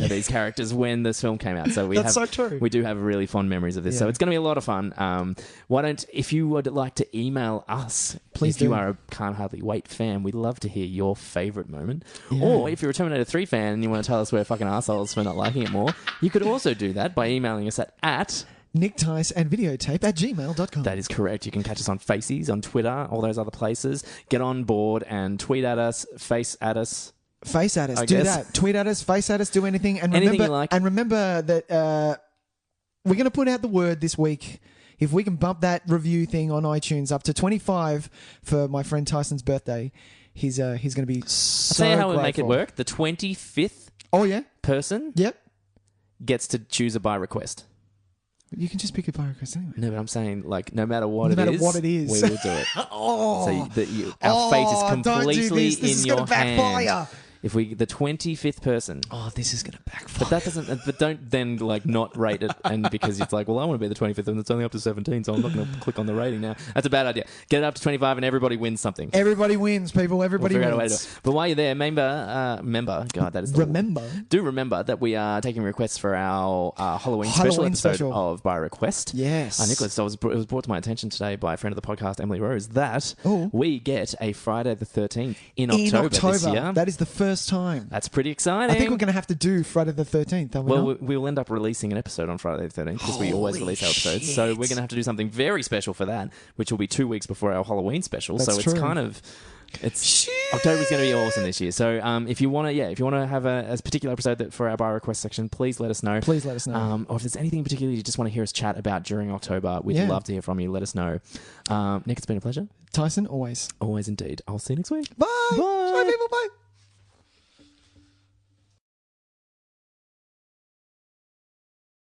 these characters when this film came out. So so true. We do have really fond memories of this. Yeah. So it's going to be a lot of fun. If you would like to email us, please if you are a Can't Hardly Wait fan, we'd love to hear your favourite moment. Yeah. Or if you're a Terminator 3 fan and you want to tell us we're fucking assholes for not liking it more, you could also do that by emailing us at Tys and Videotape @gmail.com. That is correct. You can catch us on Faces, on Twitter, all those other places. Get on board and tweet at us, face at us. Face at us. Do that. Tweet at us, face at us, do anything. And anything you like. And remember that we're going to put out the word this week. If we can bump that review thing on iTunes up to 25 for my friend Tyson's birthday, he's going to be so I'll tell you how we grateful. make it work. The 25th person gets to choose a by request. You can just pick a by request anyway. No, but I'm saying, no matter what it is, we will do it. So our fate is completely this is in your backfire. hand. If the 25th person. Oh, this is going to backfire. But that doesn't. But don't then not rate it, and because it's like, well, I want to be the 25th, and it's only up to 17, so I'm not going to click on the rating now. That's a bad idea. Get it up to 25, and everybody wins something. Everybody wins, people. Everybody wins. But while you're there, God, that is. Do remember that we are taking requests for our Halloween special episode of By Request. Yes, Nicholas, it was brought to my attention today by a friend of the podcast, Emily Rose, that we get a Friday the 13th in October this year. That is the first time. That's pretty exciting. I think we're going to have to do Friday the 13th. We'll end up releasing an episode on Friday the 13th because we always release our episodes. So we're going to have to do something very special for that, which will be 2 weeks before our Halloween special. That's true. It's kind of... October's going to be awesome this year. So if you want to have a particular episode for our by request section, please let us know. Please let us know. Or if there's anything in particular you just want to hear us chat about during October, we'd love to hear from you. Let us know. Nick, it's been a pleasure. Tyson, always. Always indeed. I'll see you next week. Bye. Bye.